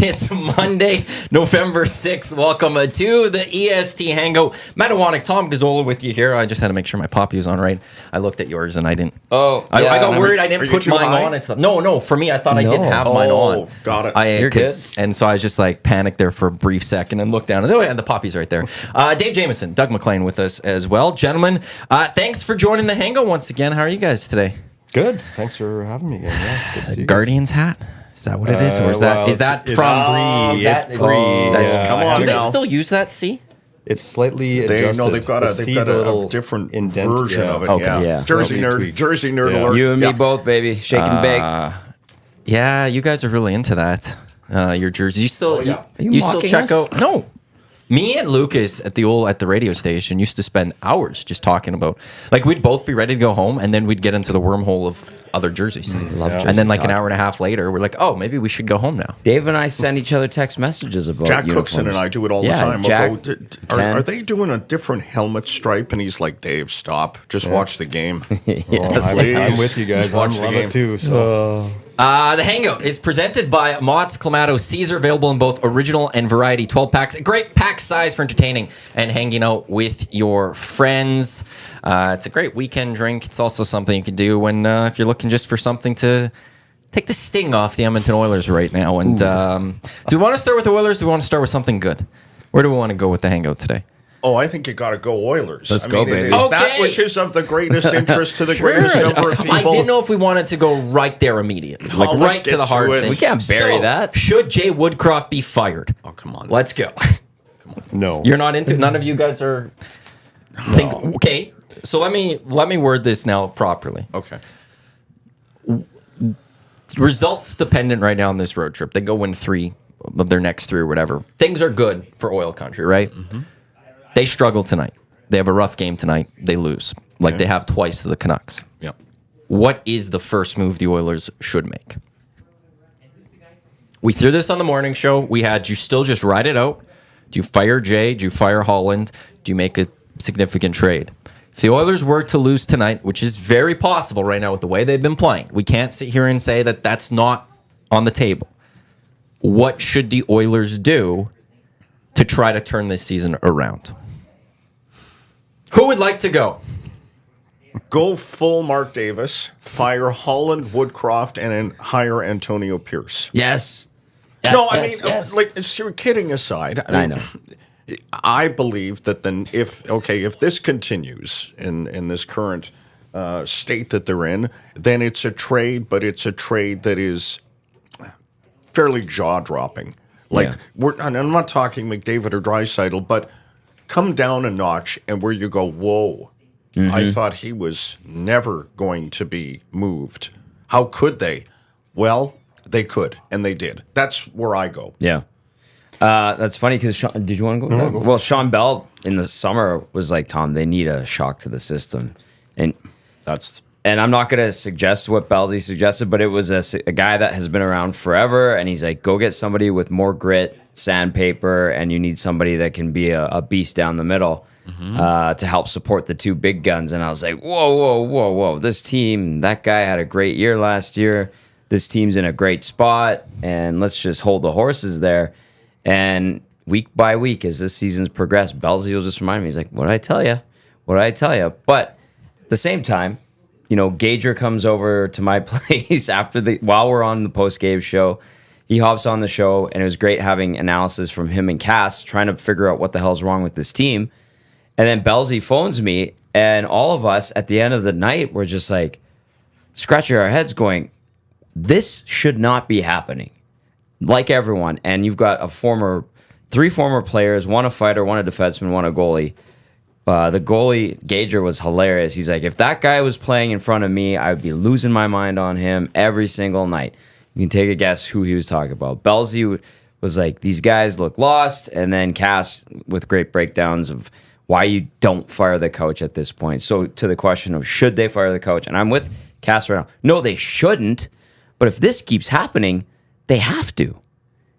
It's Monday, November 6th. Welcome to the EST Hangout. Matt Iwanyk, Tom Gazzola with you here. I just had to make sure my poppy was on right. I looked at yours and I didn't. Oh, I got worried I didn't put mine on and stuff. No, for me, I thought I didn't have mine on. Got it. You're good. And so I just like panicked there for a brief second and looked down and said, oh, yeah, the poppy's right there. Dave Jamieson, Doug McLean with us as well. Gentlemen, thanks for joining the Hangout once again. How are you guys today? Good. Thanks for having me again. Yeah, it's good to see you guys. Guardian's hat? Is that what it is? Or is that it's from... Bree. It's Bree. That's- Come on Do they now. still use that C? It's slightly adjusted. They've got a different version of it. Okay. Yeah. Jersey nerd Yeah. alert. You and me both, baby. Shake and bake. Yeah, you guys are really into that. Your jerseys. You still Are you you still mocking check us? out? No. Me and Lucas at the radio station used to spend hours just talking about, like, we'd both be ready to go home and then we'd get into the wormhole of other jerseys. And then like an hour and a half later, we're like, oh, maybe we should go home now. Dave and I send each other text messages about Jack uniforms. Cookson and I do it all the Yeah, time. Jack, We'll go, Ken. are they doing a different helmet stripe? And he's like, Dave, stop. Just watch the game. I'm with you guys. I Watch the love game. it too. So The Hangout is presented by Motts Clamato Caesar, available in both original and variety 12 packs. A great pack size for entertaining and hanging out with your friends. It's a great weekend drink. It's also something you can do when if you're looking just for something to take the sting off the Edmonton Oilers right now. And do we want to start with the Oilers? Or do we want to start with something good? Where do we want to go with the Hangout today? Oh, I think you got to go Oilers. Let's go, It baby. is Okay. that which is of the greatest interest to the greatest number of people. I didn't know if we wanted to go right there immediately, like let's right to get the to heart. it. Thing. We can't bury that. Should Jay Woodcroft be fired? Oh, come on. Let's go. no. You're not into. None of you guys are. Okay, so let me word this now properly. Okay. Results dependent right now on this road trip. They go win 3 of their next 3 or whatever. Things are good for oil country, right? Mm-hmm. They struggle tonight. They have a rough game tonight. They lose, like they have twice to the Canucks. Yep. What is the first move the Oilers should make? We threw this on the morning show. We had, do you still just ride it out? Do you fire Jay? Do you fire Holland? Do you make a significant trade? If the Oilers were to lose tonight, which is very possible right now with the way they've been playing, we can't sit here and say that that's not on the table. What should the Oilers do to try to turn this season around? Who would like to go? Go full Mark Davis, fire Holland, Woodcroft, and then hire Antonio Pierce. Yes. No, Yes, I mean, yes. like, so kidding aside, I know. I believe that then if this continues in this current state that they're in, then it's a trade, but it's a trade that is fairly jaw-dropping. Like, and I'm not talking McDavid or Draisaitl, but come down a notch and where you go, whoa, I thought he was never going to be moved. How could they? Well, they could, and they did. That's where I go. Yeah. That's funny because did you want to go? No, well, Sean Bell in the summer was like, Tom, they need a shock to the system. And I'm not going to suggest what Belsey suggested, but it was a guy that has been around forever. And he's like, go get somebody with more grit, sandpaper, and you need somebody that can be a beast down the middle to help support the 2 big guns. And I was like, whoa. This team, that guy had a great year last year. This team's in a great spot. And let's just hold the horses there. And week by week, as this season's progressed, Belsey will just remind me, he's like, what did I tell you? But at the same time, you know, Gager comes over to my place while we're on the post-game show. He hops on the show, and it was great having analysis from him and Cass trying to figure out what the hell's wrong with this team. And then Belsey phones me, and all of us at the end of the night were just like scratching our heads going, this should not be happening. Like everyone, and you've got 3 former players, one a fighter, one a defenseman, one a goalie. The goalie, Gager, was hilarious. He's like, if that guy was playing in front of me, I would be losing my mind on him every single night. You can take a guess who he was talking about. Belsey was like, these guys look lost, and then Cass with great breakdowns of why you don't fire the coach at this point. So to the question of should they fire the coach, and I'm with Cass right now. No, they shouldn't, but if this keeps happening, they have to,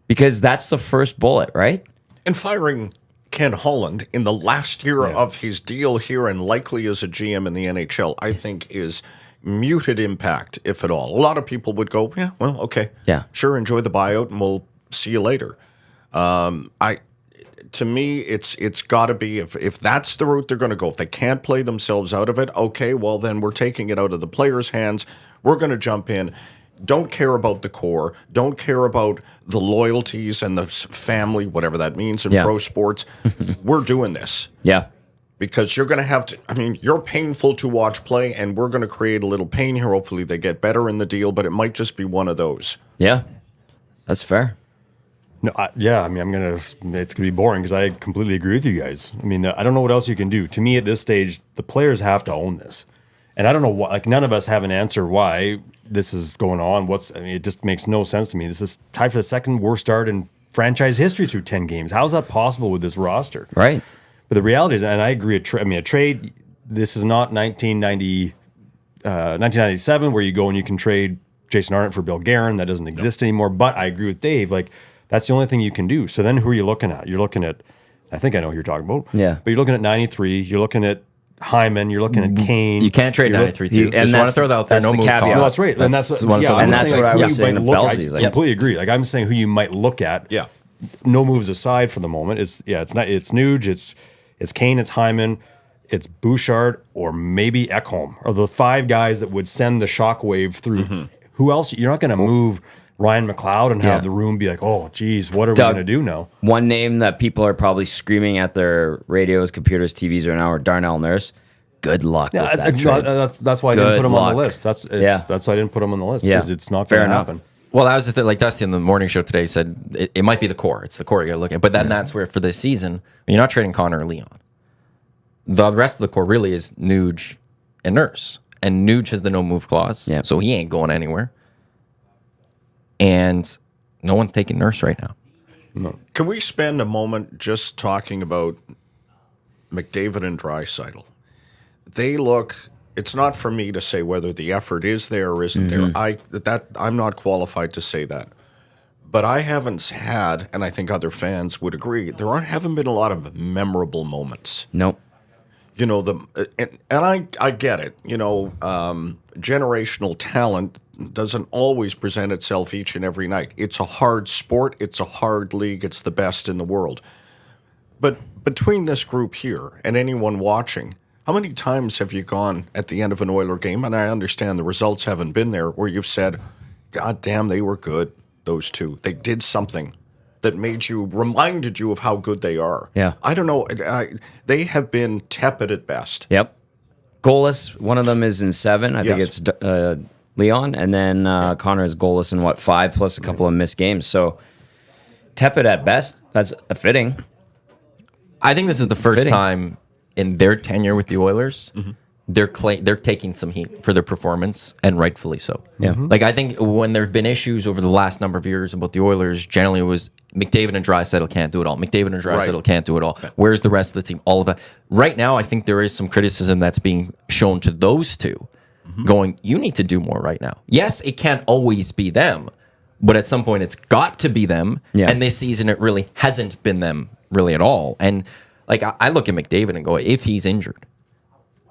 because that's the first bullet, right? And firing Ken Holland in the last year of his deal here and likely as a GM in the NHL, I think is muted impact, if at all. A lot of people would go, yeah, well, okay. Yeah. Sure, enjoy the buyout and we'll see you later. To me, it's got to be if that's the route they're going to go. If they can't play themselves out of it, okay, well then we're taking it out of the players' hands. We're going to jump in. Don't care about the core. Don't care about the loyalties and the family, whatever that means in pro sports. We're doing this. Yeah. Because you're going to have to, I mean, you're painful to watch play, and we're going to create a little pain here. Hopefully they get better in the deal, but it might just be one of those. Yeah. That's fair. No, I mean, it's going to be boring because I completely agree with you guys. I mean, I don't know what else you can do. To me, at this stage, the players have to own this. And I don't know why, like, none of us have an answer why this is going on. I mean, it just makes no sense to me. This is tied for the second worst start in franchise history through 10 games. How is that possible with this roster? Right. But the reality is, and I agree, a trade, this is not 1997 where you go and you can trade Jason Arnott for Bill Guerin. That doesn't exist anymore. But I agree with Dave. Like, that's the only thing you can do. So then who are you looking at? You're looking at, I think I know who you're talking about. Yeah. But you're looking at 93. You're looking at Hyman. You're looking at Kane. You can't trade 93 too. And Just want to throw that out there. that's No the move caveat. cost. No, that's right. And that's one yeah, of the and that's saying, what I who was you saying might to look at. Belsey's, I like- completely agree. Like, I'm saying who you might look at. Yeah. No moves aside for the moment. It's Nuge, it's Kane, it's Hyman, it's Bouchard, or maybe Ekholm, are the five guys that would send the shockwave through. Who else? You're not going to move Ryan McLeod and have the room be like, oh, geez, what are we going to do now? One name that people are probably screaming at their radios, computers, TVs right now are Darnell Nurse. Good luck with that trade. That's why I didn't Good put him on the luck. list. That's why I didn't put him on the list, Yeah. because it's not Fair going to enough. happen. Well, that was the thing. Like Dusty in the morning show today said, it might be the core. It's the core you're looking at. But then that's where, for this season, you're not trading Connor or Leon. The rest of the core really is Nuge and Nurse. And Nuge has the no move clause, so he ain't going anywhere. And no one's taking Nurse right now. No. Can we spend a moment just talking about McDavid and Draisaitl? They look. It's not for me to say whether the effort is there or isn't there. I'm not qualified to say that. But I haven't had, and I think other fans would agree, haven't been a lot of memorable moments. Nope. You know, and I get it. You know, generational talent doesn't always present itself each and every night. It's a hard sport. It's a hard league. It's the best in the world. But between this group here and anyone watching, how many times have you gone at the end of an Oiler game, and I understand the results haven't been there, where you've said, God damn, they were good, those two. They did something that reminded you of how good they are. Yeah. I don't know. They have been tepid at best. Yep. Goalless, one of them is in 7. I think Yes. it's Leon. And then Connor is goalless in 5, plus a couple of missed games. So tepid at best. That's fitting. I think this is the first time in their tenure with the Oilers, they're taking some heat for their performance, and rightfully so. Yeah. Like, I think when there have been issues over the last number of years about the Oilers, generally it was McDavid and Draisaitl can't do it all. McDavid and Draisaitl can't do it all. Where's the rest of the team? All of that. Right now, I think there is some criticism that's being shown to those two, going, you need to do more right now. Yes, it can't always be them, but at some point it's got to be them. Yeah. And this season it really hasn't been them really at all. And like, I look at McDavid and go, if he's injured,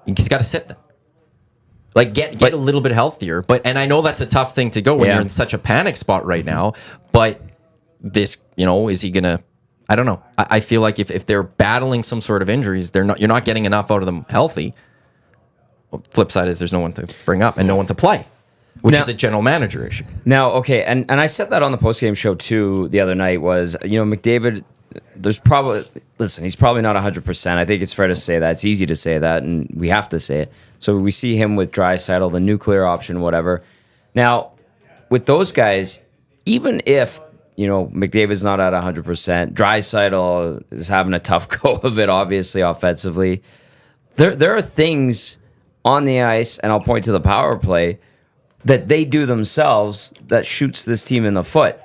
he's got to sit then. Like, get a little bit healthier. And I know that's a tough thing to go when you're in such a panic spot right now. But this, is he gonna? I don't know. I feel like if they're battling some sort of injuries, you're not getting enough out of them healthy. Well, flip side is there's no one to bring up and no one to play, which is a general manager issue. Now, okay, and I said that on the postgame show too the other night was, McDavid, he's probably not 100%. I think it's fair to say that. It's easy to say that, and we have to say it. So we see him with Draisaitl, the nuclear option, whatever. Now, with those guys, even if, McDavid's not at 100%, Draisaitl is having a tough go of it, obviously, offensively. There are things on the ice, and I'll point to the power play, that they do themselves that shoots this team in the foot.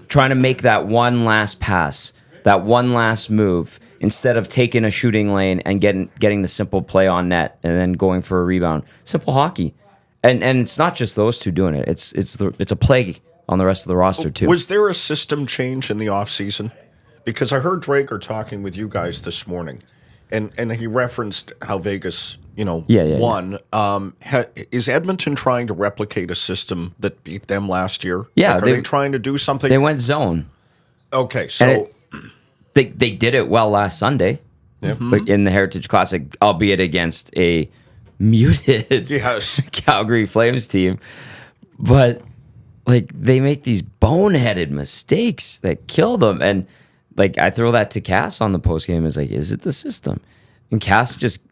Trying to make that one last pass, that one last move, instead of taking a shooting lane and getting the simple play on net and then going for a rebound. Simple hockey, and it's not just those two doing it. It's a plague on the rest of the roster too. Was there a system change in the offseason? Because I heard Drager talking with you guys this morning, and he referenced how Vegas, Yeah. won. Is Edmonton trying to replicate a system that beat them last year? Yeah, Like, are they trying to do something? They went zone. Okay, so They did it well last Sunday, but in the Heritage Classic, albeit against a muted yes, Calgary Flames team. But like they make these boneheaded mistakes that kill them. And like I throw that to Cass on the postgame, is like, is it the system? And Cass just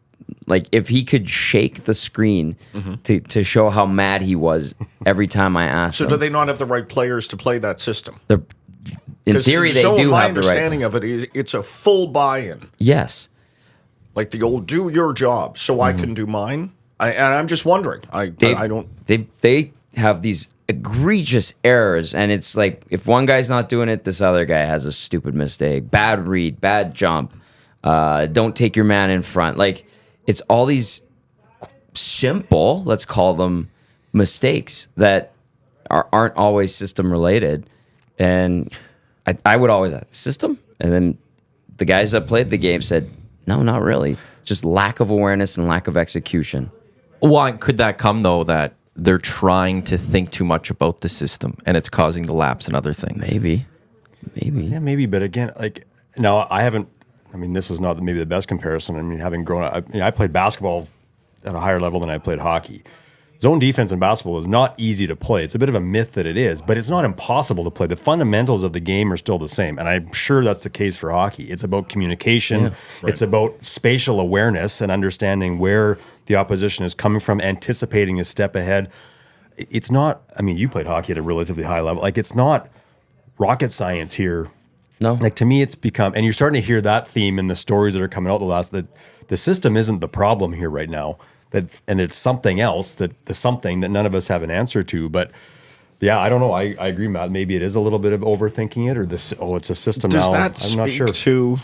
like if he could shake the screen to show how mad he was every time I asked so him. do they not have the right players to play that system? In theory, they so do my have the right. understanding of it is it's a full buy-in, Yes. like the old "do your job so I can do mine." And I'm just wondering. I don't. They have these egregious errors, and it's like if one guy's not doing it, this other guy has a stupid mistake, bad read, bad jump, don't take your man in front. Like it's all these simple, let's call them mistakes that aren't always system related, and I would always ask, system, and then the guys that played the game said, no, not really, just lack of awareness and lack of execution. Why could that come though? That they're trying to think too much about the system, and it's causing the lapse in other things. Maybe. Yeah, maybe. But again, like now I haven't. I mean, this is not maybe the best comparison. I mean, having grown up, I played basketball at a higher level than I played hockey. Zone defense in basketball is not easy to play. It's a bit of a myth that it is, but it's not impossible to play. The fundamentals of the game are still the same, and I'm sure that's the case for hockey. It's about communication. Yeah, right. It's about spatial awareness and understanding where the opposition is coming from, anticipating a step ahead. It's not, I mean, you played hockey at a relatively high level. Like, it's not rocket science here. No. Like, to me, it's become, and you're starting to hear that theme in the stories that are coming out that the system isn't the problem here right now. And it's something else, the something that none of us have an answer to. But yeah, I don't know. I agree, Matt. Maybe it is a little bit of overthinking it, or this. Oh, it's a system Does now. that I'm not speak sure. to?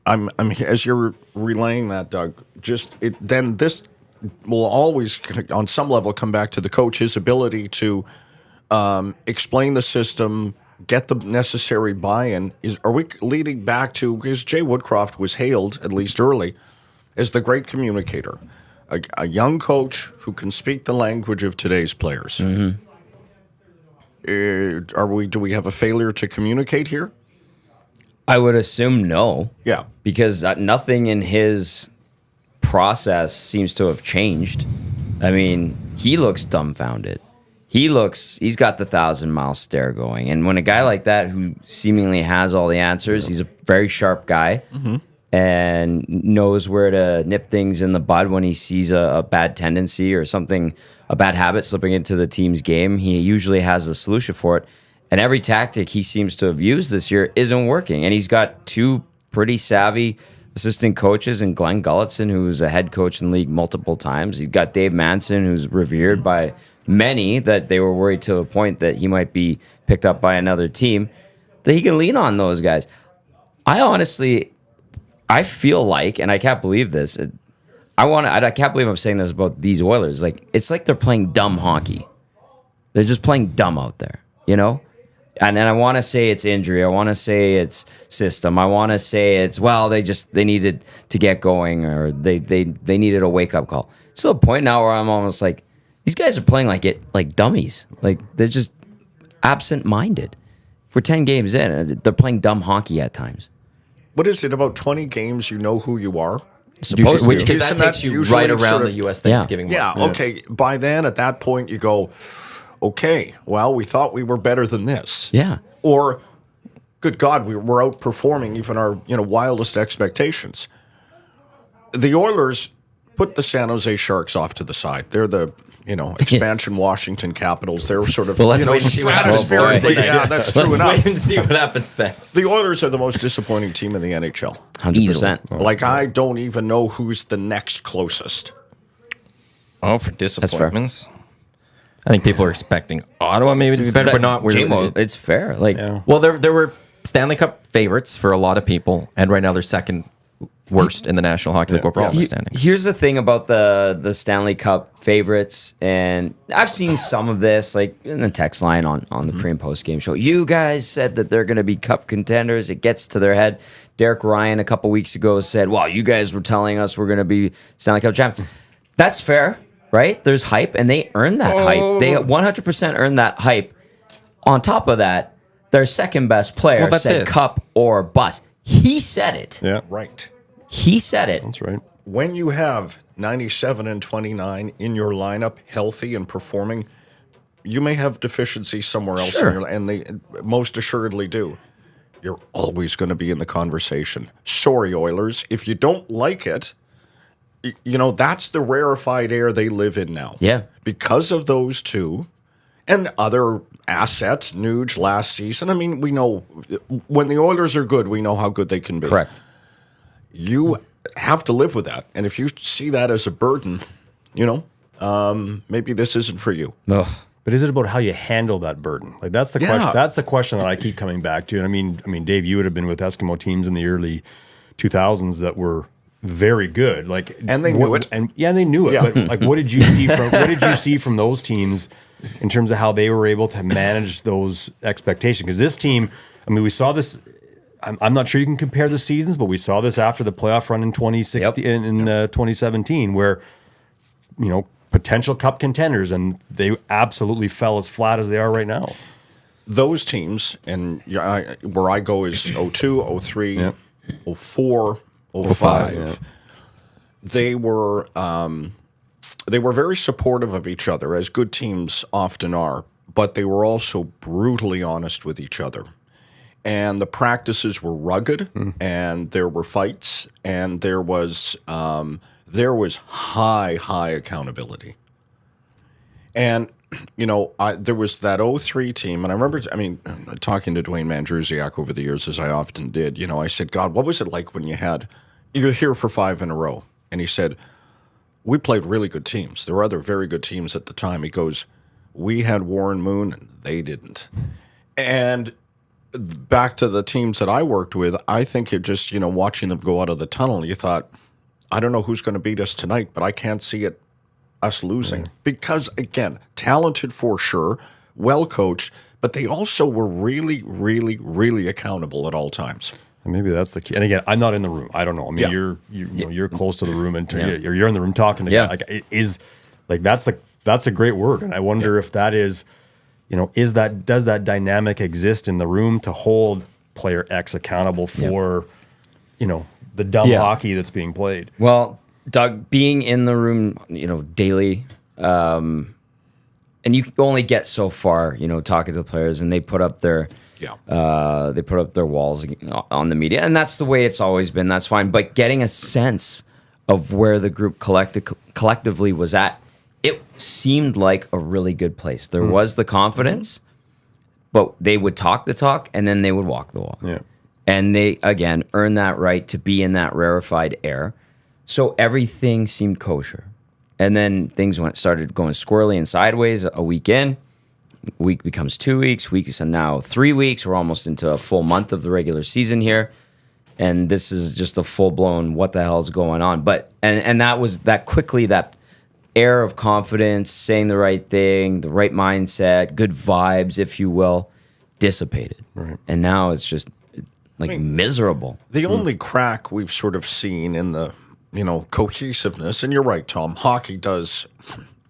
I'm as you're relaying that, Doug. Then this will always, on some level, come back to the coach, his ability to explain the system, get the necessary buy-in. Are we leading back to, because Jay Woodcroft was hailed, at least early, as the great communicator, a young coach who can speak the language of today's players. Do we have a failure to communicate here? I would assume no. Yeah. Because nothing in his process seems to have changed. I mean, he looks dumbfounded. He's got the 1,000-mile stare going. And when a guy like that who seemingly has all the answers, he's a very sharp guy and knows where to nip things in the bud when he sees a bad tendency or something, a bad habit slipping into the team's game. He usually has a solution for it. And every tactic he seems to have used this year isn't working. And he's got two pretty savvy assistant coaches in Glenn Gulletson, who's a head coach in the league multiple times. He's got Dave Manson, who's revered by many, that they were worried to a point that he might be picked up by another team, that he can lean on those guys. I feel like, and I can't believe this, I can't believe I'm saying this about these Oilers. Like, it's like they're playing dumb hockey. They're just playing dumb out there, you know? And I want to say it's injury. I want to say it's system. I want to say it's, well, they needed to get going, or they needed a wake-up call. It's to a point now where I'm almost like, these guys are playing like dummies. Like, they're just absent-minded. We're 10 games in, they're playing dumb hockey at times. What is it, about 20 games you know who you are? Supposed to. Because that Isn't takes that you usually right sort around of- the U.S. Thanksgiving Yeah, month. okay. By then, at that point, you go, okay, well, we thought we were better than this. Yeah. Or, good God, we're outperforming even our wildest expectations. The Oilers put the San Jose Sharks off to the side. They're the expansion Washington Capitals. They're sort of Well, let's wait and see what happens stratospherically- Thursday night. Yeah, that's true Let's enough. wait and see what happens then. The Oilers are the most disappointing team in the NHL. 100%. Like, I don't even know who's the next closest. Oh, for disappointments. I think people are expecting Ottawa maybe to be better, but not. J-Mo, it's fair. Like, Well, there were Stanley Cup favorites for a lot of people, and right now they're second worst in the National Hockey League overall in the standings. Here's the thing about the Stanley Cup favorites, and I've seen some of this, like in the text line on the pre and post game show. You guys said that they're going to be Cup contenders. It gets to their head. Derek Ryan a couple weeks ago said, "Well, you guys were telling us we're going to be Stanley Cup champions." That's fair, right? There's hype, and they earned that hype. They 100% earned that hype. On top of that, their second best player said Cup or bust. He said it. Yeah. Right. He said it. That's right. When you have 97 and 29 in your lineup, healthy and performing, you may have deficiencies somewhere else, Sure. and they most assuredly do. You're always going to be in the conversation. Sorry, Oilers. If you don't like it, that's the rarefied air they live in now. Yeah. Because of those two and other assets, Nuge last season. I mean, we know when the Oilers are good, we know how good they can be. Correct. You have to live with that. And if you see that as a burden, maybe this isn't for you. Ugh. But is it about how you handle that burden? Like that's the question. That's the question that I keep coming back to. And I mean, Dave, you would have been with Eskimo teams in the early 2000s that were very good. And they knew it. And they knew it. Yeah. But what did you see from those teams in terms of how they were able to manage those expectations? Because this team, I mean, we saw this. I'm not sure you can compare the seasons, but we saw this after the playoff run in 2016 in 2017, where potential Cup contenders, and they absolutely fell as flat as they are right now. Those teams, and where I go is 02, 03, 04, 05. They were very supportive of each other, as good teams often are, but they were also brutally honest with each other. And the practices were rugged, and there were fights, and there was high accountability. And, there was that 03 team, and I remember, talking to Dwayne Mandrusiak over the years, as I often did, I said, God, what was it like when you're here for 5 in a row? And he said, we played really good teams. There were other very good teams at the time. He goes, we had Warren Moon, and they didn't. And back to the teams that I worked with, I think you're just, watching them go out of the tunnel, you thought, I don't know who's going to beat us tonight, but I can't see us losing. Yeah. Because, again, talented for sure, well coached, but they also were really, really, really accountable at all times. And maybe that's the key. And again, I'm not in the room. I don't know. I mean, you're close to the room, and you're in the room talking to guys. Like, it is like that's a great word. And I wonder if that is, does that dynamic exist in the room to hold player X accountable for, the dumb hockey that's being played? Well, Doug, being in the room, daily, and you only get so far, talking to the players, and they put up their walls on the media, and that's the way it's always been. That's fine, but getting a sense of where the group collectively was at, it seemed like a really good place. There was the confidence, but they would talk the talk, and then they would walk the walk. Yeah. And they, again, earned that right to be in that rarefied air. So everything seemed kosher. And then things started going squirrely and sideways a week in. Week becomes 2 weeks. Weeks and now 3 weeks. We're almost into a full month of the regular season here. And this is just a full-blown what the hell is going on. But and that was that quickly, that air of confidence, saying the right thing, the right mindset, good vibes, if you will, dissipated. Right. And now it's just miserable. The only crack we've sort of seen in the cohesiveness, and you're right, Tom, hockey does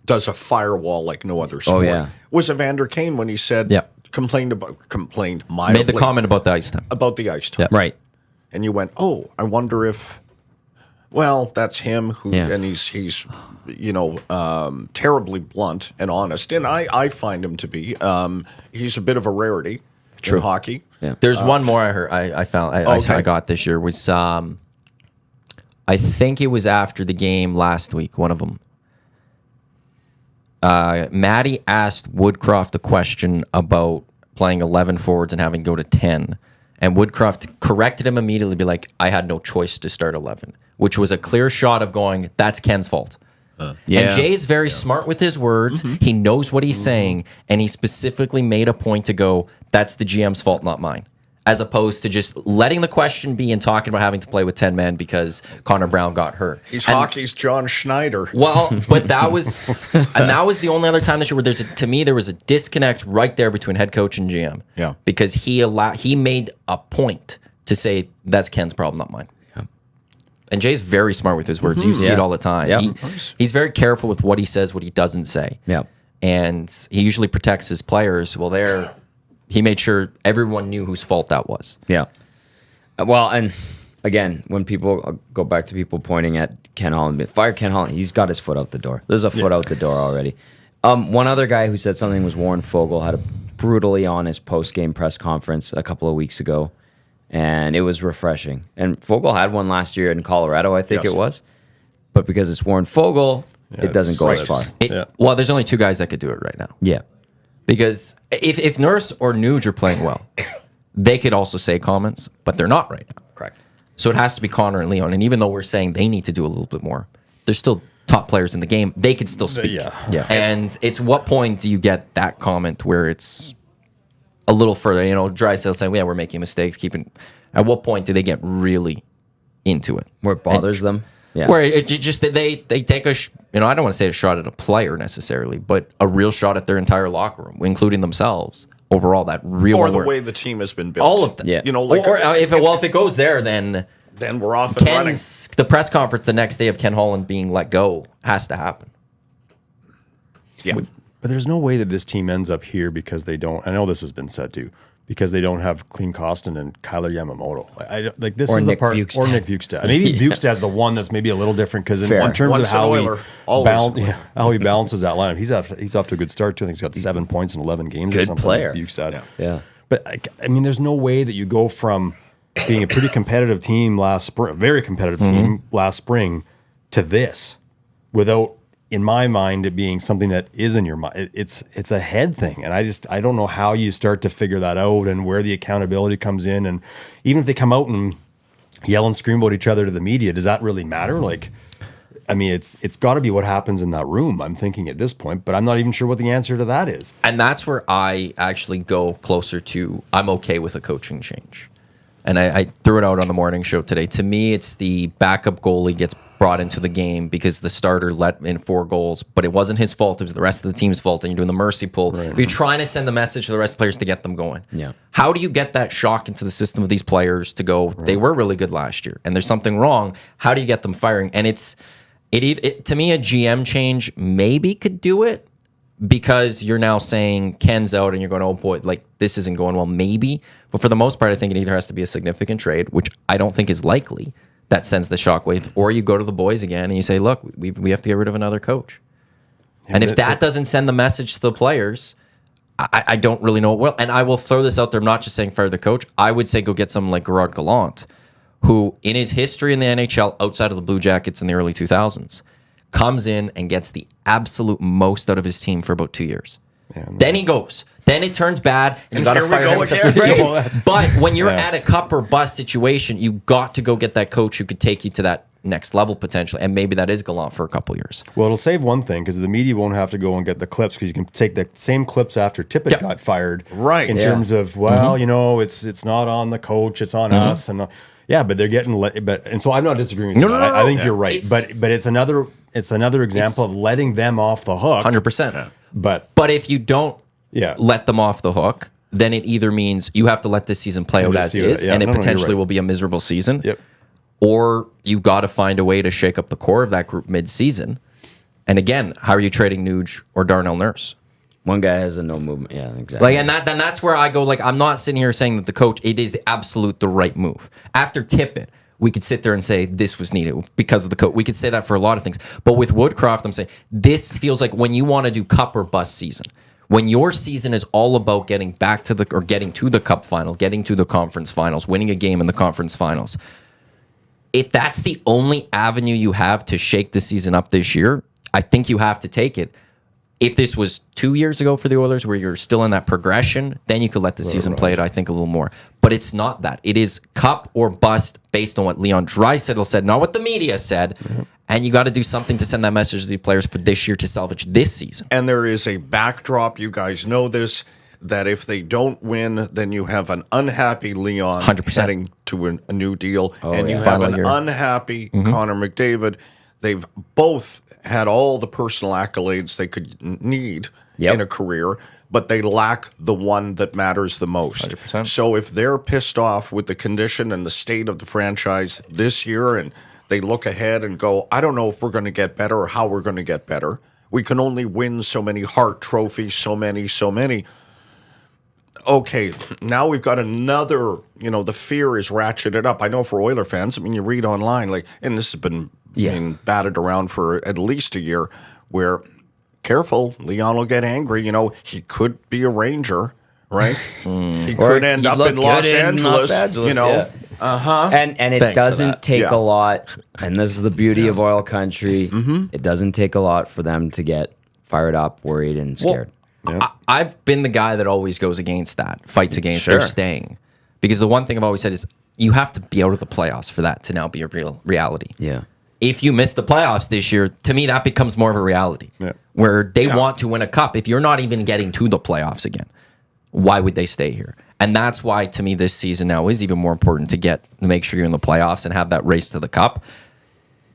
a firewall like no other sport. Oh, yeah. Was Evander Kane when he said complained mildly, made the comment about the ice time. About the ice time. Yeah. Right. And you went, oh, I wonder if, that's him who, and he's terribly blunt and honest, and I find him to be. He's a bit of a rarity in hockey. Yeah. There's one more I heard. I found. I got this year was. I think it was after the game last week. One of them. Maddie asked Woodcroft a question about playing 11 forwards and having to go to 10, and Woodcroft corrected him immediately, be like, "I had no choice to start 11," which was a clear shot of going, "That's Ken's fault." And Jay's very smart with his words. He knows what he's saying, and he specifically made a point to go, "That's the GM's fault, not mine." as opposed to just letting the question be and talking about having to play with 10 men because Connor Brown got hurt. He's hockey's John Schneider. Well, but that was the only other time this year where there was a disconnect right there between head coach and GM. Yeah. Because he made a point to say that's Ken's problem, not mine. Yeah. And Jay's very smart with his words. You see it all the time. Yeah. He's very careful with what he says, what he doesn't say. Yeah. And he usually protects his players. Well, he made sure everyone knew whose fault that was. Yeah. Well, and again, when people go back to people pointing at Ken Holland, fire Ken Holland, he's got his foot out the door. There's a foot out the door already. One other guy who said something was Warren Fogle, had a brutally honest post-game press conference a couple of weeks ago, and it was refreshing. And Fogle had one last year in Colorado, I think it was. But because it's Warren Fogle, it doesn't go as far. Well, there's only two guys that could do it right now. Yeah. Because if Nurse or Nuge are playing well, they could also say comments, but they're not right now. Correct. So it has to be Connor and Leon. And even though we're saying they need to do a little bit more, they're still top players in the game. They could still speak. Yeah. And it's what point do you get that comment where it's a little further? Drysdale saying, "Yeah, we're making mistakes." At what point do they get really into it? Where it bothers them. Yeah. Where it just they take I don't want to say a shot at a player necessarily, but a real shot at their entire locker room, including themselves. Overall, that real or the way the team has been built. all of them. Yeah. If it goes there, then we're off and running. The press conference the next day of Ken Holland being let go has to happen. Yeah. But there's no way that this team ends up here because they don't. I know this has been said too. Because they don't have Clean Costin and Kyler Yamamoto. This is the part. Bukestad. Or Nick Bukestad. Maybe Bukestad's the one that's maybe a little different because in terms Once of how Oiler, he balances that lineup, he's off to a good start too. I think he's got 7 points in 11 games. Good or something. player. Bukestad. Yeah. But there's no way that you go from being a pretty competitive team last spring, a very competitive team last spring, to this without, in my mind, it being something that is in your mind. It's a head thing, and I don't know how you start to figure that out and where the accountability comes in. And even if they come out and yell and scream about each other to the media, does that really matter? It's got to be what happens in that room, I'm thinking at this point, but I'm not even sure what the answer to that is. And that's where I actually go closer to I'm okay with a coaching change. And I threw it out on the morning show today. To me, it's the backup goalie gets brought into the game because the starter let in 4 goals, but it wasn't his fault. It was the rest of the team's fault, and you're doing the mercy pull. Right. You're trying to send the message to the rest of the players to get them going. Yeah. How do you get that shock into the system of these players to go, they were really good last year, and there's something wrong? How do you get them firing? And it to me, a GM change maybe could do it, because you're now saying Ken's out and you're going, oh boy, this isn't going well, maybe. But for the most part, I think it either has to be a significant trade, which I don't think is likely, that sends the shockwave, or you go to the boys again and you say, look, we have to get rid of another coach. Yeah, and if that doesn't send the message to the players, I don't really know what will. And I will throw this out there, I'm not just saying fire the coach. I would say go get someone like Gerard Gallant, who in his history in the NHL, outside of the Blue Jackets in the early 2000s, comes in and gets the absolute most out of his team for about 2 years. Yeah, then he goes. Then it turns bad, and you got to fire him. Right? But when you're at a cup or bust situation, you got to go get that coach who could take you to that next level potentially, and maybe that is Gallant for a couple years. Well, it'll save one thing because the media won't have to go and get the clips, because you can take the same clips after Tippett got fired, right? In terms of it's not on the coach, it's on us, and but they're getting and so I'm not disagreeing with you. I think you're right, but it's another example of letting them off the hook, 100%. But if you don't let them off the hook, then it either means you have to let this season play out as is, and it potentially will be a miserable season. Yep. Or you got to find a way to shake up the core of that group mid-season. And again, how are you trading Nuge or Darnell Nurse? One guy has a no movement. Yeah, exactly. And that's where I go. I'm not sitting here saying that the coach, it is the right move. After Tippett, we could sit there and say this was needed because of the coach. We could say that for a lot of things. But with Woodcroft, I'm saying this feels like when you want to do cup or bust season, when your season is all about getting to the cup final, getting to the conference finals, winning a game in the conference finals. If that's the only avenue you have to shake the season up this year, I think you have to take it. If this was 2 years ago for the Oilers where you're still in that progression, then you could let the season play it, I think, a little more. But it's not that. It is cup or bust based on what Leon Draisaitl said, not what the media said. Yeah. And you got to do something to send that message to the players for this year to salvage this season. And there is a backdrop. You guys know this. that if they don't win, then you have an unhappy Leon 100%. heading to a new deal, and you yeah. have Final an year. unhappy Connor McDavid. They've both had all the personal accolades they could need Yep. in a career, but they lack the one that matters the most. 100%. So if they're pissed off with the condition and the state of the franchise this year, and they look ahead and go, I don't know if we're going to get better or how we're going to get better. We can only win so many Hart trophies, so many. Okay, now we've got another, the fear is ratcheted up. I know for Oiler fans, I mean, you read online, and this has been being batted around for at least a year, where, careful, Leon will get angry. He could be a Ranger, right? He could end he'd up look in good Los in Angeles, Los Angeles, yeah. And it Thanks for doesn't that. take Yeah. a lot, and this is the beauty of oil country. It doesn't take a lot for them to get fired up, worried, and scared. I've been the guy that always goes against that, fights against their Sure. staying. Because the one thing I've always said is you have to be out of the playoffs for that to now be a real reality. Yeah. If you miss the playoffs this year, to me, that becomes more of a reality. Yeah. Where they want to win a cup. If you're not even getting to the playoffs again, why would they stay here? And that's why, to me, this season now is even more important to make sure you're in the playoffs and have that race to the cup.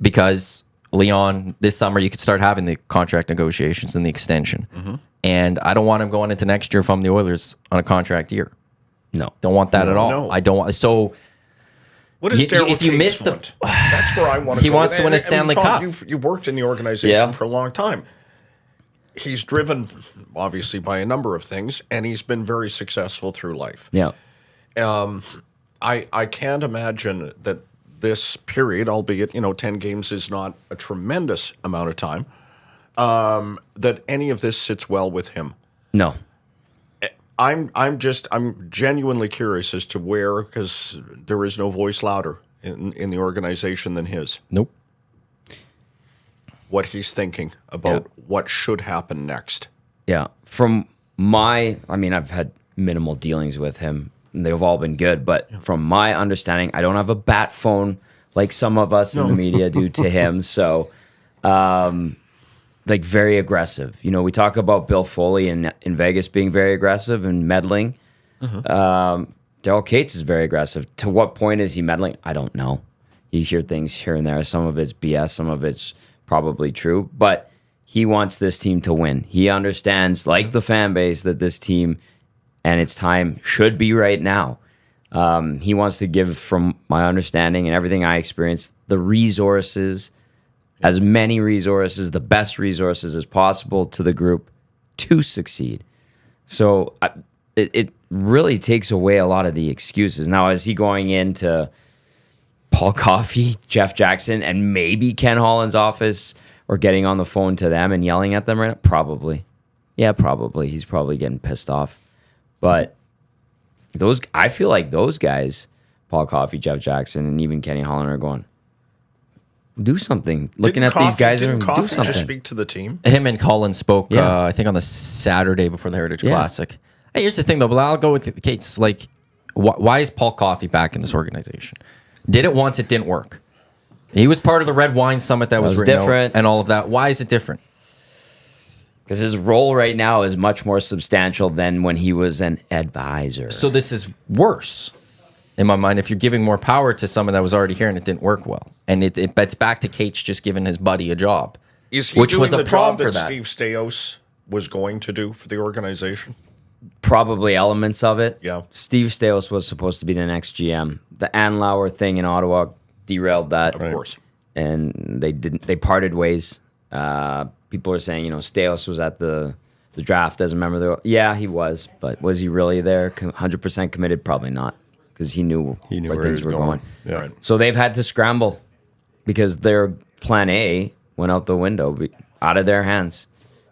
Because Leon, this summer, you could start having the contract negotiations and the extension. And I don't want him going into next year if I'm the Oilers on a contract year. No. Don't want that at all. No. I don't want. So What does Daryl if you Cates miss the- want? That's where I want to He go. wants to win a Stanley Tom, Cup. You worked in the organization Yeah. for a long time. He's driven, obviously, by a number of things, and he's been very successful through life. Yeah. I can't imagine that this period, albeit 10 games is not a tremendous amount of time, that any of this sits well with him. No. I'm genuinely curious as to where, because there is no voice louder in the organization than his. nope. What he's thinking about what should happen next. Yeah. I've had minimal dealings with him, and they've all been good, but from my understanding, I don't have a bat phone like some of us in the media do to him. So, very aggressive. We talk about Bill Foley in Vegas being very aggressive and meddling. Daryl Cates is very aggressive. To what point is he meddling? I don't know. You hear things here and there. Some of it's BS, some of it's probably true, but he wants this team to win. He understands, like the fan base, that this team and its time should be right now. He wants to give, from my understanding and everything I experienced, the resources, as many resources, the best resources as possible to the group to succeed. So it really takes away a lot of the excuses. Now, is he going into Paul Coffey, Jeff Jackson, and maybe Ken Holland's office, or getting on the phone to them and yelling at them right now? Probably. Yeah, probably. He's probably getting pissed off. But I feel like those guys, Paul Coffey, Jeff Jackson, and even Kenny Holland, are going, do something. Looking Didn't at these guys, didn't do Coffey something. just speak to the team? Him and Colin spoke, Yeah. I think, on the Saturday before the Heritage Yeah. Classic. Hey, here's the thing, though. But I'll go with Kate's. Why is Paul Coffey back in this organization? Did it once, it didn't work. He was part of the Red Wine Summit that was written out different. and all of that. Why is it different? Because his role right now is much more substantial than when he was an advisor. So this is worse, in my mind, if you're giving more power to someone that was already here and it didn't work well. And it's back to Cates just giving his buddy a job. Is he which doing was a the problem job for that that. Steve Stais was going to do for the organization? Probably elements of it. Yeah. Steve Stais was supposed to be the next GM. The Anlauer thing in Ottawa derailed that. Of course. And they parted ways. People are saying, Stais was at the draft as a member of yeah, he was, but was he really there 100% committed? Probably not, because he knew He knew where where he things was were going. going. Yeah. Right. So they've had to scramble because their plan A went out the window, out of their hands.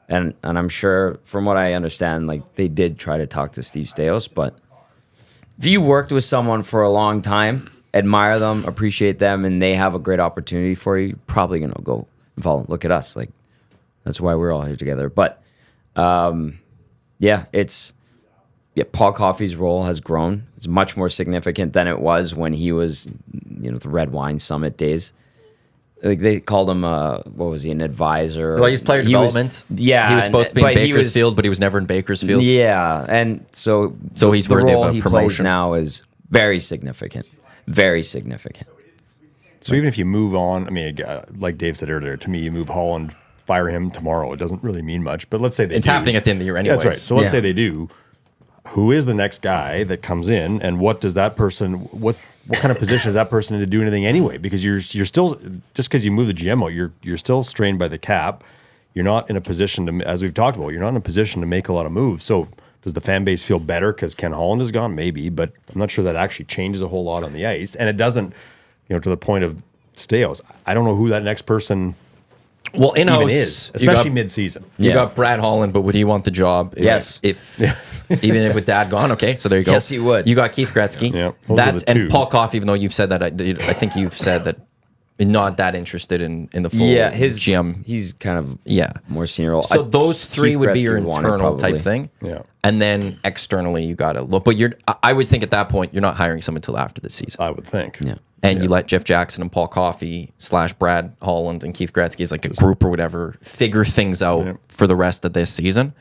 And I'm sure, from what I understand, they did try to talk to Steve Stais, but if you worked with someone for a long time, admire them, appreciate them, and they have a great opportunity for you, you're probably going to go and follow. Look at us. That's why we're all here together. But Paul Coffey's role has grown. It's much more significant than it was when he was, the Red Wine Summit days. like they called him what was he, an advisor? Well, he's player development. He was supposed to be in Bakersfield, but he was never in Bakersfield. Yeah, and so he's the worthy of role a he promotion. plays now is very significant. Very significant. So even if you move on, I mean, like Dave said earlier, to me, you move Holland, fire him tomorrow. It doesn't really mean much. But let's say it's happening at the end of the year anyway. That's right. So let's say they do. Who is the next guy that comes in, and what does that person? What kind of position is that person in to do anything anyway? Because you're still, just because you move the GM out, you're still strained by the cap. You're not in a position to, as we've talked about, you're not in a position to make a lot of moves. So does the fan base feel better because Ken Holland is gone? Maybe, but I'm not sure that actually changes a whole lot on the ice, and it doesn't, to the point of Staios. I don't know who that next person. Well, in-house even is, especially mid-season. You got Brad Holland, but would he want the job? Yes. If even if with Dad gone, okay, so there you go. Yes, he would. You got Keith Gretzky. Yeah, those are the two. And Paul Coffey. Even though you've said that, I think you've said that you're not that interested in the full GM. He's kind of Yeah. more senior role. So those three Keith would be Gretzky your would want it, internal type probably. thing. Yeah. And then externally, you got to look. But I would think at that point, you're not hiring someone until after the season. I would think. Yeah. And you let Jeff Jackson and Paul Coffey / Brad Holland and Keith Gretzky as like a group or whatever figure things out for the rest of this season.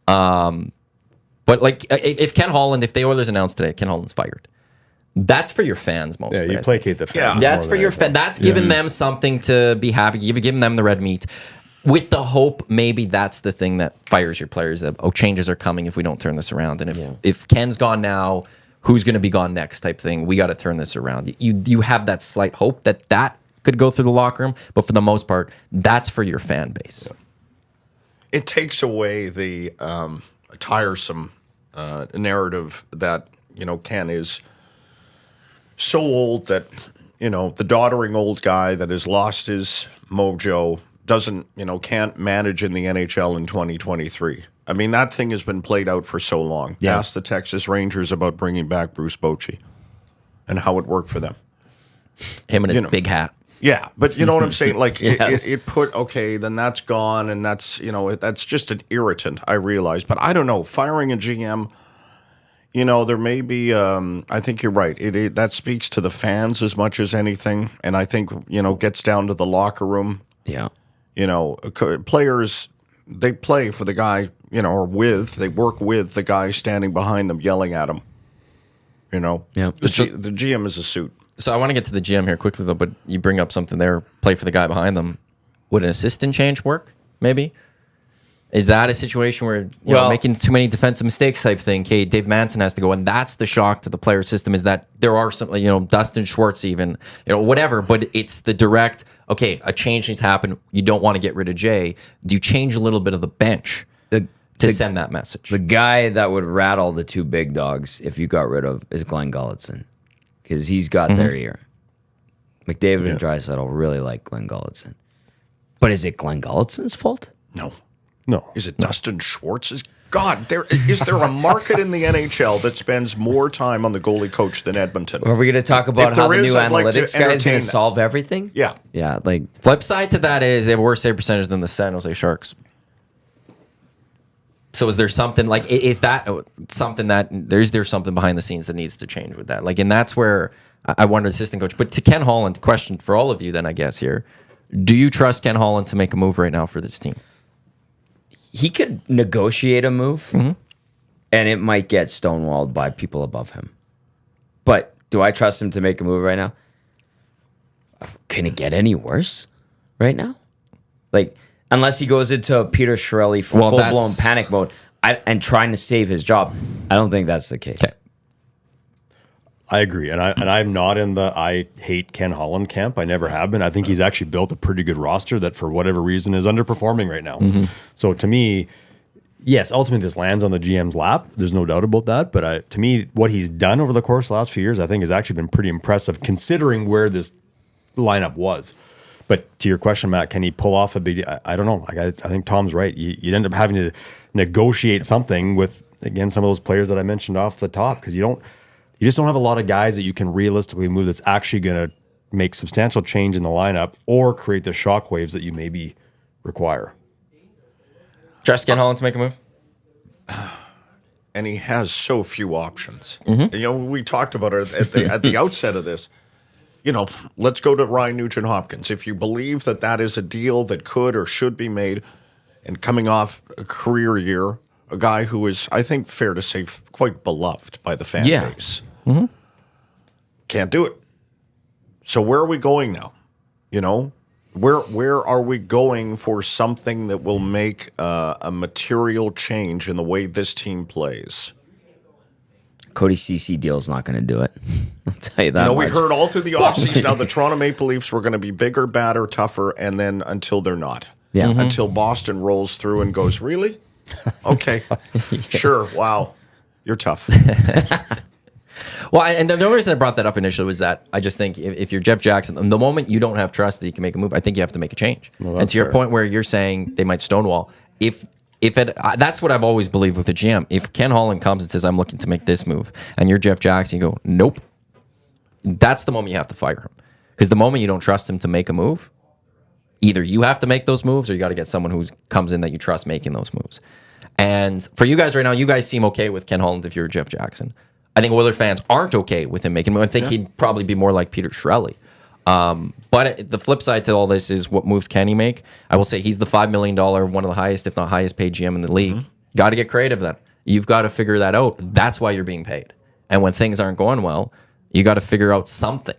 But like if the Oilers announced today, Ken Holland's fired. That's for your fans mostly. Yeah, you placate the fans. That's for your fans. That's giving them something to be happy. You've given them the red meat. With the hope, maybe that's the thing that fires your players. That changes are coming if we don't turn this around. And if Ken's gone now, who's going to be gone next? Type thing. We got to turn this around. You have that slight hope that could go through the locker room, but for the most part, that's for your fan base. It takes away the tiresome narrative that Ken is so old that the doddering old guy that has lost his mojo doesn't, can't manage in the NHL in 2023. I mean, that thing has been played out for so long. Yeah. Ask the Texas Rangers about bringing back Bruce Bochy and how it worked for them. Him and his big hat. Yeah, but you know what I'm saying? Like, Yes. it put, okay, then that's gone, and that's, that's just an irritant, I realize. But I don't know, firing a GM, there may be, I think you're right. That speaks to the fans as much as anything, and I think, gets down to the locker room. Yeah. Players, they play for the guy, they work with the guy standing behind them, yelling at them. Yeah. The GM is a suit. So I want to get to the GM here quickly though, but you bring up something there. Play for the guy behind them. Would an assistant change work? Maybe. Is that a situation where making too many defensive mistakes type thing? Okay, Dave Manson has to go, and that's the shock to the player system is that there are some, Dustin Schwartz even, whatever. But it's the direct. Okay, a change needs to happen. You don't want to get rid of Jay. Do you change a little bit of the bench to send that message? The guy that would rattle the two big dogs if you got rid of is Glenn Gulletson, because he's got their ear. McDavid and Draisaitl really like Glenn Gulletson. But is it Glenn Gulletson's fault? No. Is it Dustin Schwartz's? God, is there a market in the NHL that spends more time on the goalie coach than Edmonton? Are we going to talk about If how there the is, new I'd like to analytics guy is going entertain to that. solve everything? Yeah. Yeah, like Flip side to that is they have a worse save percentage than the San Jose Sharks. So is there something like is that something that is there something behind the scenes that needs to change with that? Like, and that's where I wonder the assistant coach. But to Ken Holland, question for all of you then I guess here: do you trust Ken Holland to make a move right now for this team? he could negotiate a move, and it might get stonewalled by people above him. But do I trust him to make a move right now? Can it get any worse right now? Like, unless he goes into Peter Chiarelli full-blown panic mode and trying to save his job, I don't think that's the case. Okay. I agree, and I'm not in the I hate Ken Holland camp. I never have been. I think he's actually built a pretty good roster that, for whatever reason, is underperforming right now. So to me, yes, ultimately this lands on the GM's lap. There's no doubt about that. But to me, what he's done over the course of the last few years, I think, has actually been pretty impressive, considering where this lineup was. But to your question, Matt, can he pull off a big? I don't know. Like I think Tom's right. You end up having to negotiate something with, again, some of those players that I mentioned off the top, because you just don't have a lot of guys that you can realistically move that's actually going to make substantial change in the lineup or create the shockwaves that you maybe require. Trust Ken Holland to make a move? And he has so few options. We talked about it at the outset of this. let's go to Ryan Nugent-Hopkins. If you believe that that is a deal that could or should be made, and coming off a career year, a guy who is, I think, fair to say, quite beloved by the fan base, can't do it. So where are we going now? Where are we going for something that will make a material change in the way this team plays? Cody Ceci deal's not going to do it. I'll tell you that. We heard all through the offseason now the Toronto Maple Leafs were going to be bigger, badder, tougher, and then until they're not. Yeah. Until Boston rolls through and goes, really? Okay. Sure. Wow. You're tough. Well, and the only reason I brought that up initially was that I just think if you're Jeff Jackson, the moment you don't have trust that you can make a move, I think you have to make a change. Well, and to your point where you're saying they might stonewall, that's what I've always believed with the GM. If Ken Holland comes and says, I'm looking to make this move, and you're Jeff Jackson, you go, nope. That's the moment you have to fire him. Because the moment you don't trust him to make a move, either you have to make those moves or you got to get someone who comes in that you trust making those moves. And for you guys right now, you guys seem okay with Ken Holland if you're Jeff Jackson. I think Oilers fans aren't okay with him making moves. I think he'd probably be more like Peter Chiarelli. But the flip side to all this is what moves can he make? I will say he's the $5 million, one of the highest, if not highest paid GM in the league. Got to get creative then. You've got to figure that out. That's why you're being paid. And when things aren't going well, you got to figure out something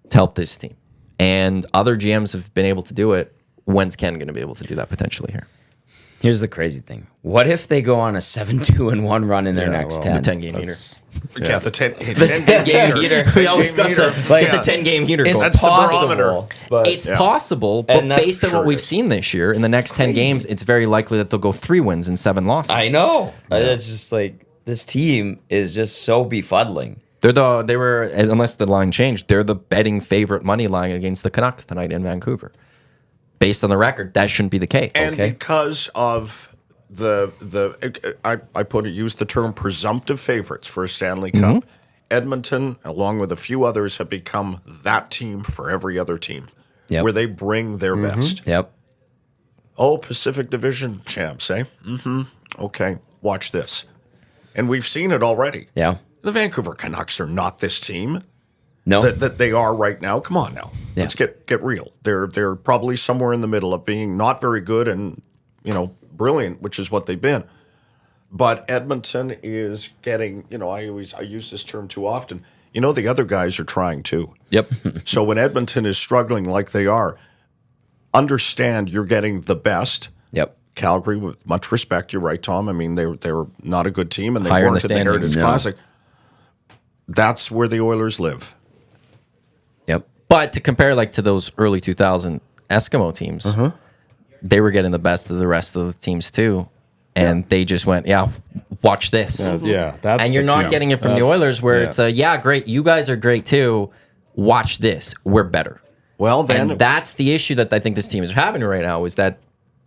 to help this team. And other GMs have been able to do it. When's Ken going to be able to do that potentially here? Here's the crazy thing. What if they go on a 7-2-1 run in their next 10? The 10-game heater. Yeah, the 10 10-game heater. We always got the 10-game heater going. That's the barometer. Possible. But It's possible, but And that's based on what we've seen this year, in the next 10 games, it's very likely that they'll go 3 wins and 7 losses. I know. It's just like this team is just so befuddling. They were, unless the line changed, they're the betting favorite money line against the Canucks tonight in Vancouver. Based on the record, that shouldn't be the case. And because of use the term presumptive favorites for a Stanley Cup, Edmonton, along with a few others, have become that team for every other team, where they bring their best. Yep. Oh, Pacific Division champs, eh? Okay, watch this. And we've seen it already. Yeah. The Vancouver Canucks are not this team No. that they are right now. Come on now. Yeah. Let's get real. They're probably somewhere in the middle of being not very good and, brilliant, which is what they've been. But Edmonton is getting, I use this term too often. The other guys are trying too. Yep. So when Edmonton is struggling like they are, understand you're getting the best. Yep. Calgary, with much respect, you're right, Tom. I mean, they were not a good team, and they Higher in weren't the at the Heritage standings. Classic. That's where the Oilers live. Yep. But to compare to those early 2000 Eskimo teams, they were getting the best of the rest of the teams too. And they just went, watch this. That's And you're not getting it from the Oilers where it's great. You guys are great too. Watch this. We're better. Well, then And that's the issue that I think this team is having right now is that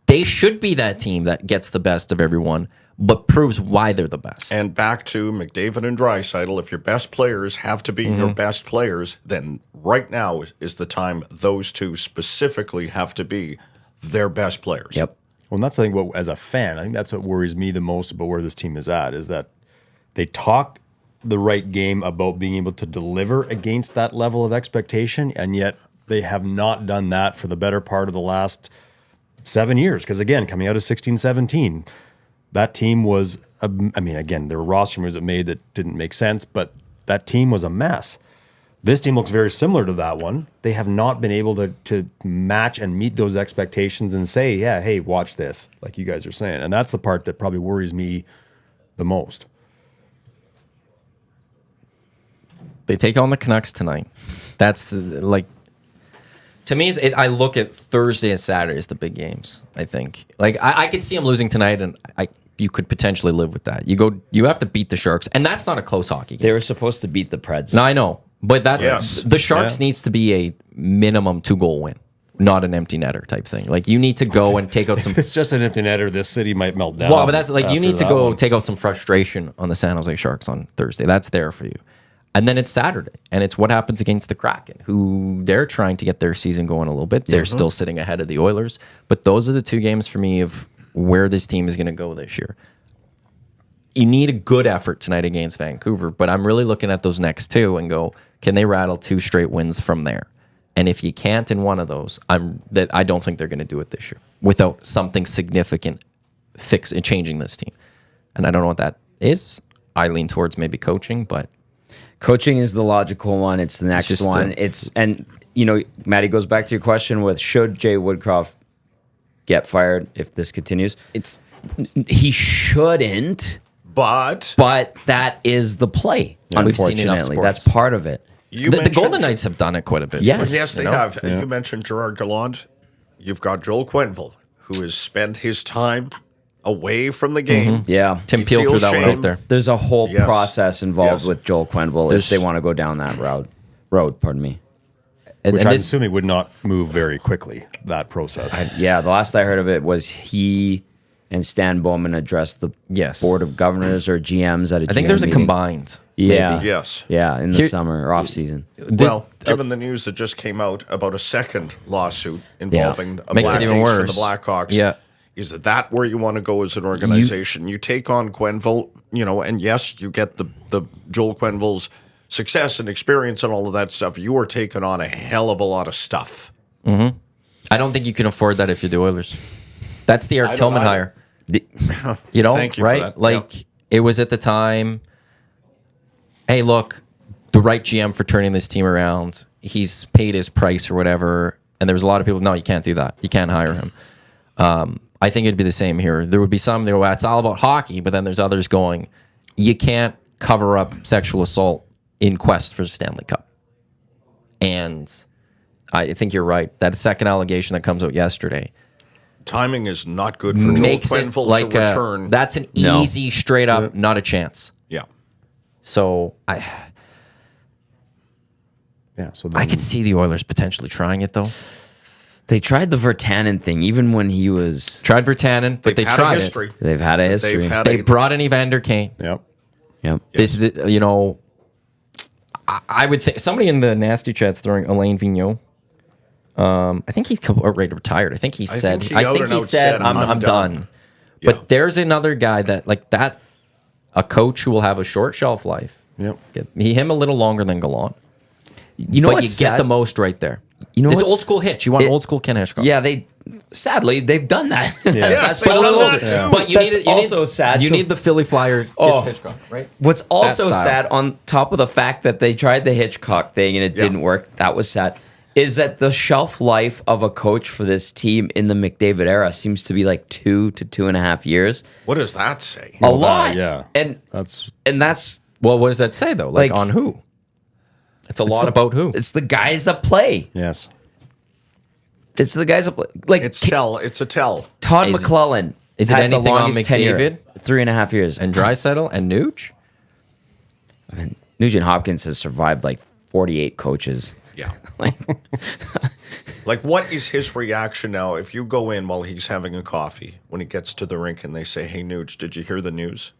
they should be that team that gets the best of everyone, but proves why they're the best. and back to McDavid and Draisaitl, if your best players have to be your best players, then right now is the time those two specifically have to be their best players. Yep. Well, and that's the thing. As a fan, I think that's what worries me the most about where this team is at is that they talk the right game about being able to deliver against that level of expectation, and yet they have not done that for the better part of the last 7 years. Because again, coming out of 16-17, that team was, again, there were roster moves that made that didn't make sense, but that team was a mess. This team looks very similar to that one. They have not been able to match and meet those expectations and say, hey, watch this, like you guys are saying. And that's the part that probably worries me the most. They take on the Canucks tonight. That's to me, I look at Thursday and Saturday as the big games. I think I could see them losing tonight, and you could potentially live with that. You have to beat the Sharks, and that's not a close hockey game. They were supposed to beat the Preds. No, I know, but Yes. the Sharks needs to be a minimum 2-goal win, not an empty netter type thing. You need to go and take out some. If it's just an empty netter, this city might melt down. Well, but that's you need to after go that one. take out some frustration on the San Jose Sharks on Thursday. That's there for you. And then it's Saturday, and it's what happens against the Kraken, who they're trying to get their season going a little bit. They're still sitting ahead of the Oilers. But those are the two games for me of where this team is going to go this year. You need a good effort tonight against Vancouver, but I'm really looking at those next two and go, Can they rattle 2 straight wins from there? And if you can't in one of those, I don't think they're going to do it this year without something significant changing this team. And I don't know what that is. I lean towards maybe coaching, but coaching is the logical one. It's the next one. And Matty, goes back to your question with should Jay Woodcroft get fired if this continues? He shouldn't, but that is the play. We've seen enough Unfortunately, sports. that's part of it. The Golden Knights have done it quite a bit. Yes. Yes, they have. And you mentioned Gerard Gallant. You've got Joel Quenneville, who has spent his time away from the game. Yeah, Tim He Peel threw feels that one shame. out there. there's a whole Yes. process involved Yes. with Joel Quenneville if they want to go down that road. Pardon me. And, Which and I'm this, assuming would not move very quickly, that process. Yeah, the last I heard of it was he and Stan Bowman addressed the Yes. board of governors or GMs at a I think GM there's a meeting. combined. Yeah. maybe. Yes. Yeah, in the Here- summer or off season. Well, given the news that just came out about a second lawsuit involving a Makes it black even ace for worse. the Blackhawks, Yeah. is that where you want to go as an organization? You take on Quenneville, and yes, you get the Joel Quenneville's success and experience and all of that stuff. You are taking on a hell of a lot of stuff. I don't think you can afford that if you're the Oilers. That's the Eric don't Tillman either. hire. You know, Thank you for right? that. Like it was at the time. Hey, look, the right GM for turning this team around. He's paid his price or whatever. And there was a lot of people. No, you can't do that. You can't hire him. I think it'd be the same here. There would be some that go, it's all about hockey, but then there's others going, you can't cover up sexual assault in quest for the Stanley Cup. And I think you're right. That second allegation that comes out yesterday Timing is not good for Joel makes it Quenneville like to return. that's an easy, straight up, not a chance. Yeah. So Yeah, so I could see the Oilers potentially trying it though. They tried the Virtanen thing even when he was. Tried Virtanen, but They've they had tried a history. it. They've had a history. They've had They a brought in Evander Kane. Yep. Yep. This, I would think somebody in the nasty chat's throwing Alain Vigneault. I think he's outright retired. I think he said. think he I out think and he out said, said, "I'm "I'm done." done." But Yeah. there's another guy that like that, a coach who will have a short shelf life. Yep. Him a little longer than Gallant, You know but what's you get sad? the most right there. You know it's what's- old school Hitch. You want old school Ken Hitchcock. Yeah, they've done that. Yes, That's they've also, done that too. But you That's need also sad You to- need the Philly Flyer Oh. Hitchcock, right? What's also style. sad, on top of the fact that they tried the Hitchcock thing and it Yeah. didn't work, that was sad, is that the shelf life of a coach for this team in the McDavid era seems to be like 2 to 2.5 years. What does that say? A lot. yeah. And That's that's Well, what does that say though? Like, Like- on who? It's a lot about who. it's the guys that play. yes. It's the guys that play. Like It's a tell. Todd Is- McClellan. is it had anything the on longest tenure, McDavid? 3.5 years. And Draisaitl and Nuge. Nugent Hopkins has survived like 48 coaches. Yeah. Like, Like, what is his reaction now if you go in while he's having a coffee when he gets to the rink and they say, "Hey, Nuge, did you hear the news?"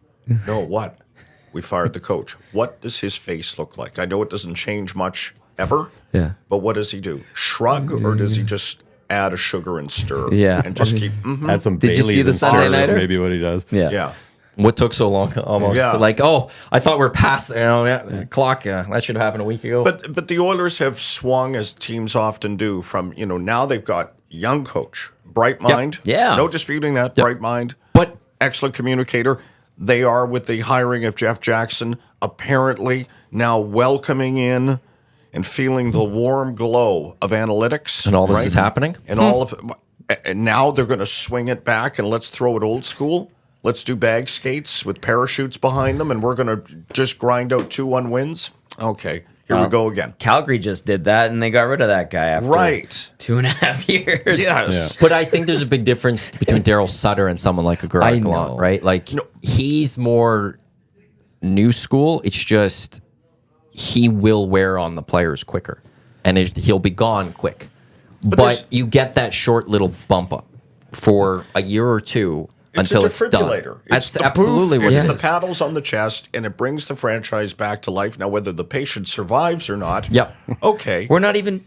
No, what? We fired the coach. What does his face look like? I know it doesn't change much ever. Yeah. But what does he do? Shrug, or does he just add a sugar and stir? Yeah. And just keep. Add some Did you see Baileys the and Sunday stars, Nighter? maybe what he does. yeah. Yeah. What took so long? Almost Yeah. like, I thought we're past the clock. That should have happened a week ago. But the Oilers have swung, as teams often do, from, now they've got young coach, bright mind. Yeah. No disputing that, bright mind. But- excellent communicator. They are, with the hiring of Jeff Jackson, apparently now welcoming in and feeling the warm glow of analytics. And all this is happening? And all of it. And now they're going to swing it back and let's throw it old school. Let's do bag skates with parachutes behind them, and we're going to just grind out 2-1 wins. Okay, here we go again. Calgary just did that and they got rid of that guy after Right. 2.5 years. Yes. But I think there's a big difference between Daryl Sutter and someone like a Gerard I Gallant, know. right? Like, he's more new school. It's just he will wear on the players quicker, and he'll be gone quick. But there's- you get that short little bump up for a year or two until it's it's a done. defibrillator. That's the absolutely poof, what it's it the is. paddles on the chest, and it brings the franchise back to life. Now, whether the patient survives or not, Yep. okay. We're not even.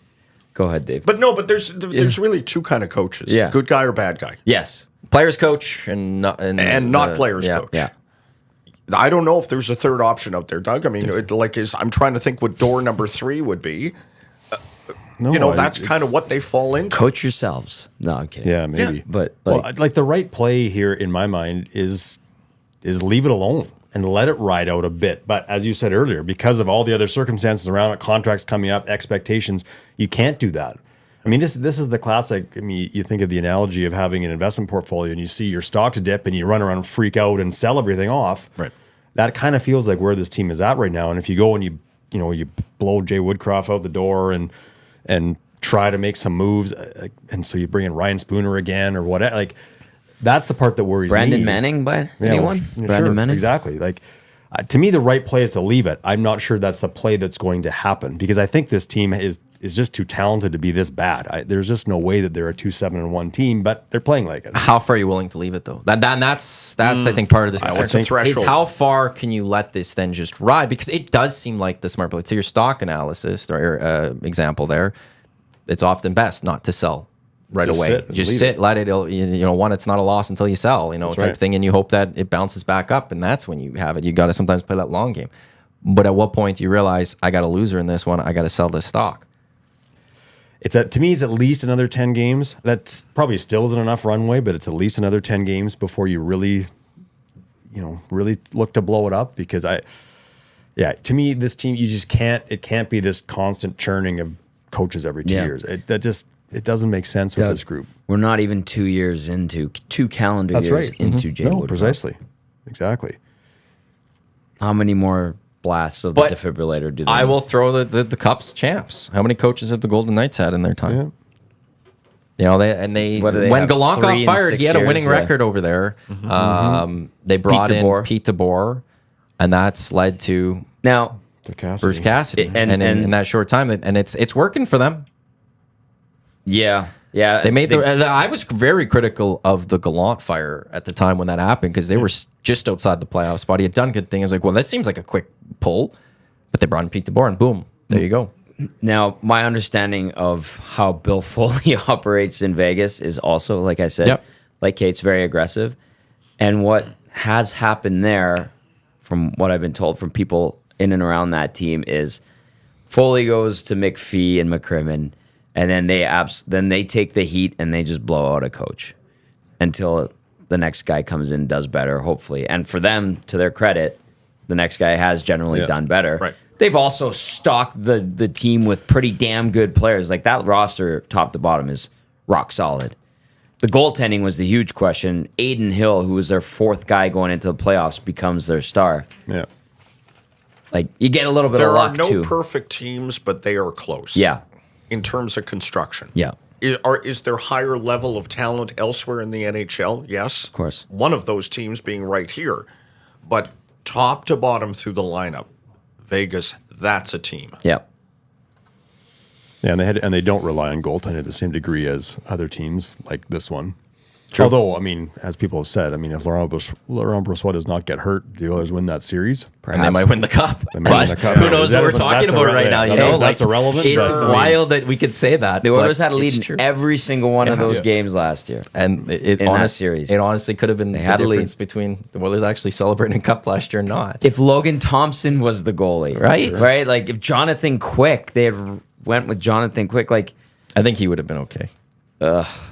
Go ahead, Dave. But there's really two kind of coaches: Yeah. good guy or bad guy, yes. Players coach and not and not players yeah. coach. Yeah. I don't know if there's a third option out there, Doug. I mean, I'm trying to think what door number 3 would be. No, that's kind of what they fall into. Coach yourselves. No, I'm kidding. Yeah, maybe. Yeah. But the right play here in my mind is leave it alone and let it ride out a bit. But as you said earlier, because of all the other circumstances around it, contracts coming up, expectations, you can't do that. I mean, this is the classic. I mean, you think of the analogy of having an investment portfolio and you see your stocks dip and you run around and freak out and sell everything off. Right. That kind of feels like where this team is at right now. And if you go and you blow Jay Woodcroft out the door and try to make some moves, and so you bring in Ryan Spooner again or whatever, like that's the part that worries me. Brandon Manning by anyone? Brandon Manning? Exactly. Like to me, the right play is to leave it. I'm not sure that's the play that's going to happen because I think this team is just too talented to be this bad. There's just no way that they're a 2-7-1 team, but they're playing like it. How far are you willing to leave it though? That's I think part of this What's the threshold? is how far can you let this then just ride? Because it does seem like the smart play. To your stock analysis or example there, it's often best not to sell right Just away. sit and Just leave sit, it. let it. One, it's not a loss until you sell. Type right. thing, and you hope that it bounces back up, and that's when you have it. You got to sometimes play that long game. But at what point do you realize I got a loser in this one? I got to sell this stock. To me, it's at least another 10 games. That's probably still isn't enough runway, but it's at least another 10 games before you really look to blow it up. Because to me, this team, you just can't. It can't be this constant churning of coaches every 2 years. It doesn't make sense with this group. We're not even 2 years into 2 calendar That's years right. into Jay No, Woodcroft. precisely, exactly. How many more blasts of But the defibrillator do they I need? will throw the Cups champs. How many coaches have the Golden Knights had in their time? Yeah. They What do they when have, Gallant 3 got in fired, 6 he had a years? winning Yeah. record over there. They brought in DeBoer. Pete DeBoer, and that's led to Now, Bruce Cassidy, And- and in and- that short time, and it's working for them. yeah. They made I was very critical of the Gallant fire at the time when that happened because they were just outside the playoff spot. He had done good things. I was like, well, this seems like a quick pull, but they brought in Pete DeBoer, and boom, there you go. Now, my understanding of how Bill Foley operates in Vegas is also, like I said, Yep. like Kate's very aggressive. And what has happened there, from what I've been told from people in and around that team, is Foley goes to McPhee and McCrimmon, and then they take the heat and they just blow out a coach until the next guy comes in and does better, hopefully. And for them, to their credit, the next guy has generally done better. Right. They've also stocked the team with pretty damn good players. Like that roster, top to bottom, is rock solid. The goaltending was the huge question. Aiden Hill, who was their 4th guy going into the playoffs, becomes their star. Yeah. Like you get a little bit There of are luck no too. perfect teams, but they are close. Yeah, In terms of construction. yeah, Is there higher level of talent elsewhere in the NHL? Yes. of course. One of those teams being right here. But top to bottom through the lineup, Vegas, that's a team. Yeah. Yeah, and they don't rely on goaltending to the same degree as other teams like this one. Although, I mean, as people have said, I mean, if Laurent Brossoit does not get hurt, the Oilers win that series. And they might win the cup. They might win the cup. Who knows That what we're is- talking that's about right irre- now? yeah, You that's- know, that's irrelevant. It's but, I mean, wild that we could say that. The but Oilers had a lead it's in true. every single one of those Yeah. games last year. And it in that series. It honestly could have been the had a lead. difference between the Oilers actually celebrating a cup last year or not. If Logan Thompson was the goalie, Right. Like if Jonathan Quick, they had went with Jonathan Quick, like, I think he would have been okay.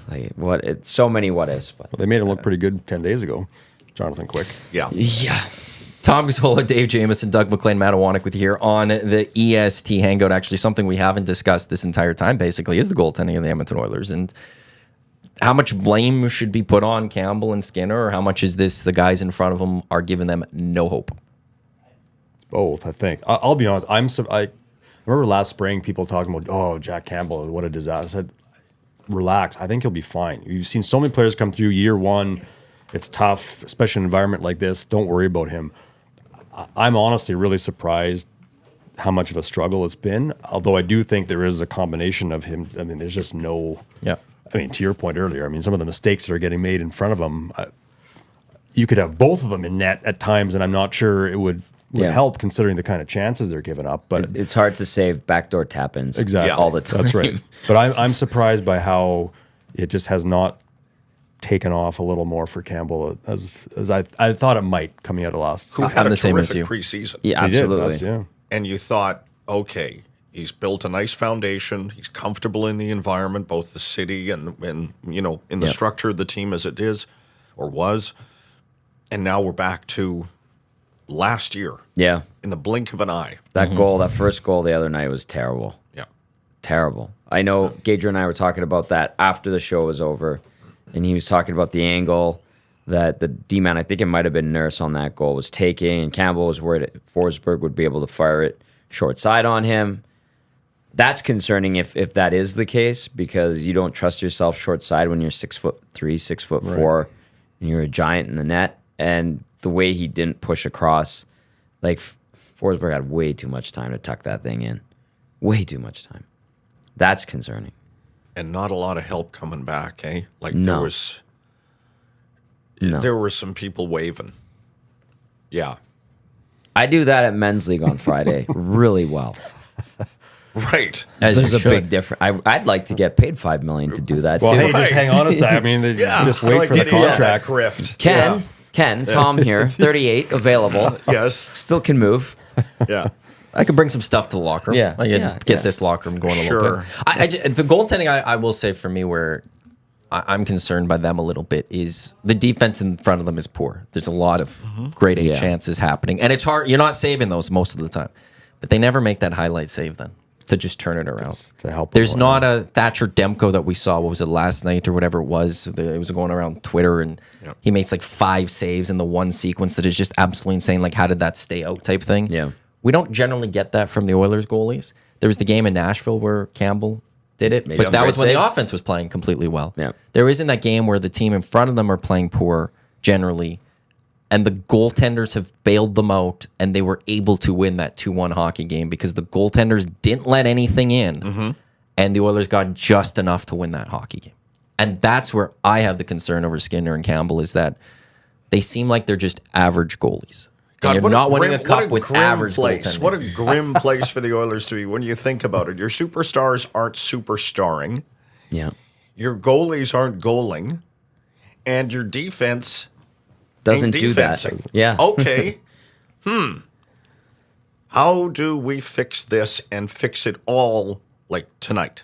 like what? It's so many what ifs. But They made him look pretty good 10 days ago, Jonathan Quick. Yeah. yeah, Tom Gazzola, Dave Jamieson, Doug McLean, Matt Iwanyk with you here on the EST Hangout. Actually, something we haven't discussed this entire time basically is the goaltending of the Edmonton Oilers and how much blame should be put on Campbell and Skinner, or how much is this the guys in front of them are giving them no hope? Both, I think. I'll be honest. I remember last spring people talking about, oh, Jack Campbell, what a disaster. I said, relax. I think he'll be fine. You've seen so many players come through year one. It's tough, especially in an environment like this. Don't worry about him. I'm honestly really surprised how much of a struggle it's been. Although I do think there is a combination of him. I mean, there's just no. Yeah. I mean, to your point earlier, I mean, some of the mistakes that are getting made in front of him, you could have both of them in net at times, and I'm not sure it would help considering the kind of chances they're giving up. But it's hard to save backdoor tap-ins exactly all the time. That's right. But I'm surprised by how it just has not taken off a little more for Campbell as I thought it might coming out of last. Who had I'm a the same as terrific you. preseason. Yeah, He did, absolutely. yeah. And you thought, okay, he's built a nice foundation. He's comfortable in the environment, both the city and in the structure of the team as it is or was. And now we're back to last year Yeah. in the blink of an eye. That goal, that first goal the other night was terrible. Yeah. Terrible. I know Gadra and I were talking about that after the show was over, and he was talking about the angle that the D-man, I think it might have been Nurse on that goal, was taking, and Campbell was worried Forsberg would be able to fire it short side on him. That's concerning if that is the case, because you don't trust yourself short side when you're 6'3", 6'4", and you're a giant in the net. And the way he didn't push across, like Forsberg had way too much time to tuck that thing in. Way too much time. That's concerning. And not a lot of help coming back, eh? Like No. there were some people waving. Yeah. I do that at men's league on Friday really well. Right. As There's you a should. big difference. I'd like to get paid $5 million to do that Well, too. hey, just Right. hang on a sec. I mean, just wait Like for the getting that contract. grift. Ken, Tom here, 38, available. Yes. Still can move. Yeah. I could bring some stuff to the locker room. Yeah, I could yeah, get yeah. this locker room going a little Sure. bit. The goaltending, I will say for me, where I'm concerned by them a little bit is the defense in front of them is poor. There's a lot of grade A Yeah. chances happening, and it's hard. You're not saving those most of the time, but they never make that highlight save then to just turn it around. to help There's them not a Thatcher Demko that we saw. What was it last night or whatever it was? It was going around Twitter, and he makes like 5 saves in the one sequence that is just absolutely insane. Like, how did that stay out? Type thing. Yeah. We don't generally get that from the Oilers goalies. There was the game in Nashville where Campbell did it, Made but some that great was when the saves. offense was playing completely well. Yeah. There isn't that game where the team in front of them are playing poor generally, and the goaltenders have bailed them out, and they were able to win that 2-1 hockey game because the goaltenders didn't let anything in, and the Oilers got just enough to win that hockey game. And that's where I have the concern over Skinner and Campbell is that they seem like they're just average goalies. And you're what not winning a what cup with grim average place. goaltending. What a grim place for the Oilers to be when you think about it. Your superstars aren't superstarring. Yeah. Your goalies aren't goaling. And your defense Doesn't ain't do that. defensing. Yeah. Okay. How do we fix this and fix it all like tonight?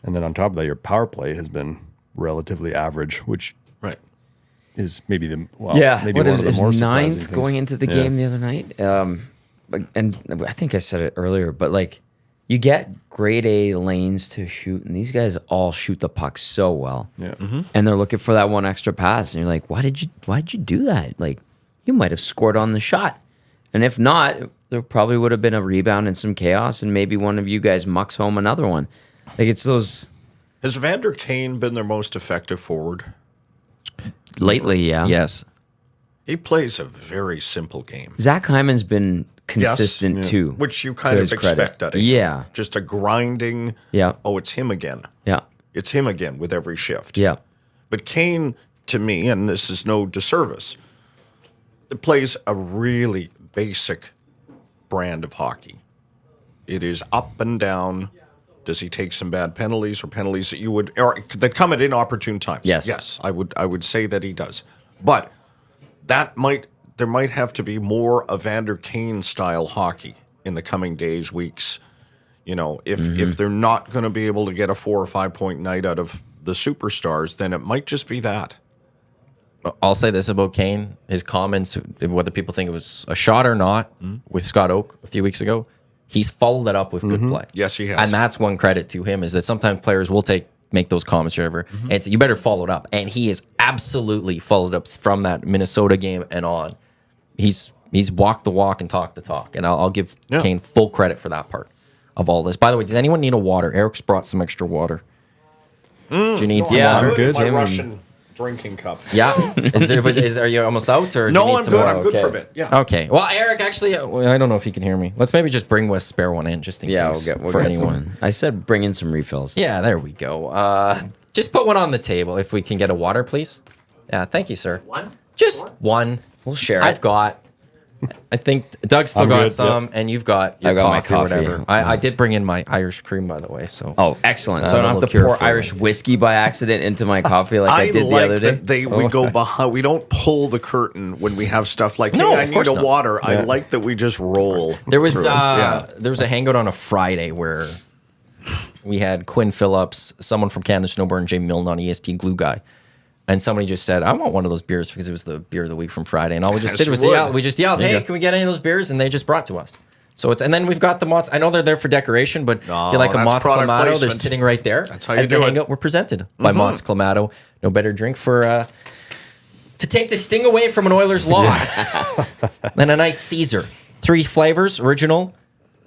And then on top of that, your power play has been relatively average, which Right. is maybe maybe What one of is the it, more surprising ninth things. going into the game the other night? And I think I said it earlier, but like you get grade A lanes to shoot, and these guys all shoot the puck so well. Yeah. And they're looking for that one extra pass, and you're like, why'd you do that? Like, you might have scored on the shot. And if not, there probably would have been a rebound and some chaos, and maybe one of you guys mucks home another one. Like, it's those Has Vander Kane been their most effective forward? lately, yeah. Yes. He plays a very simple game. Zach Hyman's been consistent Yes. too. Which you to kind of his credit. expect out of him. Yeah. Just a grinding, Yeah. oh, it's him again. Yeah. It's him again with every shift. Yeah. But Kane, to me, and this is no disservice, it plays a really basic brand of hockey. It is up and down. Does he take some bad penalties or penalties that you would or that come at inopportune times? Yes. Yes, I would say that he does. But there might have to be more Evander Kane style hockey in the coming days, weeks. You know, if they're not going to be able to get a 4 or 5 point night out of the superstars, then it might just be that. I'll say this about Kane: his comments, whether people think it was a shot or not, with Scott Oak a few weeks ago, he's followed that up with good play. Yes, he has. and that's one credit to him is that sometimes players will make those comments or whatever, and so you better follow it up. And he is absolutely followed up from that Minnesota game and on. He's walked the walk and talked the talk, and I'll give Kane full credit for that part of all this. By the way, does anyone need a water? Eric's brought some extra water. Do you need some Yeah. water? I'm good. My Jim. Russian drinking cup. Yeah. Are you almost out, or do No, you need I'm some good. more? I'm good Okay. for a bit. Yeah. Okay. Well, Eric, actually, I don't know if he can hear me. Let's maybe just bring Wes spare one in, just in Yeah, case. we'll for get anyone. some. I said bring in some refills. Yeah, there we go. Just put one on the table if we can get a water, please. Yeah, thank you, sir. One? Just one. We'll share I've it. got. I think Doug's still I'm got good, some, and you've got your I got my coffee or whatever. coffee. I did bring in my Irish cream, by the way. So Oh, excellent. So I a don't have little to cure pour for Irish you. whiskey by accident into my coffee like I did the other day. that we go behind. We don't pull the curtain when we have stuff like, No, hey, I of need course a not. water. I like that we just roll. there was through it. there was a hangout on a Friday where we had Quinn Phillips, someone from Canada Snowboard, and Jay Milne on EST Glue Guy. And somebody just said, I want one of those beers because it was the beer of the week from Friday. And all we just Yes, did was you would. yell. We just yelled, hey, can we get any of those beers? And they just brought to us. So it's, and then we've got the Motts. I know they're there for decoration, but if you like a that's Motts product Clamato, they're placement. sitting right there. That's how you as do the it. hangout were presented by Motts Clamato. No better drink for to take the sting away from an Oilers loss than a nice Caesar. 3 flavors: original,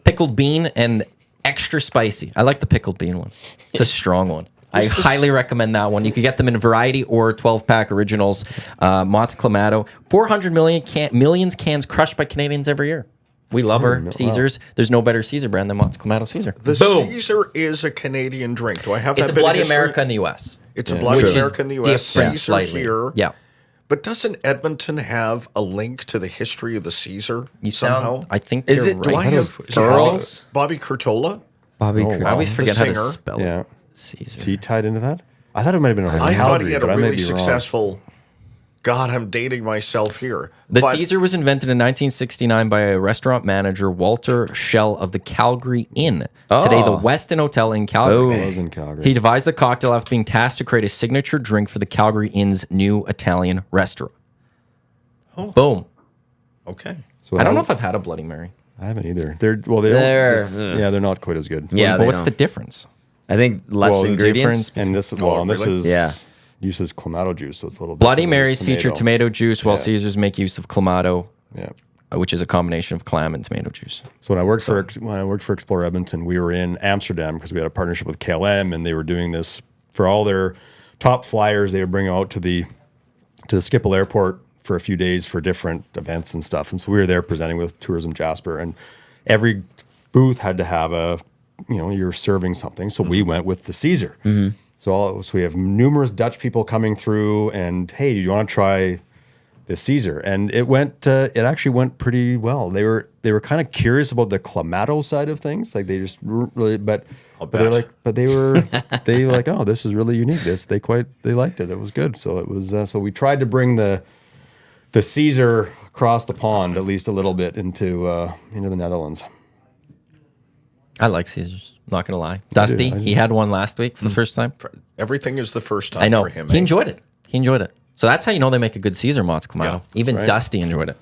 pickled bean, and extra spicy. I like the pickled bean one. It's a strong one. I highly recommend that one. You can get them in variety or 12-pack originals. Motts Clamato. 400 millions cans crushed by Canadians every year. We love our Caesars. There's no better Caesar brand than Motts Clamato Caesar. The Boom. Caesar is a Canadian drink. Do I have It's that a bit of Bloody history? America in the U.S. It's a Bloody which is America in the U.S. different Caesar slightly. here. Yeah. But doesn't Edmonton have a link to the history of the Caesar You somehow? sound, I think Is you're it- right. Do I have is it Girls? Bobby Curtola? Bobby I always Curtis. forget how to singer. spell Yeah. it. Caesar. Is he tied into that? I thought it might have been over I thought Calgary, he had a but I may really be wrong. successful. God, I'm dating myself here. The But Caesar was invented in 1969 by a restaurant manager, Walter Schell of the Calgary Inn. Today, the Westin Hotel in Calgary. I was in Calgary. He devised the cocktail after being tasked to create a signature drink for the Calgary Inn's new Italian restaurant. Boom. Okay. So I don't know if I've had a Bloody Mary. I haven't either. They're well, they They're- don't. Yeah, they're not quite as good. Yeah, But they what's don't. the difference? I think less Well, the ingredients. And this, well, and this really? is Yeah. uses Clamato juice, so it's a little. Bloody different than Marys just feature tomato juice, while Caesars make use of Clamato, Yeah. which is a combination of clam and tomato juice. So when I worked for Explore Edmonton, we were in Amsterdam because we had a partnership with KLM, and they were doing this for all their top flyers. They would bring them out to the Schiphol Airport for a few days for different events and stuff. And so we were there presenting with Tourism Jasper, and every booth had to have you're serving something. So we went with the Caesar. So we have numerous Dutch people coming through, and hey, do you want to try the Caesar? And it actually went pretty well. They were kind of curious about the Clamato side of things, like they just really, but they're like, they were like, oh, this is really unique. They liked it. It was good. So it was. So we tried to bring the Caesar across the pond at least a little bit into the Netherlands. I like Caesars. Not gonna lie. Dusty, he had one last week for the first time. Everything is the first time I know. for him. He eh? enjoyed it. He enjoyed it. So that's how you know they make a good Caesar, Motts Clamato. Yeah, Even right. Dusty enjoyed it.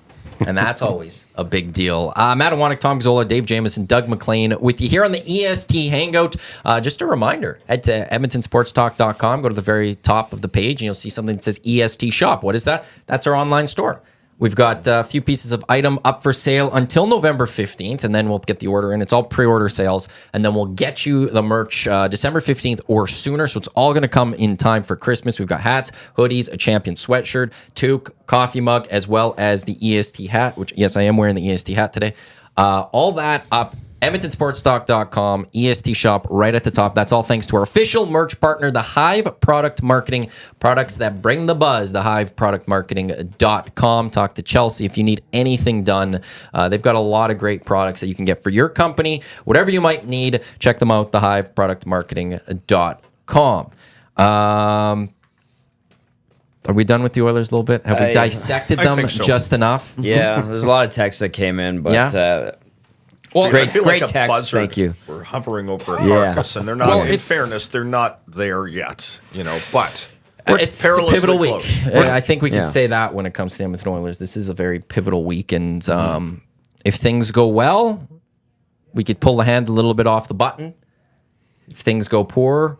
And that's always a big deal. Matt Iwanyk, Tom Gazzola, Dave Jamieson, Doug McLean with you here on the EST Hangout. Just a reminder, head to edmontonsportstalk.com, go to the very top of the page, and you'll see something that says EST Shop. What is that? That's our online store. We've got a few pieces of item up for sale until November 15th, and then we'll get the order in. It's all pre-order sales, and then we'll get you the merch December 15th or sooner, so it's all going to come in time for Christmas. We've got hats, hoodies, a champion sweatshirt, toque, coffee mug, as well as the EST hat, which, yes, I am wearing the EST hat today. All that up. EdmontonSportsTalk.com, EST shop right at the top. That's all thanks to our official merch partner, the Hive Product Marketing, products that bring the buzz, the hiveproductmarketing.com. Talk to Chelsea if you need anything done. They've got a lot of great products that you can get for your company. Whatever you might need, check them out, the hiveproductmarketing.com. Are we done with the Oilers a little bit? Have we dissected I them think so. just enough? Yeah, there's a lot of texts that came in, but Yeah. Well, Great- I feel great like a text, buzzard. thank you. We're hovering over a Yeah. carcass, and they're not. Well, in it's- fairness, they're not there yet. But It's a perilously pivotal week. close. I think we can Yeah. say that when it comes to the Edmonton Oilers. This is a very pivotal week. And if things go well, we could pull the hand a little bit off the button. If things go poor,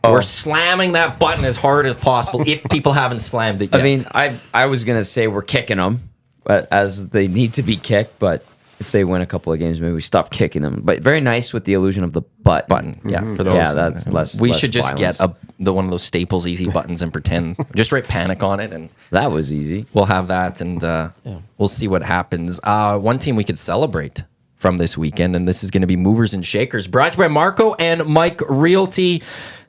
we're slamming that button as hard as possible if people haven't slammed it yet. I mean, I was gonna say we're kicking them, but as they need to be kicked. But if they win a couple of games, maybe we stop kicking them. But very nice with the illusion of the button. yeah, for those. Yeah, that's less. We less should just violence. get one of those Staples easy buttons and pretend. Just write panic on it, and That was easy. we'll have that, and we'll see what happens. One team we could celebrate from this weekend, and this is going to be Movers and Shakers, brought to you by Marco and Mike Realty.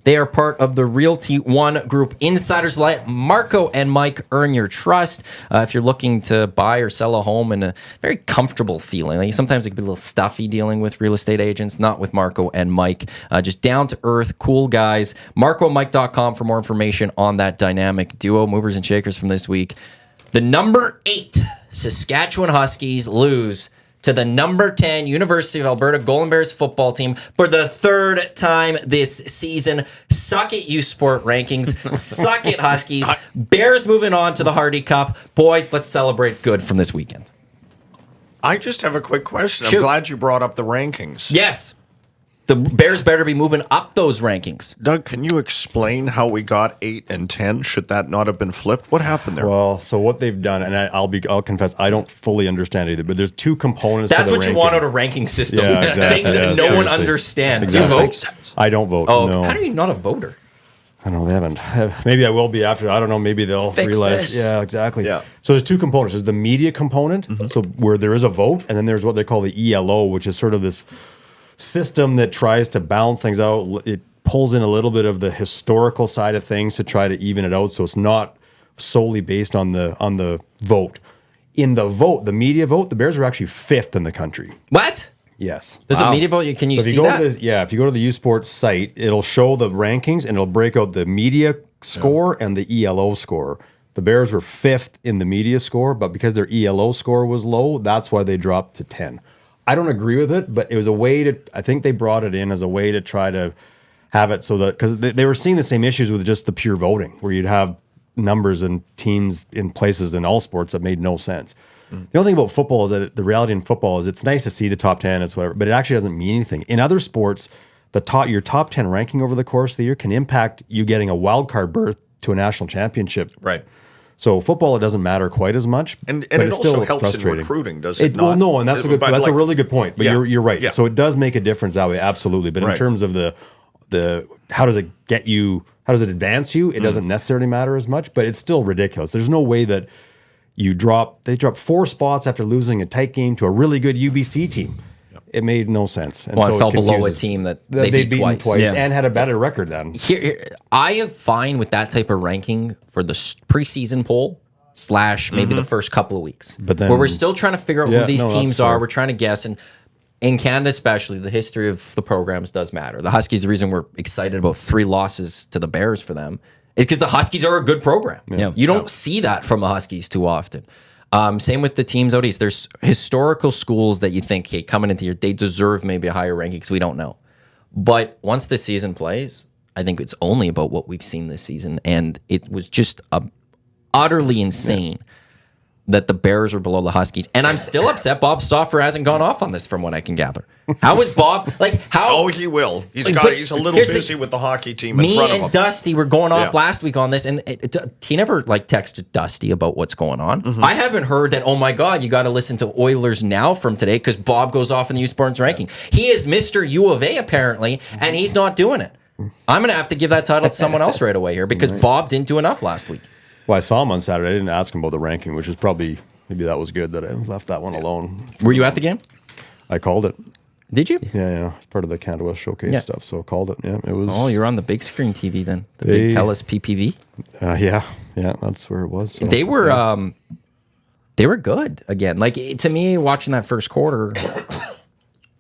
They are part of the Realty One Group Insiders. Let Marco and Mike earn your trust. If you're looking to buy or sell a home in a very comfortable feeling, like sometimes it can be a little stuffy dealing with real estate agents, not with Marco and Mike. Just down to earth, cool guys. MarcoandMike.com for more information on that dynamic duo. Movers and shakers from this week. The number 8 Saskatchewan Huskies lose to the number 10 University of Alberta Golden Bears football team for the 3rd time this season. Suck it, you sport rankings. Suck it, Huskies. Bears moving on to the Hardy Cup. Boys, let's celebrate good from this weekend. I just have a quick question. Shoot. I'm glad you brought up the rankings. Yes. The Bears better be moving up those rankings. Doug, can you explain how we got 8 and 10? Should that not have been flipped? What happened there? Well, so what they've done, and I'll confess, I don't fully understand either. But there's 2 components. That's to the what ranking. you want out of ranking systems. Yeah, exactly. Things that Yeah, no one seriously. understands. Exactly. Do you vote? I don't vote. Oh, no. how are you not a voter? I know they haven't. Maybe I will be after. I don't know. Maybe they'll Fix realize. this. Yeah, exactly. Yeah. So there's 2 components. There's the media component, so where there is a vote, and then there's what they call the ELO, which is sort of this system that tries to balance things out. It pulls in a little bit of the historical side of things to try to even it out, so it's not solely based on the vote. In the vote, the media vote, the Bears are actually 5th in the country. What? Yes. There's a media vote. Can you So if see you go that? to if you go to the U Sports site, it'll show the rankings and it'll break out the media score and the ELO score. The Bears were 5th in the media score, but because their ELO score was low, that's why they dropped to 10. I don't agree with it, but it was a way to, I think they brought it in as a way to try to have it so that, because they were seeing the same issues with just the pure voting, where you'd have numbers and teams in places in all sports that made no sense. The only thing about football is that the reality in football is it's nice to see the top 10, it's whatever, but it actually doesn't mean anything. In other sports, your top 10 ranking over the course of the year can impact you getting a wild card berth to a national championship. Right. So football, it doesn't matter quite as much, And but it it's also still helps frustrating. in recruiting, does it not? Well, no, and that's a really good point. But Yeah. you're right. Yeah. So it does make a difference that way, absolutely. But in Right. terms of the how does it get you? How does it advance you? It doesn't necessarily matter as much, but it's still ridiculous. There's no way that they dropped 4 spots after losing a tight game to a really good UBC team. It made no sense. And Well, it it fell below a confuses. team that they beat beaten twice. Yeah. and had a better record then. I am fine with that type of ranking for the preseason poll / maybe the first couple of weeks. But then- where we're still trying to figure out Yeah, who these no, teams that's are. fair. We're trying to guess. And in Canada, especially, the history of the programs does matter. The Huskies, the reason we're excited about 3 losses to the Bears for them is because the Huskies are a good program. Yeah. You don't see that from the Huskies too often. Same with the teams out east. There's historical schools that you think, hey, coming into here, they deserve maybe a higher ranking because we don't know. But once the season plays, I think it's only about what we've seen this season. And it was just utterly insane that the Bears are below the Huskies. And I'm still upset Bob Stauffer hasn't gone off on this from what I can gather. How is Bob, Oh, he will. He's But a little here's busy with the hockey team in me front of and him. Dusty were going off Yeah. last week on this, and he never texted Dusty about what's going on. Mm-hmm. I haven't heard that. Oh my God, you got to listen to Oilers Now from today because Bob goes off in the U Sports ranking. He is Mr. U of A apparently, and he's not doing it. I'm gonna have to give that title to someone else right away here because Bob didn't do enough last week. Well, I saw him on Saturday. I didn't ask him about the ranking, which is probably maybe that was good that I left that one alone. Were you at the game? I called it. Did you? Yeah. It's part of the Canada West Showcase Yeah. stuff, so called it. Yeah, it was. Oh, you're on the big screen TV then. The big TELUS PPV. Yeah, that's where it was. So, They were good again. To me, watching that first quarter,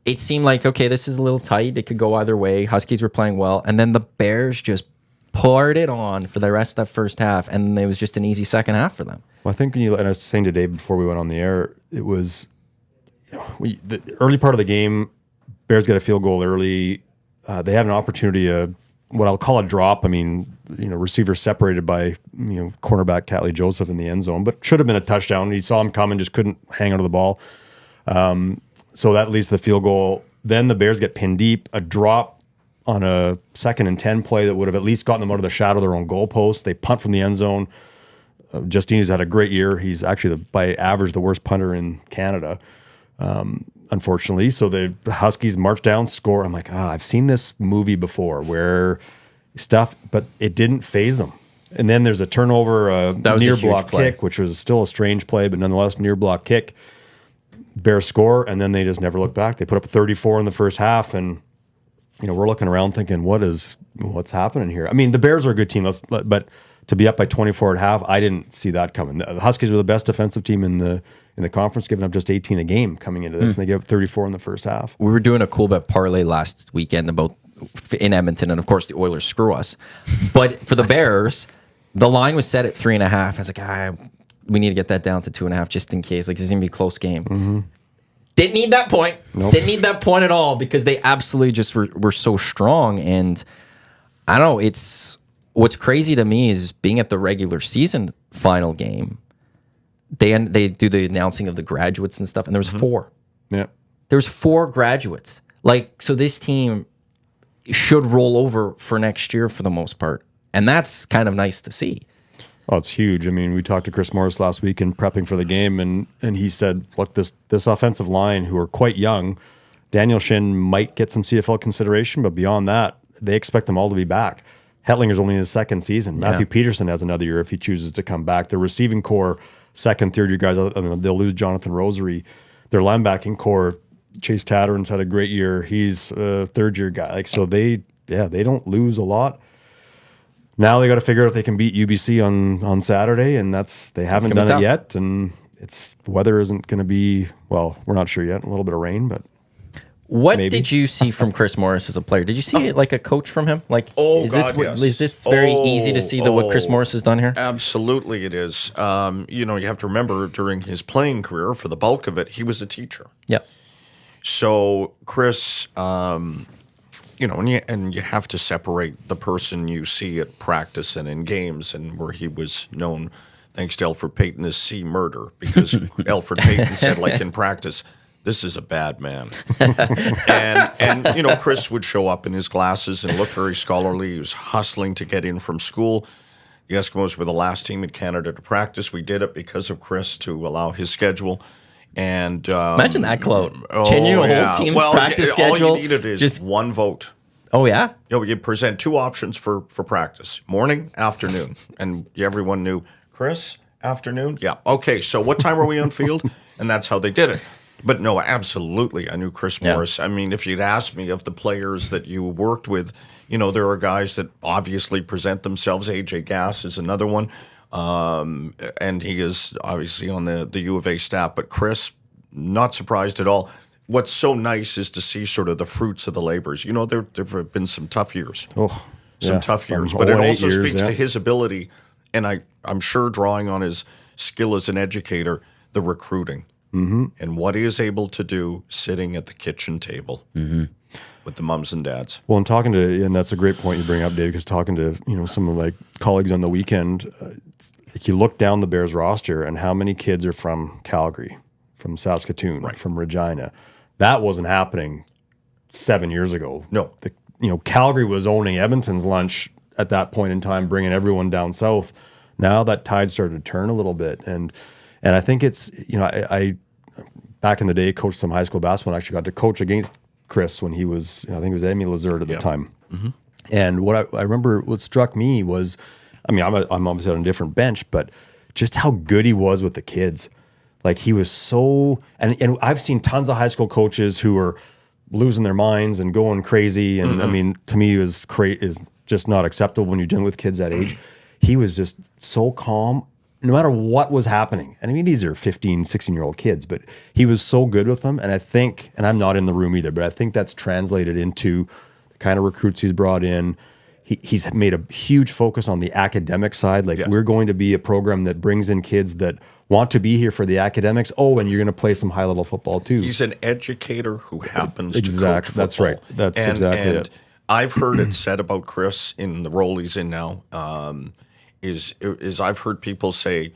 it seemed like, okay, this is a little tight. It could go either way. Huskies were playing well. And then the Bears just poured it on for the rest of that first half. And it was just an easy second half for them. Well, I think and I was saying today before we went on the air, it was the early part of the game. Bears got a field goal early. They have an opportunity, what I'll call a drop. I mean, receiver separated by cornerback Catley Joseph in the end zone, but should have been a touchdown. He saw him coming, just couldn't hang onto the ball. So that leads to the field goal. Then the Bears get pinned deep. A drop on a 2nd and 10 play that would have at least gotten them out of the shadow of their own goalpost. They punt from the end zone. Justini's had a great year. He's actually, by average, the worst punter in Canada, unfortunately. So the Huskies march down, score. I'm like, I've seen this movie before where but it didn't phase them. And then there's a turnover, That was a near huge block play. kick, which was still a strange play, but nonetheless, near block kick. Bears score, and then they just never look back. They put up 34 in the first half, and we're looking around thinking, what's happening here? I mean, the Bears are a good team, but to be up by 24 at half, I didn't see that coming. The Huskies were the best defensive team in the conference, giving up just 18 a game coming into this, and they gave up 34 in the first half. We were doing a cool bet parlay last weekend in Edmonton, and of course the Oilers screw us. But for the Bears, the line was set at 3.5. I was like, we need to get that down to 2.5 just in case. Like, this is gonna be a close game. Mm-hmm. Didn't need that point. Nope. Didn't need that point at all because they absolutely just were so strong. And I don't know. What's crazy to me is being at the regular season final game. They do the announcing of the graduates and stuff, and there was 4. Yeah, There's 4 graduates. Like, so this team should roll over for next year for the most part, and that's kind of nice to see. Oh, it's huge. I mean, we talked to Chris Morris last week in prepping for the game, and he said, look, this offensive line, who are quite young, Daniel Shin might get some CFL consideration, but beyond that, they expect them all to be back. Hetlinger's only in his second season. Matthew Peterson has another year if he chooses to come back. The receiving core, second, third year guys, they'll lose Jonathan Rosary. Their linebacking core, Chase Tatteran's had a great year. He's a third year guy. Like, so they don't lose a lot. Now they got to figure out if they can beat UBC on Saturday, and they haven't done it yet. And the weather isn't going to be, well, we're not sure yet. A little bit of rain, but what maybe. did you see from Chris Morris as a player? Did you see like a coach from him? Like, is this very easy to see what Chris Morris has done here? Absolutely, it is. You have to remember during his playing career, for the bulk of it, he was a teacher. Yeah. So Chris, and you have to separate the person you see at practice and in games, and where he was known, thanks to Alfred Payton, as C. Murder, because Alfred Payton said, like, in practice, this is a bad man. and Chris would show up in his glasses and look very scholarly. He was hustling to get in from school. The Eskimos were the last team in Canada to practice. We did it because of Chris, to allow his schedule. And imagine that quote. Changing a whole team's practice schedule. All you needed is just one vote. Oh, yeah? You present 2 options for practice, morning, afternoon. And everyone knew, Chris, afternoon? Yeah. Okay, so what time are we on field? And that's how they did it. But no, absolutely, I knew Chris Morris. I mean, if you'd asked me of the players that you worked with, there are guys that obviously present themselves. AJ Gass is another one. And he is obviously on the U of A staff. But Chris, not surprised at all. What's so nice is to see sort of the fruits of the labors. There have been some tough years. Some tough years. But it also speaks to his ability, and I'm sure drawing on his skill as an educator, the recruiting. Mm-hmm. And what he is able to do sitting at the kitchen table with the mums and dads. Well, and that's a great point you bring up, Dave, because talking to some of my colleagues on the weekend, you look down the Bears roster and how many kids are from Calgary, from Saskatoon, from Regina. That wasn't happening 7 years ago. No. Calgary was owning Edmonton's lunch at that point in time, bringing everyone down south. Now that tide started to turn a little bit, and I think it's I back in the day coached some high school basketball. And actually got to coach against Chris when he was, I think it was Emmy Lazard at the time. Mm-hmm. And what I remember, what struck me was, I'm obviously on a different bench, but just how good he was with the kids. Like, he was so, and I've seen tons of high school coaches who are losing their minds and going crazy. And I mean, to me, is just not acceptable when you're dealing with kids that age. He was just so calm, no matter what was happening. And I mean, these are 15, 16-year-old kids, but he was so good with them. And I think, and I'm not in the room either, but I think that's translated into the kind of recruits he's brought in. He's made a huge focus on the academic side. Like, we're going to be a program that brings in kids that want to be here for the academics. Oh, and you're going to play some high-level football too. He's an educator who happens to coach football. That's right. That's exactly it. I've heard it said about Chris in the role he's in now, is I've heard people say,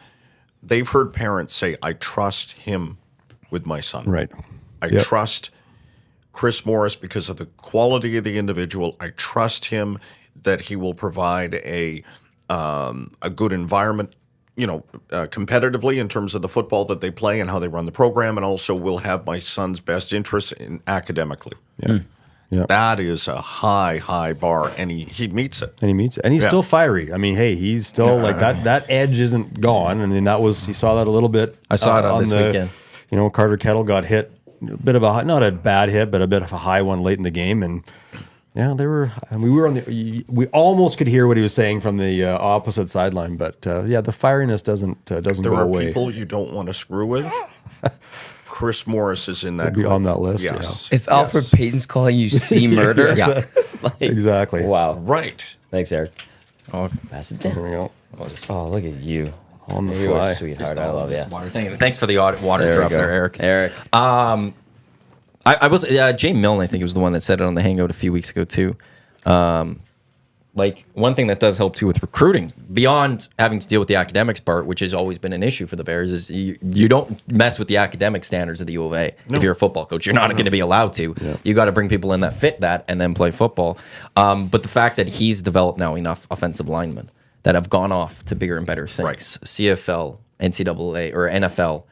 they've heard parents say, I trust him with my son. Right. I trust Chris Morris because of the quality of the individual. I trust him that he will provide a good environment, competitively in terms of the football that they play and how they run the program, and also will have my son's best interests in academically. Yeah. Yeah. That is a high bar, and he meets it. And he's still fiery. I mean, hey, he's still like that edge isn't gone. I mean, you saw that a little bit. I saw it on this weekend. Carter Kettle got hit, a bit of not a bad hit, but a bit of a high one late in the game, and Yeah, they were. I mean, we were on the. We almost could hear what he was saying from the opposite sideline, but yeah, the fieriness doesn't There go are away. people you don't want to screw with. Chris Morris is in that Be group. on that list. Yes. If Alfred Payton's calling you C murder, Yeah. like, Exactly. Wow. Right. Thanks, Eric. Oh, Pass it Yeah. There down. we go. Oh, look at you. On the You are fly. a sweetheart. I love you. water. Thanks for the water There we drop go. there, Eric. Eric. I was Jay Milne, I think, was the one that said it on the Hangout a few weeks ago too. Like one thing that does help too with recruiting, beyond having to deal with the academics part, which has always been an issue for the Bears, is you don't mess with the academic standards of the U of A. If you're a football coach, you're not going to be allowed to. Yeah. You got to bring people in that fit that and then play football. But the fact that he's developed now enough offensive linemen that have gone off to bigger and better things, Right. CFL, NCAA, or NFL,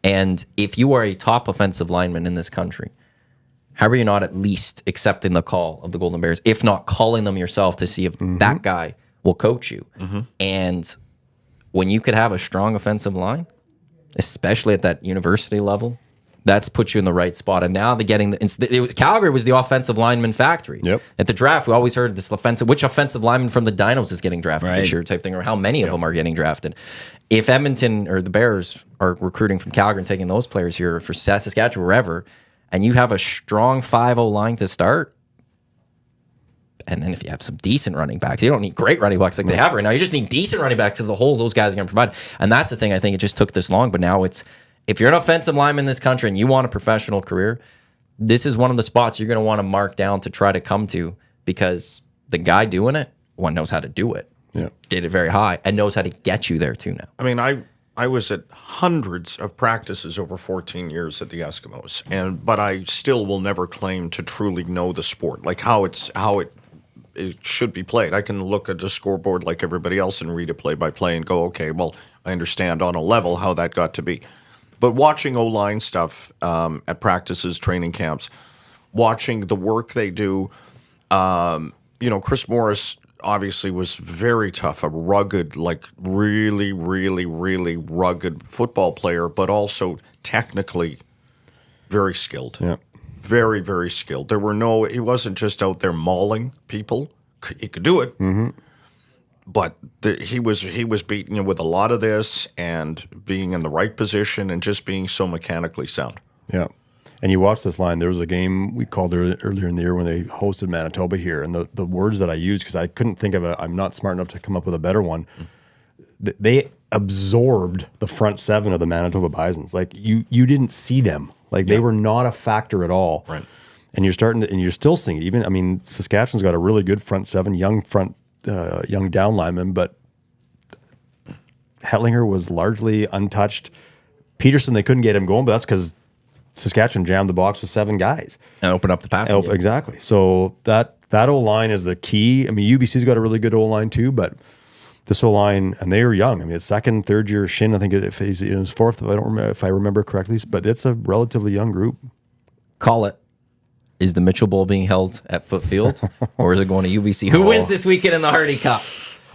and if you are a top offensive lineman in this country, how are you not at least accepting the call of the Golden Bears, if not calling them yourself to see if that guy will coach you? And when you could have a strong offensive line, especially at that university level, that's put you in the right spot. And now they're getting Calgary was the offensive lineman factory. Yep. At the draft, we always heard this which offensive lineman from the Dinos is getting drafted this Right. year type thing, or how many of them are getting drafted. If Edmonton or the Bears are recruiting from Calgary and taking those players here for Saskatchewan, wherever, and you have a strong 5-0 line to start, and then if you have some decent running backs, you don't need great running backs like they have right now. You just need decent running backs because the hole those guys are going to provide. And that's the thing. I think it just took this long, but now it's, if you're an offensive lineman in this country and you want a professional career, this is one of the spots you're going to want to mark down to try to come to, because the guy doing it, one, knows how to do it, did it very high, and knows how to get you there too now. I mean, I was at hundreds of practices over 14 years at the Eskimos, but I still will never claim to truly know the sport, like how it should be played. I can look at the scoreboard like everybody else and read it play by play and go, okay, well, I understand on a level how that got to be. But watching O-line stuff at practices, training camps, watching the work they do, Chris Morris obviously was very tough, a rugged, like really, really, really rugged football player, but also technically very skilled. Yeah. Very, very skilled. He wasn't just out there mauling people. He could do it. But he was beating you with a lot of this and being in the right position and just being so mechanically sound. Yeah. And you watch this line. There was a game we called earlier in the year when they hosted Manitoba here, and the words that I used, because I couldn't think of I'm not smart enough to come up with a better one. They absorbed the front seven of the Manitoba Bisons. Like you didn't see them. Like they were not a factor at all. Right. And you're still seeing it. Even, I mean, Saskatchewan's got a really good front seven, young down lineman, but Hetlinger was largely untouched. Peterson, they couldn't get him going, but that's because Saskatchewan jammed the box with 7 guys. And open up the passing game. Exactly. So that O-line is the key. I mean, UBC's got a really good O-line too, but this O-line, and they are young. I mean, it's second, third year Shin. I think if he's in his fourth, if I remember correctly, but it's a relatively young group. Call it. Is the Mitchell Bowl being held at Foot Field, or is it going to UBC? Who wins this weekend in the Hardy Cup?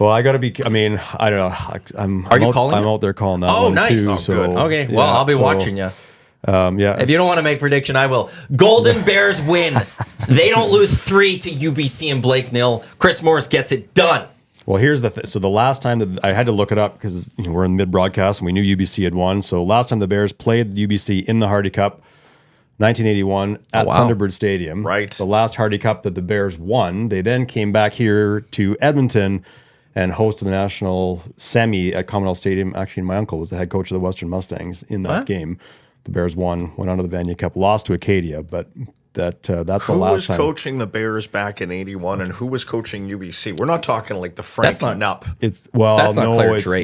Well, I got to be. I mean, I don't know. Are you calling? I'm out there calling that. Oh, one nice. Too, Oh, so, good. Okay, well, I'll be watching you. Yeah. If you don't want to make prediction, I will. Golden Bears win. They don't lose 3 to UBC and Blake Nil. Chris Morris gets it done. Well, here's so the last time that I had to look it up because we're in mid broadcast and we knew UBC had won. So last time the Bears played UBC in the Hardy Cup, 1981 at Thunderbird Stadium. Right. The last Hardy Cup that the Bears won. They then came back here to Edmonton and hosted the national semi at Commonwealth Stadium. Actually, my uncle was the head coach of the Western Mustangs in that game. The Bears won, went on to the Vanier Cup, lost to Acadia, but that's the last time. Who was coaching the Bears back in '81, and who was coaching UBC? We're not talking like the Frank Nupp. It's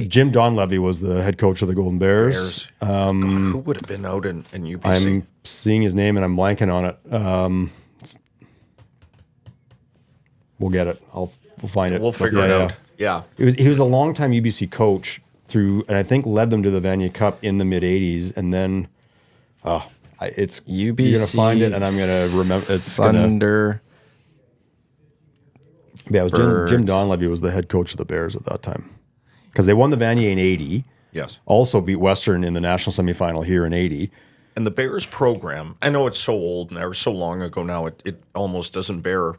Jim Donlevy was the head coach of the Golden Bears. God, who would have been out in UBC? I'm seeing his name and I'm blanking on it. We'll get it. We'll find it. We'll figure it out. Yeah. He was a longtime UBC coach and I think led them to the Vanier Cup in the mid '80s, and then it's UBC. You're gonna find it, and I'm gonna remember. It's Thunder. Yeah, it was Jim Donlevy was the head coach of the Bears at that time because they won the Vanier in '80. Yes. Also beat Western in the national semifinal here in '80. And the Bears program, I know it's so old and so long ago now, it almost doesn't bear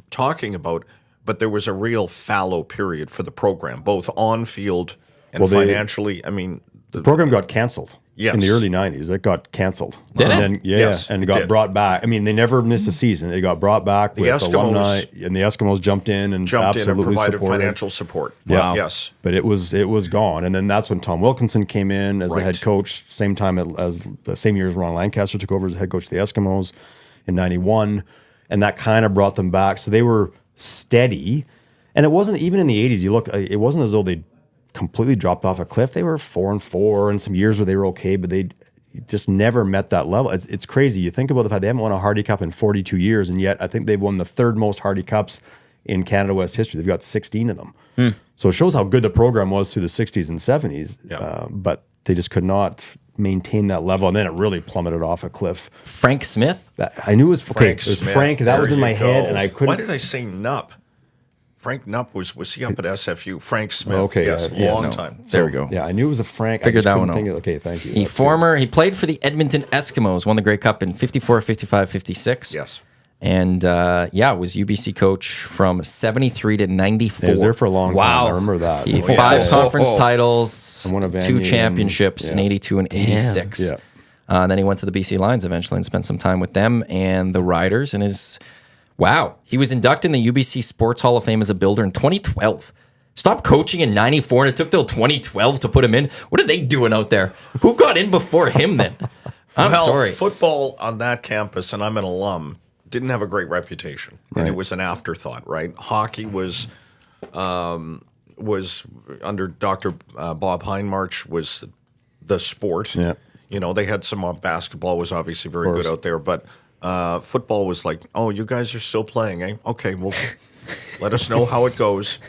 talking about, but there was a real fallow period for the program, both on field and Well, financially. I mean, The program got canceled Yes. in the early 90s. It got canceled. Did and it? Then, Yes, and it it got did. brought back. I mean, they never missed a season. It got brought back with Eskimos alumni, and the Eskimos jumped in and absolutely provided supported. financial support. Yeah. Yes. But it was gone. And then that's when Tom Wilkinson came in as the Right. head coach, same time as the same year as Ron Lancaster took over as the head coach of the Eskimos in 91. And that kind of brought them back. So they were steady. And it wasn't even in the 80s. You look, it wasn't as though they completely dropped off a cliff. They were 4-4 and some years where they were okay, but they just never met that level. It's crazy. You think about the fact they haven't won a Hardy Cup in 42 years, and yet I think they've won the third most Hardy Cups in Canada West history. They've got 16 of them. So it shows how good the program was through the 60s and 70s, Yeah. but they just could not maintain that level, and then it really plummeted off a cliff. Frank Smith. I knew it was okay. It was Smith. Frank. That There was in you my head, go. and I couldn't. Why did I say Nupp? Frank Nupp was he up at SFU? Frank Smith. Okay, Yes, yeah, long no. time. There we go. Yeah, I knew it was a Frank. Figured I just that couldn't one think out. of- Okay, thank you. He That's good. he played for the Edmonton Eskimos, won the Grey Cup in 54, 55, 56. Yes. And was UBC coach from 73 to 94. He was there for a long Wow. time. I remember that. He had yeah. 5 Oh, conference oh. titles, And won a 2 Vanier championships in yeah. 82 and 86. Yeah. And then he went to the BC Lions eventually and spent some time with them and the Riders. And he was inducted in the UBC Sports Hall of Fame as a builder in 2012. Stopped coaching in 94 and it took till 2012 to put him in. What are they doing out there? Who got in before him then? I'm Well, sorry. football on that campus, and I'm an alum, didn't have a great reputation, and it was an afterthought. Right? Hockey was under Dr. Bob Hindmarch was the sport. Yeah. You know, they had some basketball was obviously very course. good out there, but football was like, oh, you guys are still playing, eh? Okay, well, let us know how it goes.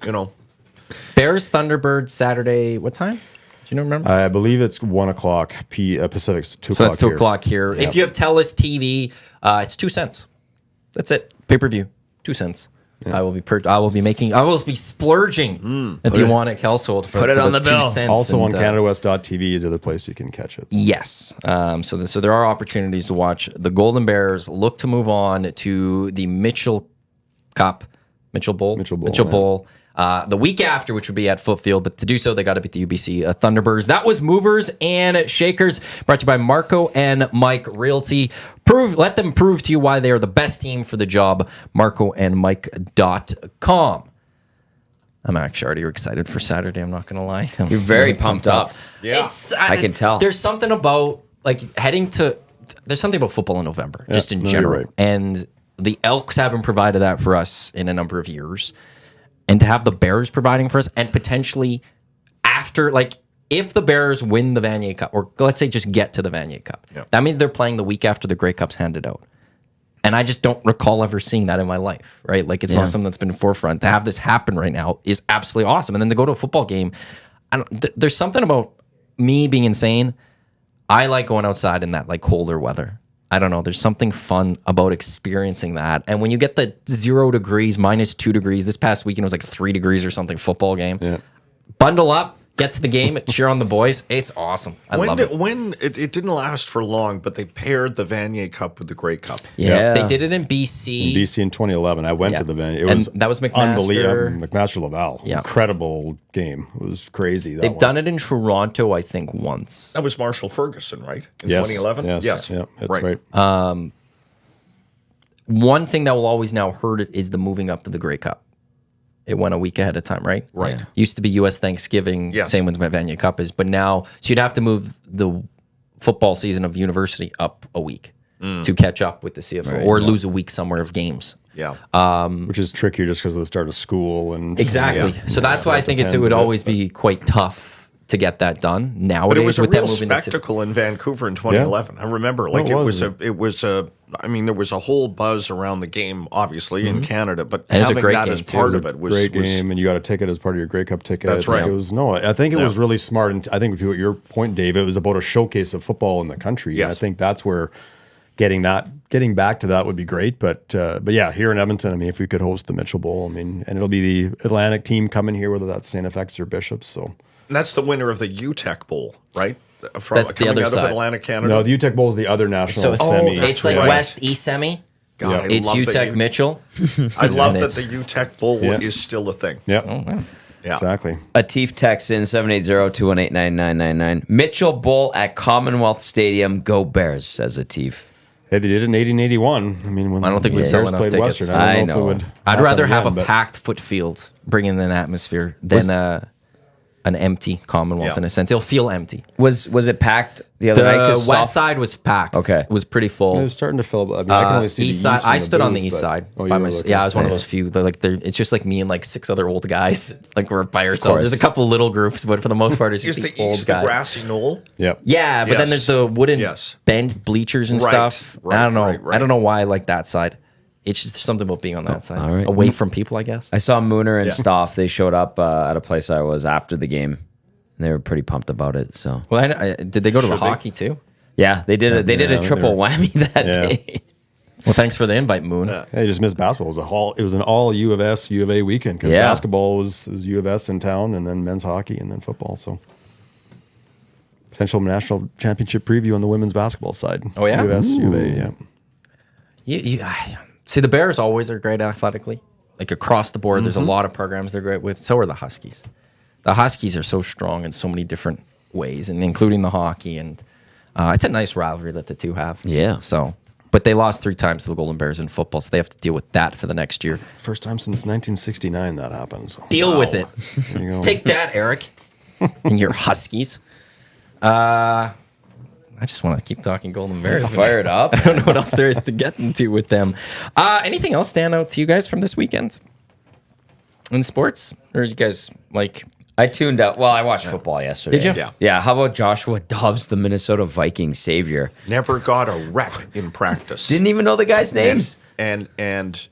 You know, Bears Thunderbirds Saturday. What time? Do you know? Remember? I believe it's 1 o'clock Pacific, 2 o'clock. So that's 2 here. o'clock here. If you have TELUS TV, it's 2 cents. That's it. Pay per view, 2 cents. I will be splurging at the Iwanyk household. Put it on the bill. 2 cents. Also on and, CanadaWest.tv is the other place you can catch it. Yes. So there are opportunities to watch the Golden Bears look to move on to the Mitchell Bowl. The week after, which would be at Footfield, but to do so, they got to beat the UBC Thunderbirds. That was Movers and Shakers, brought to you by Marco and Mike Realty. Let them prove to you why they are the best team for the job. MarcoandMike.com. I'm actually already excited for Saturday. I'm not going to lie. You're very pumped up. Yeah. I can tell. There's something about there's something about football in November, just in no, you're general. right. And the Elks haven't provided that for us in a number of years. And to have the Bears providing for us, and potentially after, if the Bears win the Vanier Cup, or let's say just get to the Vanier Cup, that means they're playing the week after the Grey Cup's handed out. And I just don't recall ever seeing that in my life, right? Like, it's not something that's been forefront. To have this happen right now is absolutely awesome. And then to go to a football game, there's something about me being insane. I like going outside in that, colder weather. I don't know. There's something fun about experiencing that. And when you get the 0 degrees, -2 degrees, this past weekend was 3 degrees or something, football game. Yeah. Bundle up, get to the game, cheer on the boys. It's awesome. I love it. It didn't last for long, but they paired the Vanier Cup with the Grey Cup. Yeah. They did it in BC. BC in 2011. I went Yeah. to the venue. It And was that was McMaster. unbelievable. McMaster Laval. Yeah. Incredible game. It was crazy. They've done it in Toronto, I think, once. That was Marshall Ferguson, right? In Yes. 2011? Yes. Yeah, that's right. One thing that will always now hurt it is the moving up to the Grey Cup. It went a week ahead of time, right? Right. Yeah. Used to be U.S. Thanksgiving, Yes. same with Vanier Cup is, but now, so you'd have to move the football season of university up a week to catch up with the CFL, or lose a week somewhere of games. Yeah. Which is trickier just because of the start of school and Exactly. Yeah. So that's why I think it would always be quite tough to get that done nowadays. But it was a with them real moving the spectacle in Vancouver in 2011. I remember, it was. there was a whole buzz around the game, obviously in Canada, but And it's a having great that game, as too. part of it was great game, and you got a ticket as part of your Grey Cup ticket. That's I think right. I think it was really smart, and I think to your point, Dave, it was about a showcase of football in the country. Yes. And I think that's where getting back to that would be great. But yeah, here in Edmonton, I mean, if we could host the Mitchell Bowl, I mean, and it'll be the Atlantic team coming here, whether that's St. FX or Bishops. So And that's the winner of the UTEC Bowl, right? That's the coming other out side. of Atlantic Canada. no, the UTEC Bowl is the other So national it's, semi. that's it's like right. West East semi. God, Yeah. I It's love that UTEC Mitchell. I love And that it's- the UTEC Bowl Yeah. is still a thing. Yep. Yeah. Exactly. Atif texts in 780-218-9999. Mitchell Bowl at Commonwealth Stadium. Go Bears, says Atif. Hey, they did it in 1881. I mean, when I don't think the we'd sell Bears enough played tickets. Western, I I don't know if know. it would. I'd happen rather have a again, but- packed foot field, bring in an atmosphere, than an empty Commonwealth Yeah. in a sense. It'll feel empty. Was it packed the other night? The 'Cause west Stoff- side was packed. Okay. It was pretty It full. was starting to fill up. I mean, I can only see East the side. east I from stood on booth, the east but- side. Oh, by you were myself. looking- Yeah, I was one of nice. those few. It's just like me and like 6 other old guys. Like we're by ourselves. course. There's a couple little groups, but for the most part, it's Is just the the old east the guys. grassy knoll? Yep. Yeah, but then Yes. there's the wooden Yes. bend bleachers and Right, stuff. right, I don't know. right, right. I don't know why I like that side. It's just something about being on that side, all right. away from people, I guess. I saw Mooner and Yeah. Stoff. They showed up at a place I was after the game. And they were pretty pumped about it. So Well, did they go to the Should they? hockey too? yeah, they did. They did yeah, a they triple were- whammy that Yeah. day. Well, thanks for the invite, Moon. Hey, you just missed basketball. It was an all U of S, U of A weekend because Yeah. basketball was U of S in town, and then men's hockey, and then football. So potential national championship preview on the women's basketball side. Oh, yeah? U of S, U of A. Yeah. See, the Bears always are great athletically. Like across the board, Mm-hmm. there's a lot of programs they're great with. So are the Huskies. The Huskies are so strong in so many different ways, and including the hockey. And it's a nice rivalry that the two have. Yeah. So, but they lost 3 times to the Golden Bears in football, so they have to deal with that for the next year. First time since 1969 that happened. So. Deal with it. There you go. Take that, Eric, and your Huskies. I just want to keep talking Golden Bears. Fired up. I don't know what else there is to get into with them. Anything else stand out to you guys from this weekend in sports? Or did you guys like? I tuned out. Well, I watched football yesterday. Did you? Yeah. Yeah. How about Joshua Dobbs, the Minnesota Vikings savior? Never got a rep in practice. Didn't even know the guy's names. And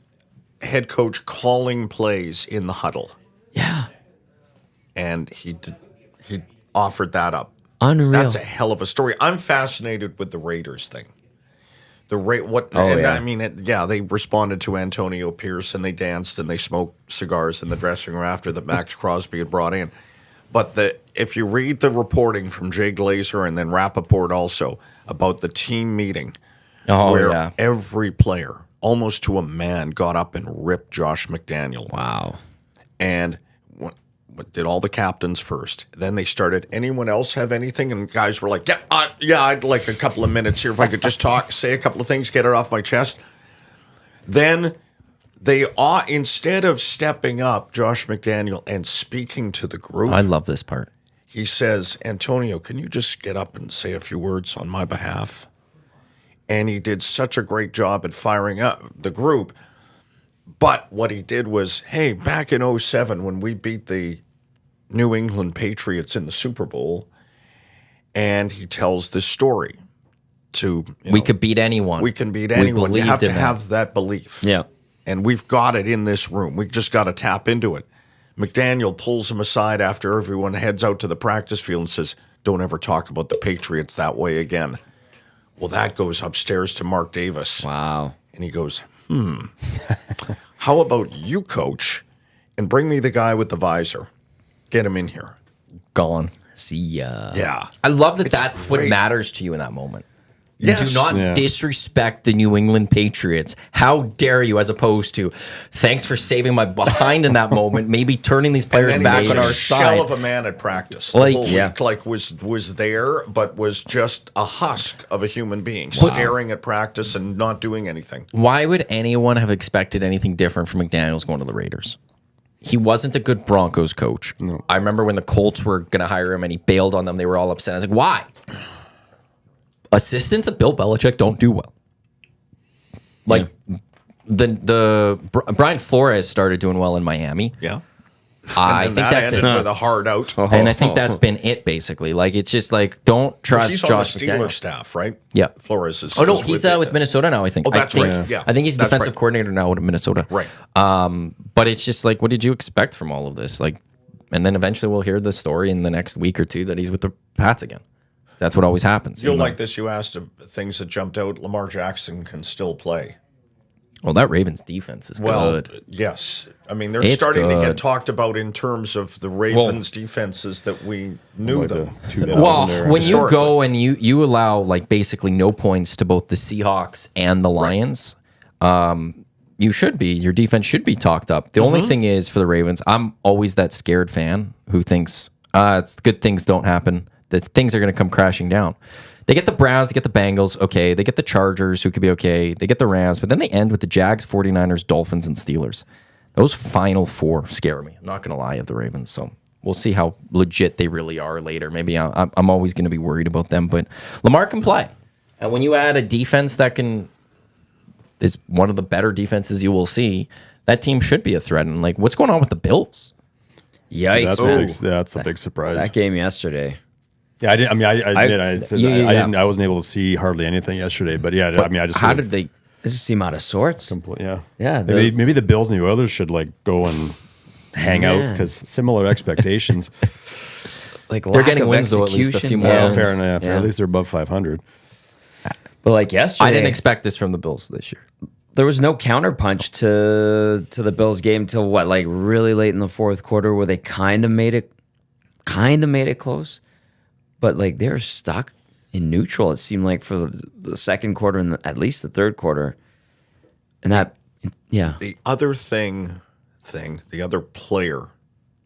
head coach calling plays in the huddle, Yeah. and he offered that up. Unreal. That's a hell of a story. I'm fascinated with the Raiders thing. yeah. I mean, they responded to Antonio Pierce, and they danced and they smoked cigars in the dressing room after that Max Crosby had brought in. But if you read the reporting from Jay Glazer and then Rappaport also about the team meeting, where every player, almost to a man, got up and ripped Josh McDaniel. Wow. And did all the captains first. Then they started, anyone else have anything? And guys were like, I'd like a couple of minutes here if I could just talk, say a couple of things, get it off my chest. Then they, instead of stepping up, Josh McDaniel, and speaking to the group, I love this part. he says, Antonio, can you just get up and say a few words on my behalf? And he did such a great job at firing up the group. But what he did was, hey, back in 2007 when we beat the New England Patriots in the Super Bowl, and he tells this story to, We could beat anyone. we can beat anyone. You believed have to in that. have that belief. Yeah. And we've got it in this room. We just got to tap into it. McDaniel pulls him aside after everyone heads out to the practice field and says, don't ever talk about the Patriots that way again. Well, that goes upstairs to Mark Davis. Wow. And he goes, how about you, coach, and bring me the guy with the visor. Get him in here. Gone. See ya. Yeah. I love that It's that's what great. matters to you in that moment. Yes. Do not Yeah. disrespect the New England Patriots. How dare you, as opposed to, thanks for saving my behind in that moment, maybe turning these players And then back he on was our a shell side. of a man at practice. Like, the whole yeah. week, like was there, but was just a husk of a human being, staring at practice and not doing anything. Why would anyone have expected anything different from McDaniels going to the Raiders? He wasn't a good Broncos coach. No. I remember when the Colts were going to hire him and he bailed on them. They were all upset. I was like, why? Assistants of Bill Belichick don't do well. Like Brian Flores started doing well in Miami. Yeah. I And think that that's ended it. with a hard out. And I think that's been it, basically. Like, it's just like, don't trust He's Josh on the Steelers McDaniels. staff, right? Yeah. Flores is. Oh, no, is he's the- with Minnesota now, I think. Oh, that's I think, right. Yeah. I think he's That's defensive right. coordinator now with Minnesota. Right. But it's just like, what did you expect from all of this? Like, and then eventually we'll hear the story in the next week or two that he's with the Pats again. That's what always happens. You'll you know? like this. You asked him things that jumped out. Lamar Jackson can still play. Well, that Ravens defense is good. Yes. I mean, they're It's starting to good. get talked about in terms of the Ravens defenses that we knew Like them. the 2000 Well, era. when you Historically. go and you allow like basically no points to both the Seahawks and the Lions, You should be. Your defense should be talked up. The only thing is for the Ravens, I'm always that scared fan who thinks it's good things don't happen. That things are going to come crashing down. They get the Browns, they get the Bengals, okay. They get the Chargers, who could be okay. They get the Rams, but then they end with the Jags, 49ers, Dolphins, and Steelers. Those final four scare me. I'm not going to lie of the Ravens. So we'll see how legit they really are later. Maybe I'm always going to be worried about them, but Lamar can play. And when you add a defense that is one of the better defenses you will see, that team should be a threat. And like, what's going on with the Bills? Yikes! That's a big surprise. That game yesterday. Yeah, I didn't. I mean, I didn't. I wasn't able to see hardly anything yesterday. But yeah, I mean, I just how did they? They just seem out of sorts. Yeah, Yeah, Maybe the Bills and the Oilers should like go and hang out because similar expectations. Like they're getting wins though, at least a few more. Yeah, fair enough. At least they're above 500. But like yesterday, I didn't expect this from the Bills this year. There was no counterpunch to the Bills game till what, like really late in the fourth quarter, where they kind of made it close, but like they're stuck in neutral. It seemed like for the second quarter and at least the third quarter, and that, yeah. The other the other player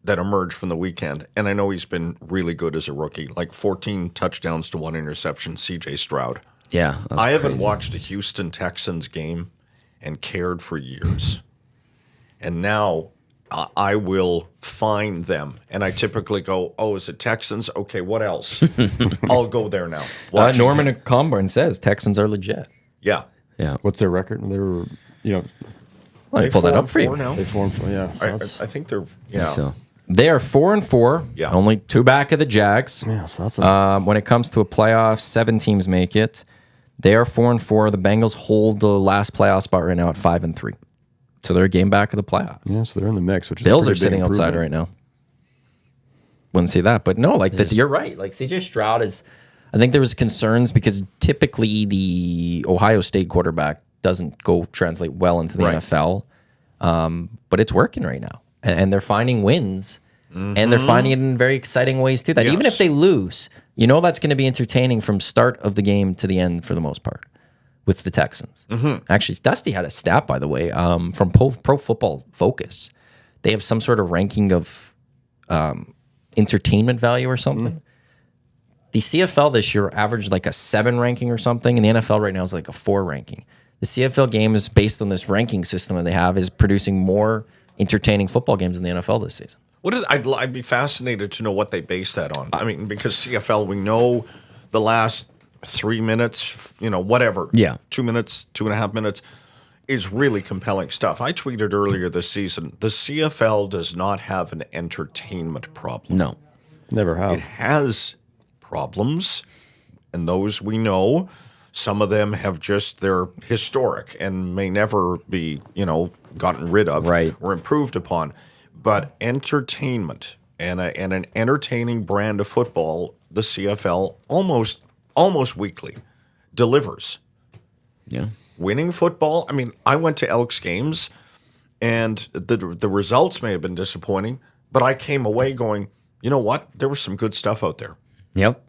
that emerged from the weekend, and I know he's been really good as a rookie, like 14 touchdowns to 1 interception, C.J. Stroud. Yeah, I haven't watched a Houston Texans game and cared for years. And now I will find them. And I typically go, oh, is it Texans? Okay, what else? I'll go there now. Norman Comborn says Texans are legit. Yeah. Yeah. What's their record? They were, Let me pull that up for you. Now? they 4-4. Yeah, I think they're, yeah. So They are 4-4. Yeah. Only 2 back of the Jags. yeah. So that's When it comes to a playoff, 7 teams make it. They are 4-4. The Bengals hold the last playoff spot right now at 5-3. So they're a game back of the playoffs. yeah. So they're in the mix, which is Bills a are pretty big sitting outside improvement. right now. Wouldn't see that, but no, like you're right. Like CJ Stroud is. I think there was concerns because typically the Ohio State quarterback doesn't go translate well into the Right. NFL, but it's working right now, and they're finding wins, and they're finding it in very exciting ways too. That even if Yes. they lose, that's going to be entertaining from start of the game to the end for the most part. With the Texans. Actually, Dusty had a stat, by the way, from Pro Football Focus. They have some sort of ranking of entertainment value or something. The CFL this year averaged like a 7 ranking or something, and the NFL right now is like a 4 ranking. The CFL game is based on this ranking system that they have, is producing more entertaining football games in the NFL this season. I'd be fascinated to know what they base that on. I mean, because CFL, we know the last 3 minutes, whatever. Yeah. 2 minutes, 2.5 minutes is really compelling stuff. I tweeted earlier this season, the CFL does not have an entertainment problem. no. Never have. It has problems, and those we know. Some of them they're historic and may never be, gotten rid of Right. or improved upon. But entertainment and an entertaining brand of football, the CFL almost weekly delivers. Yeah. Winning football. I mean, I went to Elks games, and the results may have been disappointing, but I came away going, you know what? There was some good stuff out there. Yep.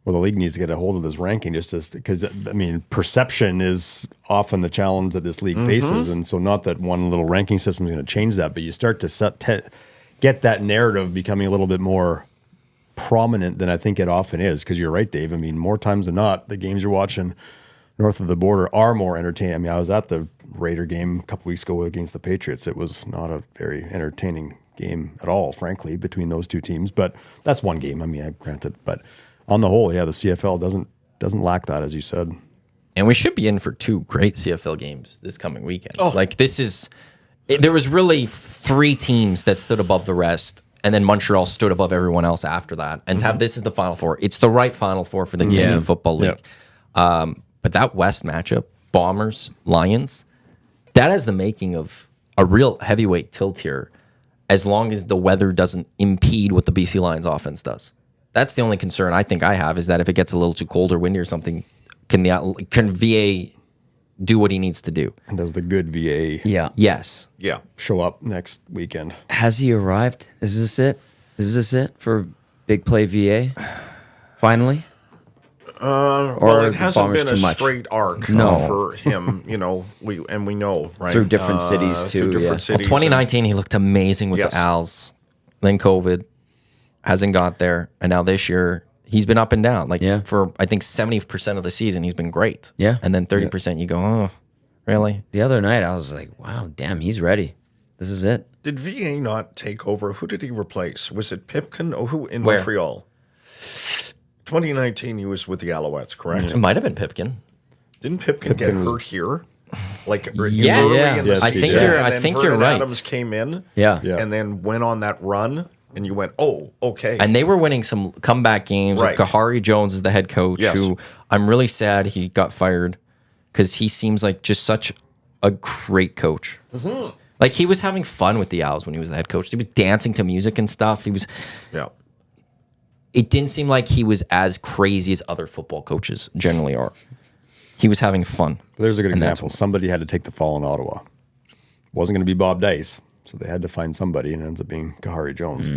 Well, the league needs to get a hold of this ranking because, I mean, perception is often the challenge that this league faces. And so not that one little ranking system is going to change that, but you start to get that narrative becoming a little bit more prominent than I think it often is. Because you're right, Dave. I mean, more times than not, the games you're watching north of the border are more entertaining. I mean, I was at the Raider game a couple weeks ago against the Patriots. It was not a very entertaining game at all, frankly, between those two teams. But that's one game. I mean, granted. But on the whole, yeah, the CFL doesn't lack that, as you said. And we should be in for 2 great CFL games this coming weekend. There was really 3 teams that stood above the rest, and then Montreal stood above everyone else after that. And to have this as the Final Four, it's the right Final Four for the Canadian Football League. But that West matchup, Bombers, Lions, that has the making of a real heavyweight tilt here, as long as the weather doesn't impede what the BC Lions offense does. That's the only concern I think I have, is that if it gets a little too cold or windy or something, can VA do what he needs to do? And does the good VA Yeah. Yes. Yeah. show up next weekend? Has he arrived? Is this it? Is this it for Big Play VA? Finally? Well, it the hasn't Bombers been a too much? straight arc No. for him. We know, right? Through different cities, too, Through different yeah. cities. 2019, he looked amazing with Yes. the Als. Then COVID hasn't got there, and now this year he's been up and down. Like Yeah. for I think 70% of the season, he's been great. Yeah. and then 30% you go, oh, really? The other night, I was like, wow, damn, he's ready. This is it. Did VA not take over? Who did he replace? Was it Pipkin? Oh, who in Where? Montreal? 2019, he was with the Alouettes, correct? It might have been Pipkin. Didn't Pipkin get hurt here? Like early Yes. in the Yes, he season? did. And I then think Vernon you're right. Adams came in, Yeah. Yeah. and then went on that run, and you went, oh, okay. And they were winning some comeback games. Right. With Kahari Jones is the head coach, Yes. who I'm really sad he got fired because he seems like just such a great coach. Mm-hmm. Like he was having fun with the Owls when he was the head coach. He was dancing to music and stuff. Yeah. It didn't seem like he was as crazy as other football coaches generally are. He was having fun. There's a good And that's example. Somebody had to take the fall in Ottawa. Wasn't going to be Bob Dice, so they had to find somebody, and it ends up being Kahari Jones,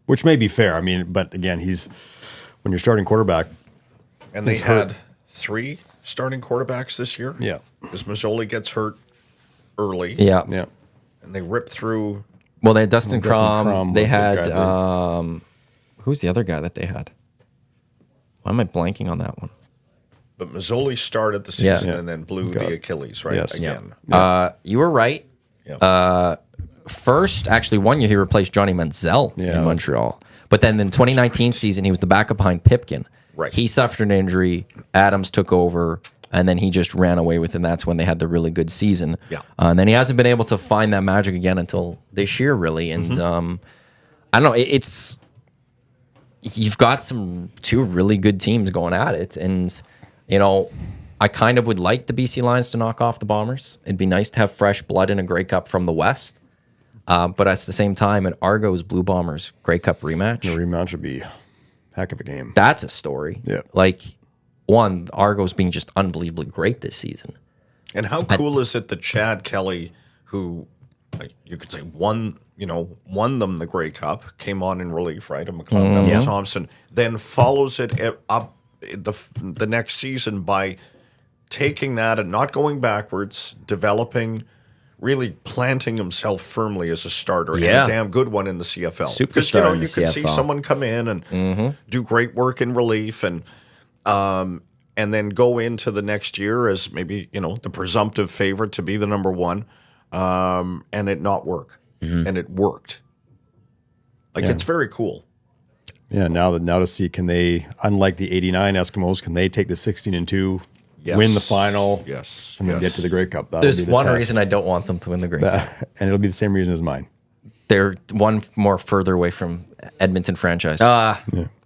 which may be fair. I mean, but again, when you're starting quarterback. And they He's hurt. had 3 starting quarterbacks this year. Yeah. Because Mazzoli gets hurt early. Yeah. Yeah. And they rip through. Well, they had Dustin Dustin Crum. Crum They was the had guy who's the other guy that they had? Why am I blanking on that one? But Mazzoli started the season Yeah. and then blew Got the it. Achilles, right? Yes. Again. You were right. Yeah. First, actually, 1 year he replaced Johnny Manziel Yeah. in Montreal. But then in the 2019 season, he was the backup behind Pipkin. Right. He suffered an injury. Adams took over, and then he just ran away with it. And that's when they had the really good season. Yeah. And then he hasn't been able to find that magic again until this year, really. And I don't know. It's you've got two really good teams going at it, and I kind of would like the BC Lions to knock off the Bombers. It'd be nice to have fresh blood in a Grey Cup from the West. But at the same time, an Argos Blue Bombers Grey Cup rematch, The rematch would be a heck of a game. that's a story. Yeah. Like, one, Argos being just unbelievably great this season. And how cool is it that Chad Kelly, who you could say won them the Grey Cup, came on in relief, right? And McLeod Thompson then follows it up the next season by taking that and not going backwards, developing, really planting himself firmly as a starter and Yeah. a damn good one in the CFL. Superstar Because in the you could see CFL. someone come in and do great work in relief and then go into the next year as maybe the presumptive favorite to be the number one, and it not work, and it worked. It's very cool. Yeah, now to see, can they, unlike the 89 Eskimos, can they take the 16-2, Yes. win the final, Yes, and then yes. get to the Grey Cup? That'll There's be the one test. reason I don't want them to win the Grey Cup. And it'll be the same reason as mine. They're one more further away from Edmonton franchise.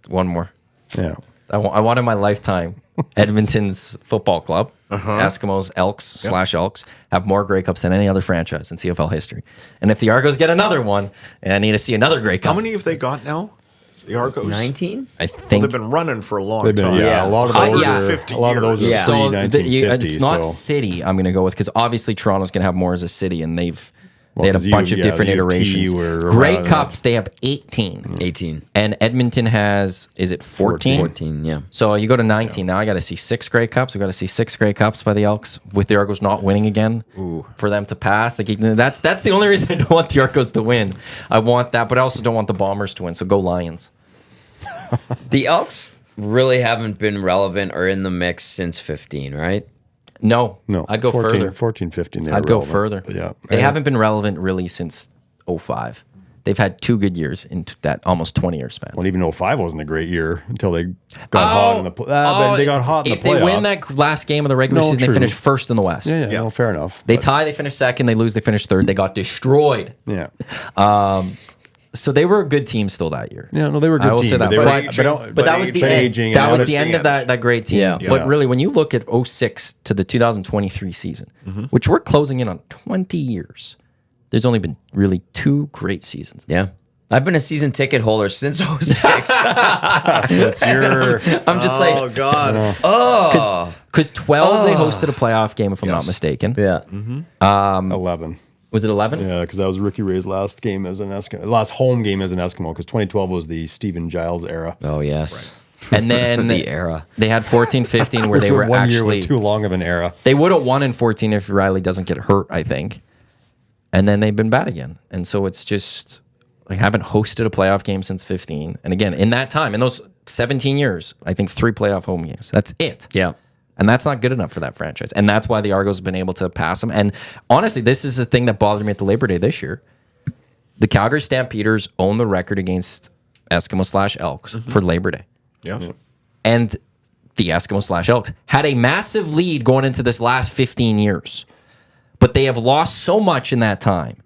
One more. Yeah. I want in my lifetime Edmonton's football club, Eskimos, Elks / Elks, have more Grey Cups than any other franchise in CFL history. And if the Argos get another one, and I need to see another Grey Cup. How many have they got now? The Argos? 19? I Well, think they've been running for a long They've been, time. yeah, a lot of those Yeah. are 50 a lot of those are years. so. pre-1950. It's not so. city. I'm going to go with because obviously Toronto's going to have more as a city, and they had a 'cause bunch of the different UT iterations. were Grey around Cups, they have 18, 18. and Edmonton has is it 14? 14, yeah. So you go to 19 now. I got to see 6 Grey Cups. We got to see 6 Grey Cups by the Elks with the Argos not winning again for them to pass. Like that's the only reason I don't want the Argos to win. I want that, but I also don't want the Bombers to win. So go Lions. The Elks really haven't been relevant or in the mix since 15, right? No, No, I'd go 14, further. 14, 15. They I'd were go relevant, further. But yeah. They haven't been relevant really since 05. They've had 2 good years in that almost 20-year span. Well, even 05 wasn't a great year until they got hot in the but they got hot in the If playoffs. they win that last game of the regular No, season, true. they finish first in the West. Yeah, no, fair enough. They tie, they finish second. They lose, they finish third. They got destroyed. Yeah. So they were a good team still that year. Yeah, no, they were a good I will team. say that. They were, But that was the end. aging, That and was now the it's end of that great team. Yeah. But Yeah. really, when you look at 06 to the 2023 season, which we're closing in on 20 years, there's only been really 2 great seasons. Yeah. I've been a season ticket holder since 06. It's your I'm just Oh, like, God. Because 12, they hosted a playoff game, if I'm not mistaken. yeah. 11. Was it 11? Yeah, because that was Ricky Ray's last game as an Eskimo, last home game as an Eskimo. Because 2012 was the Stephen Giles era. Oh, yes. And then The era. they had 14-15 where they were one actually year was too long of an era. they would have won in 14 if Riley doesn't get hurt, I think. And then they've been bad again. And so it's just like haven't hosted a playoff game since 15. And again, in that time, in those 17 years, I think 3 playoff home games. That's it. Yeah. And that's not good enough for that franchise. And that's why the Argos have been able to pass them. And honestly, this is the thing that bothered me at the Labor Day this year. The Calgary Stampeders own the record against Eskimo/Elks for Labor Day. Yeah. And the Eskimo/Elks had a massive lead going into this last 15 years. But they have lost so much in that time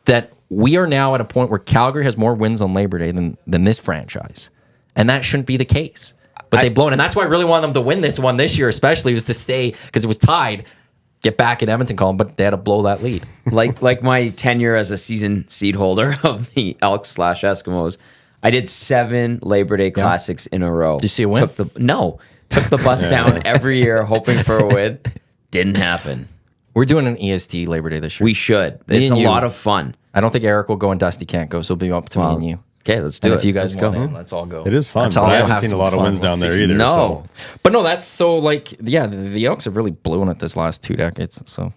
that we are now at a point where Calgary has more wins on Labor Day than this franchise. And that shouldn't be the case. But they've blown. And that's why I really wanted them to win this one this year, especially, was to stay, because it was tied, get back in Edmonton column, but they had to blow that lead. Like my tenure as a season seed holder of the Elks/Eskimos, I did 7 Labor Day Classics in a row. Did you see a win? Took the bus down every year hoping for a win. Didn't happen. We're doing an EST Labor Day this year. We should. Me It's and a you. lot of fun. I don't think Eric will go and Dusty can't go, so it'll be up to me and you. Okay, let's do And it. if you guys Let's want in, let's all go. It is fun, That's but all I we'll haven't have seen a some lot of fun. wins down We'll there see. either. No. So. But no, that's so like, yeah, the Elks have really blown it this last 2 decades. So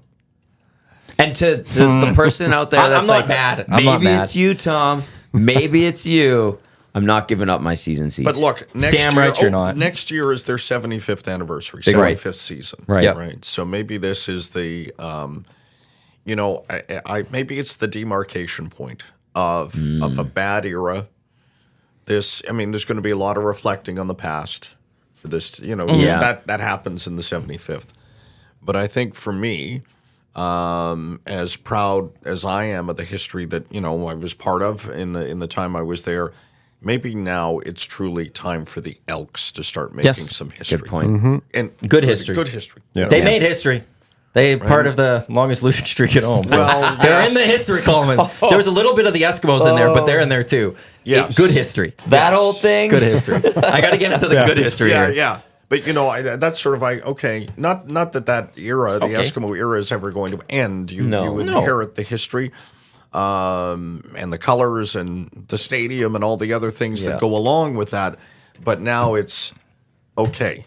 And to the person out there I'm that's not like, mad. I'm not maybe mad. it's you, Tom. Maybe it's you. I'm not giving up my season seats. But look, next Damn year, right you're not. Next year is their 75th anniversary, Right. 75th season. Right. Yep. Right. So maybe this is the, maybe it's the demarcation point of a bad era. There's going to be a lot of reflecting on the past for this. Yeah. That happens in the 75th. But I think for me, as proud as I am of the history that I was part of in the time I was there, maybe now it's truly time for the Elks to start making Yes. some history. Good point. And Good history. Good history. Yeah. they made history. They part of the longest losing streak at home. So Well, they're yes. in the history column. There was a little bit of the Eskimos in there, but they're in there too. Yes. Good history. that Yes. old thing. Good history. I got to get into the good history Yeah, here. yeah. But that's sort of like, okay, not that era, the Okay. Eskimo era, is ever going to end. You No. inherit the history, and the colors and the stadium and all the other things Yeah. that go along with that. But now it's okay.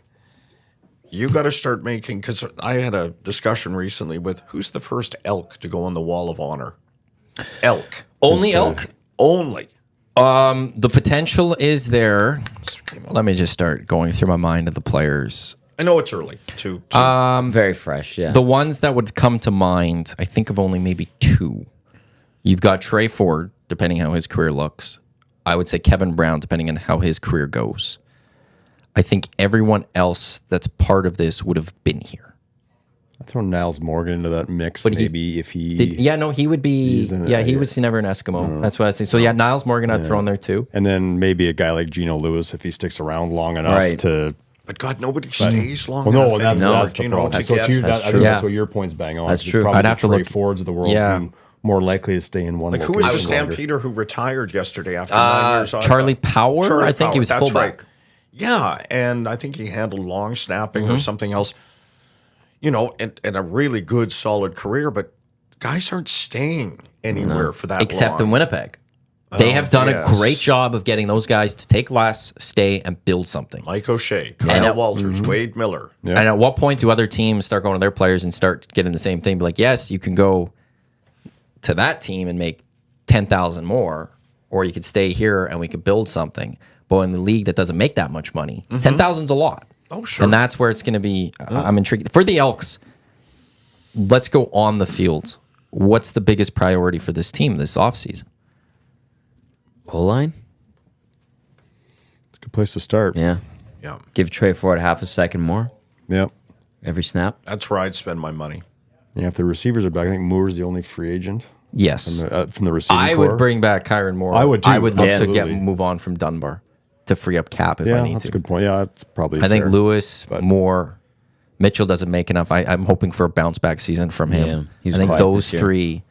You got to start making, because I had a discussion recently with who's the first elk to go on the Wall of Honor. Elk Only Elk. only. The potential is there. Let me just start going through my mind of the players. I know it's early to Very fresh. Yeah. The ones that would come to mind, I think of only maybe 2. You've got Trey Ford, depending how his career looks. I would say Kevin Brown, depending on how his career goes. I think everyone else that's part of this would have been here. I'd throw Niles Morgan into that mix, But he- maybe if he. He would be. He's in it, He yeah. was never an Eskimo. That's what I was saying. So yeah, Niles Morgan I'd throw in there too. And then maybe a guy like Geno Lewis if he sticks around long enough Right. to. But God, nobody stays long Well, no, enough that's, anymore, that's the you know, problem. to So get- to you, That's I think true. that's Yeah. what your point's bang on. That's It's true. Probably I'd have to Trey look- Fords of the world Yeah. who more likely to stay in one. Like who was the location longer. Stampeder who retired yesterday after 9 years? Charlie Power? I think he was that's fullback. right. Yeah, and I think he handled long snapping or something else. And a really good, solid career, but guys aren't staying anywhere for that Except in long. Winnipeg. They have done yes. a great job of getting those guys to take less, stay, and build something. Mike O'Shea, Kyle And- Walters, Wade Miller. Yeah. And at what point do other teams start going to their players and start getting the same thing? Be like, yes, you can go to that team and make 10,000 more, or you could stay here and we could build something. But in the league that doesn't make that much money, 10,000's a lot. Oh, sure. And that's where it's going to be. I'm intrigued. For the Elks, let's go on the field. What's the biggest priority for this team this offseason? O-line? It's a good place to start. Yeah. Yeah, Give Trey Ford half a second more Yeah. every snap. that's where I'd spend my money. Yeah, if the receivers are back, I think Moore's the only free agent Yes. from the receiving I core. would bring back Kyron Moore. I would too. I would love to Absolutely. move on from Dunbar to free up cap if I Yeah, need that's to. a good point. Yeah, that's probably. I think fair. Lewis, Moore, Mitchell doesn't make enough. I'm hoping for a bounce back season from him. Yeah, he's I think quiet those this year. 3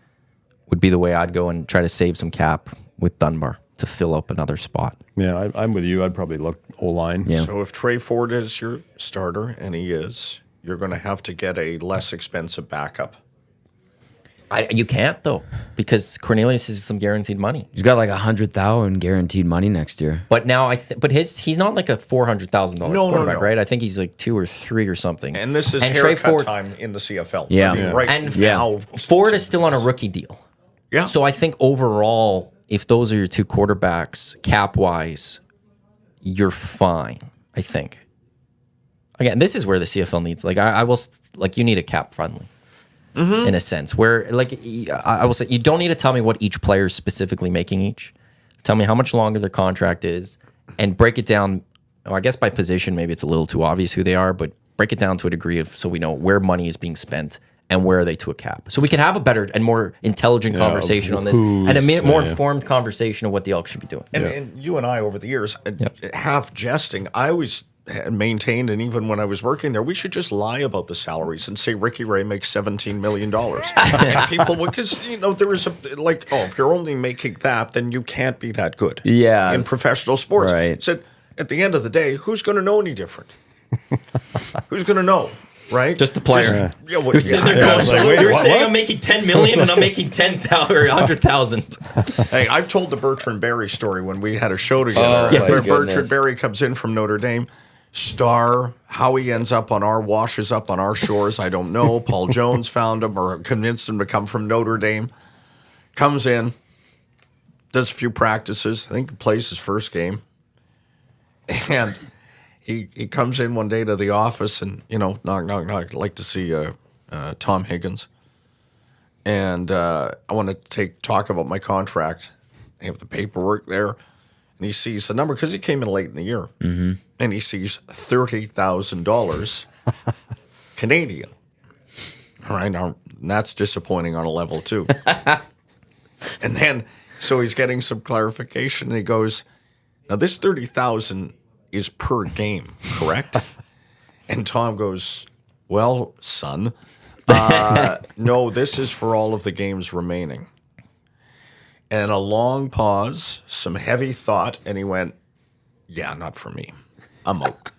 would be the way I'd go and try to save some cap with Dunbar to fill up another spot. Yeah, I'm with you. I'd probably look O line. Yeah. So if Trey Ford is your starter, and he is, you're going to have to get a less expensive backup. You can't though. because Cornelius has some guaranteed money. He's got like 100,000 guaranteed money next year. But now he's not like a $400,000 No, quarterback, no. right? I think he's like 2 or 3 or something. And this is Trey haircut Ford, time in the CFL. Yeah. I mean, Yeah. right And now. Ford is still on a rookie deal. Yeah. So I think overall, if those are your 2 quarterbacks, cap wise, you're fine. I think. Again, this is where the CFL needs. Like I will like you need a cap friendly. In a sense, where like I will say, you don't need to tell me what each player is specifically making each. Tell me how much longer their contract is, and break it down. I guess by position, maybe it's a little too obvious who they are, but break it down to a degree of so we know where money is being spent and where are they to a cap, so we can have a better and more intelligent conversation on this, and a more informed conversation of what the Elks should be doing. And you and I, over the years, half jesting, I always maintained, and even when I was working there, we should just lie about the salaries and say Ricky Ray makes $17 million. And people would, because, there is if you're only making that, then you can't be that good in professional sports. Right. So at the end of the day, who's going to know any different? Who's going to know? Right? Just the player. You're sitting there going, you're saying I'm making $10 million and I'm making 10,000 or 100,000. Hey, I've told the Bertrand Berry story when we had a show together. Oh, my where goodness. Bertrand Berry comes in from Notre Dame. Star, how he washes up on our shores, I don't know. Paul Jones found him or convinced him to come from Notre Dame. Comes in, does a few practices. I think he plays his first game. And he comes in one day to the office and, knock, knock, knock. I'd like to see Tom Higgins. And I want to talk about my contract. I have the paperwork there. And he sees the number because he came in late in the year. Mm-hmm. And he sees $30,000 Canadian. All right, now that's disappointing on a level too. And then, so he's getting some clarification. And he goes, "Now this 30,000 is per game, correct?" And Tom goes, "Well, son, no, this is for all of the games remaining." And a long pause, some heavy thought, and he went, "Yeah, not for me. I'm out."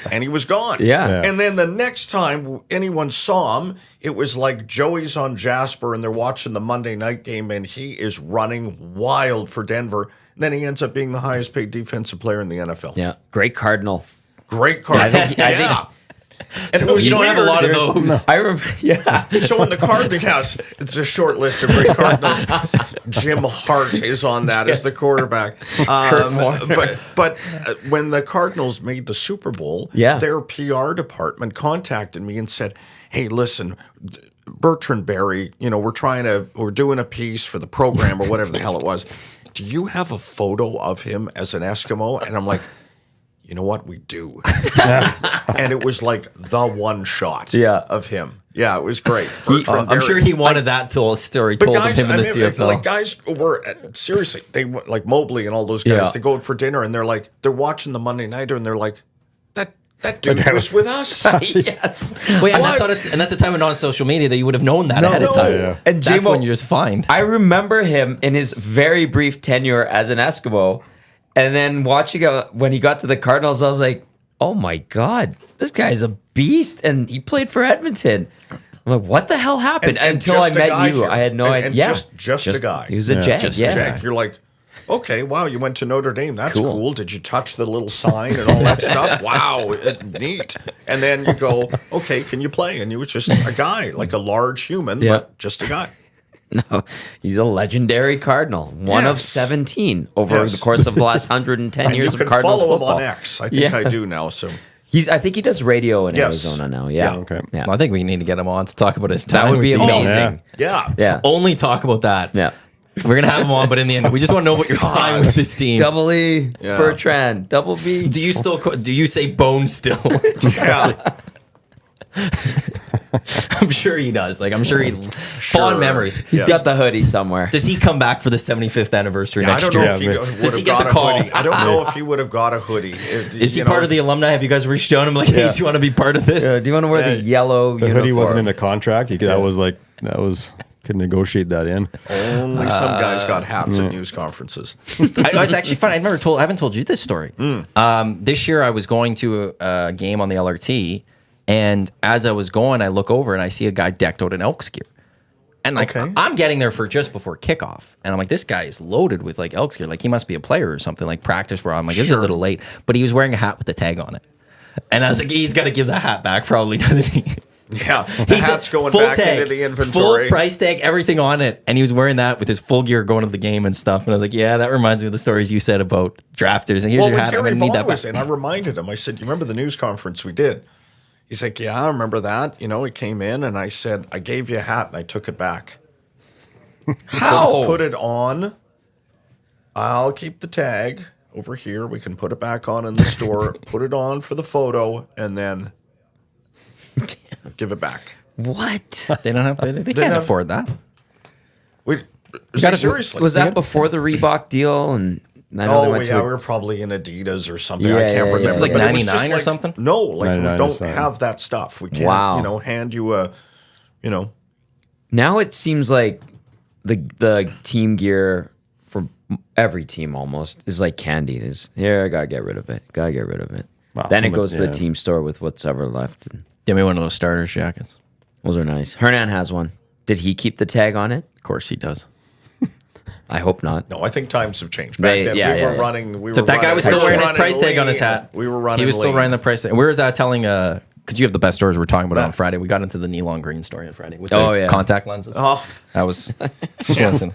And he was gone. Yeah. And then the next time anyone saw him, it was like Joey's on Jasper and they're watching the Monday night game and he is running wild for Denver. And then he ends up being the highest paid defensive player in the NFL. Yeah. Great Cardinal. Great card. I think And it was You don't have a lot of weird. those. I remember. Yeah. So in the Cardinals house, it's a short list of great Cardinals. Jim Hart is on that as the quarterback. But when the Cardinals made the Super Bowl, their PR department contacted me and said, "Hey, listen, Bertrand Berry, we're doing a piece for the program or whatever the hell it was. Do you have a photo of him as an Eskimo?" And I'm like, "You know what? We do." And it was like the one shot of him. Yeah, it was great. I'm sure he wanted that story told of him in the CFL. Like guys were seriously, they like Mobley and all those guys. They go out for dinner and they're watching the Monday Nighter and they're like, that dude was with us. Yes. Wait, and that's a time when on social media that you would have known that ahead of time. Yeah. And That's J-Mo, when you just find. I remember him in his very brief tenure as an Eskimo. And then watching when he got to the Cardinals, I was like, "Oh my God, this guy's a beast!" And he played for Edmonton. I'm like, "What the hell happened?" And Until I just a guy met you, here. I had no And idea. just a guy. He was a jag. Just a Yeah. Jack, you're like, okay, wow, you went to Notre Dame. That's cool. Did you touch the little sign and all that stuff? Wow, neat. And then you go, okay, can you play? And he was just a guy, like a large human, but just a guy. No, he's a legendary Cardinal. One of 17 over the course of the last 110 And years you can of Cardinals follow football. him on X. I think I do now. So I think he does radio in Yes. Arizona now. Yeah. Okay. Yeah. Well, I think we need to get him on to talk about his time. That would be with the amazing. Elks. yeah, Yeah. Only talk about that. Yeah. We're gonna have him on, but in the end, we just want to know what your time with this team. Double E, Yeah. Bertrand, double B. Do you say bone still? yeah. I'm sure he does. Like I'm sure he fond memories. He's got the hoodie somewhere. Does he come back for the 75th anniversary I next don't know year? if he would Does he have get got the a call? hoodie. I don't know if he would have got a hoodie. Is he part of the alumni? Have you guys reached out to him like, hey, do you want to be part of this? Do you want to wear the yellow The uniform? hoodie wasn't in the contract. Could negotiate that in. Only some guys got hats at news conferences. It's actually fun. I haven't told you this story. This year I was going to a game on the LRT, and as I was going, I look over and I see a guy decked out in Elks gear. And like Okay. I'm getting there for just before kickoff, and I'm like, this guy is loaded with like Elks gear. Like he must be a player or something. Like practice where I'm like, it's a little late, but he was wearing a hat with the tag on it, and I was like, he's got to give the hat back, probably, doesn't he? Yeah, the hat's going full back tag, into the inventory. full price tag, everything on it, and he was wearing that with his full gear going to the game and stuff. And I was like, yeah, that reminds me of the stories you said about drafters. And here's your when hat. I'm Terry gonna need Vaughn that was back. in, I reminded him. I said, "You remember the news conference we did?" He's like, "Yeah, I remember that." You know, he came in, and I said, "I gave you a hat, and I took it back." How? Put it on. I'll keep the tag over here. We can put it back on in the store. Put it on for the photo, and then give it back. What? They don't have. They can't have- afford that. We gotta- seriously. Was that before the Reebok deal? And I know they Oh, went yeah, to we were probably in Adidas or something. Yeah, I yeah, can't yeah, remember. yeah. This is like but it was just 99 or like- something? No, like we 99 or don't something. have that stuff. We can't, Wow. hand you a, Now it seems like the team gear for every team almost is like candy. Is here, I gotta get rid of it. Gotta get rid of it. Wow, Then it someone- goes to the yeah. team store with what's ever left. And Give me one of those starters jackets. those are nice. Hernan has one. Did he keep the tag on it? Of course he does. I hope not. No, I think times have changed. Back They- then, yeah, we yeah, were yeah. running. We So were that guy was still running- wearing his running price tag on his lean. hat. We were running. He was still lean. wearing the price tag. We were telling because you have the best stories we were talking about on Friday. We got into the neon green story on Friday with the Oh, yeah. contact lenses. Oh, That was listen.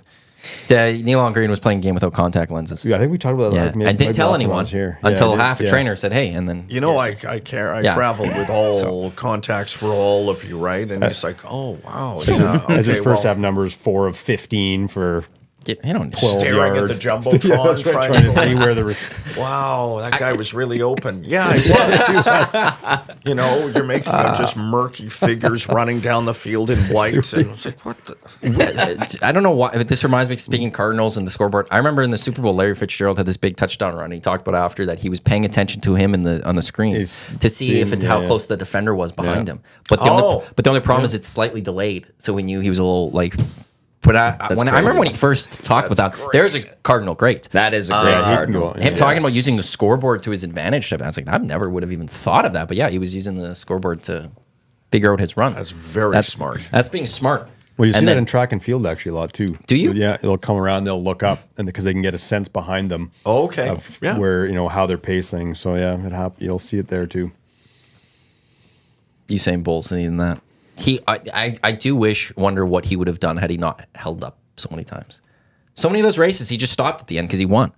The neon green was playing a game without contact lenses. Yeah, I think we talked about that. Yeah, like, maybe and didn't tell last time I anyone was here. until Yeah, half a trainer said, "Hey," and then you know, I care. I Yeah. traveled with all contacts for all of you, right? And he's like, "Oh wow, yeah." As his okay, first well, half numbers, 4 of 15 for you don't 12 staring at the yards. jumbotron, Yeah, that's right, trying to see where the Wow, that guy was really open. Yeah, he was. You know, you're making just murky figures running down the field in white, and it's like, what the? I don't know why. But this reminds me, speaking Cardinals and the scoreboard. I remember in the Super Bowl, Larry Fitzgerald had this big touchdown run. He talked about after that he was paying attention to him on the screen He's to see seeing, how yeah. close the defender was behind Yeah. him. But the only problem is it's slightly delayed, so we knew he was a little like. But I remember when he first talked about that. There's a Cardinal great. That is a great Yeah, he can Cardinal. go- Him talking about using the scoreboard to his advantage. I was like, I never would have even thought of that. But yeah, he was using the scoreboard to figure out his run. That's very smart. That's being smart. Well, you see And that then- in track and field actually a lot too. Do you? Yeah, they'll come around, they'll look up, and because they can get a sense behind them Oh, okay. of Yeah. where how they're pacing. So yeah, you'll see it there too. Usain Bolt's needing that. I do wonder what he would have done had he not held up so many times. So many of those races, he just stopped at the end because he won.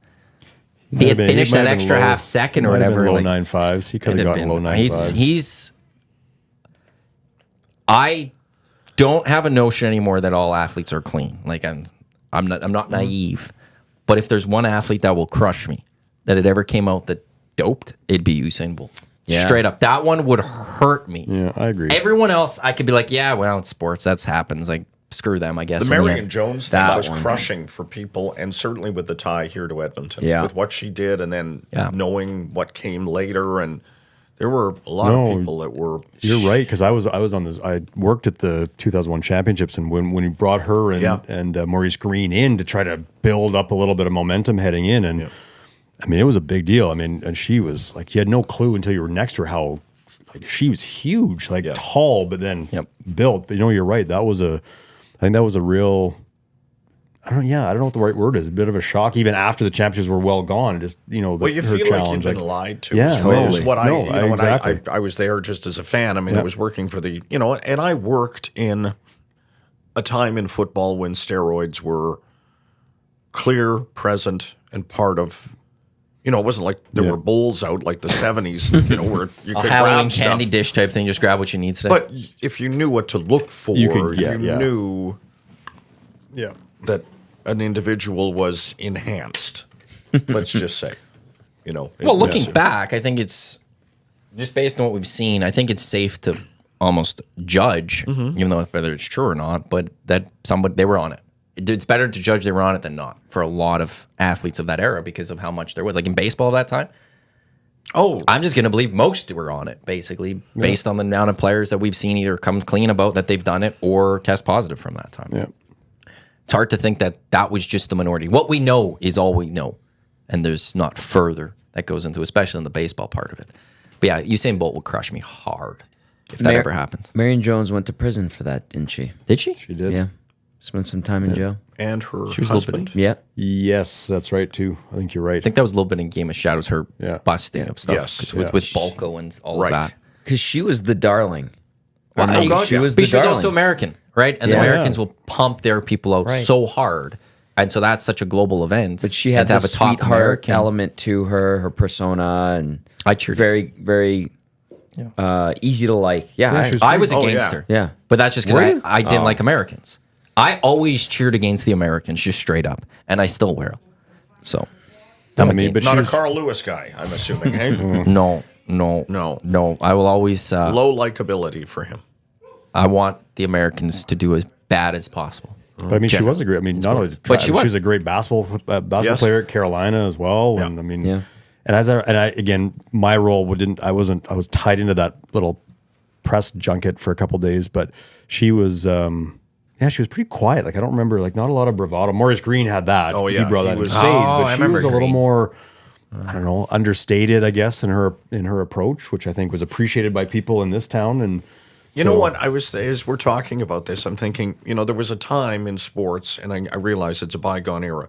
He had finished that extra half second or whatever. Low like, 9.5s. He could have gotten low 9.5s. He's. I don't have a notion anymore that all athletes are clean. Like I'm not naive, but if there's one athlete that will crush me, that it ever came out that doped, it'd be Usain Bolt. Yeah. Straight up, that one would hurt me. Yeah, I agree. Everyone else, I could be like, yeah, well, it's sports. That happens. Like, screw them, I guess. The in Marion end. Jones thing That was one. crushing for people, and certainly with the tie here to Edmonton. Yeah. With what she did, and then Yeah. knowing what came later, and there were a lot of people that were. You're right, because I was on this. I worked at the 2001 championships, and when he brought her and Maurice Green in to try to build up a little bit of momentum heading in, and I mean it was a big deal. I mean, and she was like, you had no clue until you were next to her how like she was huge, like tall, but then built. But you're right. I think that was a real. I don't know what the right word is. A bit of a shock, even after the championships were well gone. Just Well, you her feel challenge, like you've been lied to. Yeah, as well, is totally. what I, No, you know, when exactly. I was there just as a fan. I mean, I was working for the, and I worked in a time in football when steroids were clear, present, and part of. It wasn't like there were bowls out like the 70s, where you A could Halloween grab candy stuff. dish type thing. Just grab what you need today. But if you knew what to look for, You could- yeah. knew yeah. that an individual was enhanced. Let's just say, well, looking back, I think it's just based on what we've seen. I think it's safe to almost judge, even though whether it's true or not. But that they were on it. It's better to judge they were on it than not for a lot of athletes of that era because of how much there was. Like in baseball of that time, I'm just going to believe most were on it, basically, based on the amount of players that we've seen either come clean about that they've done it or test positive from that time. Yeah. It's hard to think that was just the minority. What we know is all we know, and there's not further that goes into, especially in the baseball part of it. But yeah, Usain Bolt will crush me hard if that ever happens. Marion Jones went to prison for that, didn't she? Did she? She did. Yeah. Spent some time in jail. And her She was husband. Yeah. Yes, that's right too. I think you're right. I think that was a little bit in Game of Shadows, her Yeah. busting of stuff. Yes, 'Cause with Balco and all Right. of that. Because she was the darling. Well, I mean, God, she yeah. was the But she was darling. also American, right? And the Yeah. Americans will pump their people out Right. so hard. And so that's such a global event. But she had And to have the a top sweetheart American element to her persona, and I cheered. very, very easy to like. Yeah, she was I was Oh, yeah. against her. Yeah. But that's just Were because you? I didn't like Americans. I always cheered against the Americans, just straight up. And I still wear them. So, I'm I mean, against but it. Not she a was- Carl Lewis guy, I'm assuming. Hey? No. No. I will always, Low likability for him. I want the Americans to do as bad as possible. But I mean, she was a great. I mean, not only But she was. a great basketball Yes. player at Carolina as well. And I mean, Yeah. and I again, my role didn't. I was tied into that little press junket for a couple days, but she was. She was pretty quiet. Like I don't remember, like not a lot of bravado. Maurice Green had that. Oh, he yeah, brought he that was- on stage, Oh, but I she remember was a little Green. more. I don't know, understated, I guess, in her approach, which I think was appreciated by people in this town. And You know what? As we're talking about this, I'm thinking, there was a time in sports, and I realize it's a bygone era,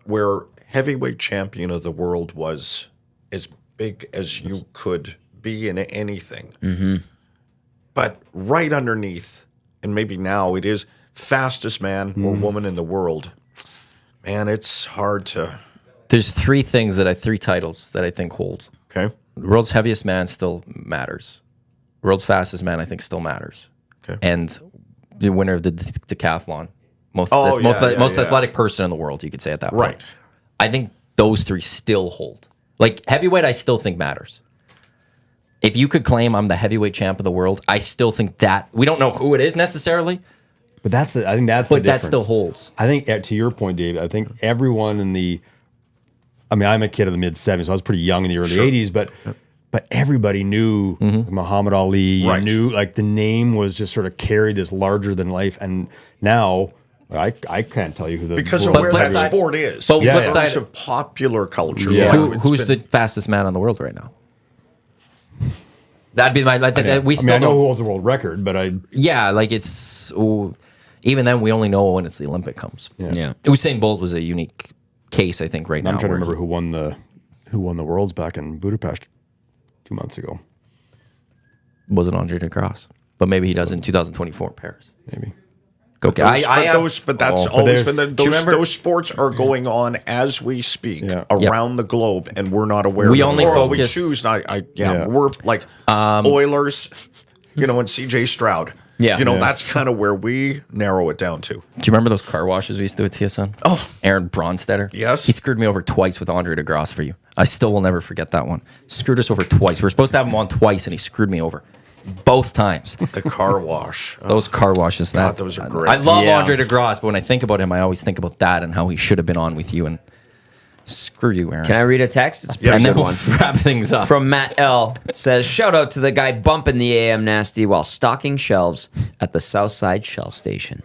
where heavyweight champion of the world was as big as you could be in anything. Mm-hmm. But right underneath, and maybe now it is fastest man or woman in the world. Man, it's hard to. There's three titles that I think holds. Okay. The world's heaviest man still matters. World's fastest man, I think, still matters. Okay. And the winner of the decathlon, most yeah. athletic person in the world, you could say at that point. Right. I think those three still hold. Like heavyweight, I still think matters. If you could claim I'm the heavyweight champ of the world, I still think that we don't know who it is necessarily, but I think that's but the that difference. still holds. I think to your point, Dave, I think everyone I'm a kid of the mid '70s, so I was pretty young in the early '80s, but everybody knew Muhammad Ali. You Right. knew like the name was just sort of carried this larger than life, and now I can't tell you who the Because of world where flip that side- sport is. but in flip terms side- of popular culture. Yeah. Who's the fastest man in the world right now? That'd be my. We still I know don't. who holds the world record, but Yeah, like it's even then we only know when it's the Olympic comes. Yeah. Usain Bolt was a unique case, I think, right now. I'm trying to where remember who won the worlds back in Budapest 2 months ago. he wasn't Andre DeGrasse, but maybe he does in 2024 in Paris. Maybe. Okay, That's Oh. always there's- been Do you remember- those sports are going on as we speak Yeah. around the globe, and we're not aware. We of them. only Or we focus- choose. Yeah. We're like Oilers, and CJ Stroud. Yeah. Yeah. That's kind of where we narrow it down to. Do you remember those car washes we used to do at TSN? Oh, Aaron Bronstetter. Yes. He screwed me over twice with Andre DeGrasse for you. I still will never forget that one. Screwed us over twice. We were supposed to have him on twice, and he screwed me over both times. The car wash. Those car washes. God, those are great. I love Yeah. Andre DeGrasse, but when I think about him, I always think about that and how he should have been on with you. And screw you, Aaron. Can I read a text? It's a Yeah, pretty and then good we'll one. wrap things up. From Matt L. Says, shout out to the guy bumping the AM Nasty while stocking shelves at the Southside Shell Station.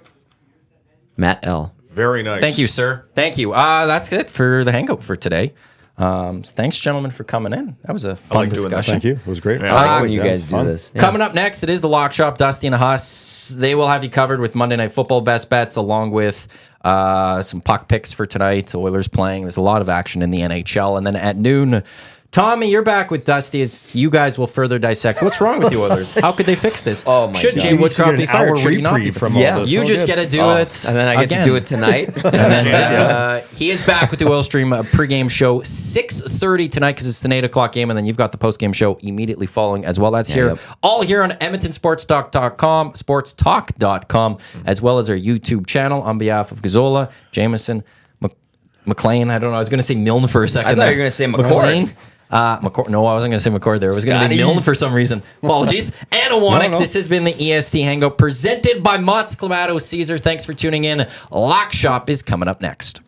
Matt L. Very nice. Thank you, sir. Thank you. That's it for the Hangout for today. Thanks, gentlemen, for coming in. That was a fun like doing that. discussion. Thank you. It was great. Yeah. I like when you Yeah, guys it's do fun. this. Yeah. Coming up next, it is the Lock Shop, Dusty and Huss. They will have you covered with Monday Night Football best bets, along with some puck picks for tonight. The Oilers playing. There's a lot of action in the NHL. And then at noon, Tommy, you're back with Dusty as you guys will further dissect what's wrong with the Oilers. How could they fix this? Oh, my Should God. Jay You used to Woodcroft get be an fired? hour Should he not be reprieve fired? from all Yeah. this. You Oh, just good. get to do it. And then I get again. to do it tonight. And then he is back with the Oil Stream pregame show 6:30 tonight because it's an 8 o'clock game, and then you've got the postgame show immediately following as well. That's here, yep. all here on EdmontonSportsTalk.com, as well as our YouTube channel. On behalf of Gazzola, Jamieson, McLean. I don't know. I was going to say Milne for a second. I thought there. you were gonna say McCord. McLean. No, I wasn't going to say McCord there. It was going to be Scotty. Milne for some reason. Apologies. And Iwanyk. No. This has been the EST Hangout presented by Motts Clamato Caesar. Thanks for tuning in. Lock Shop is coming up next.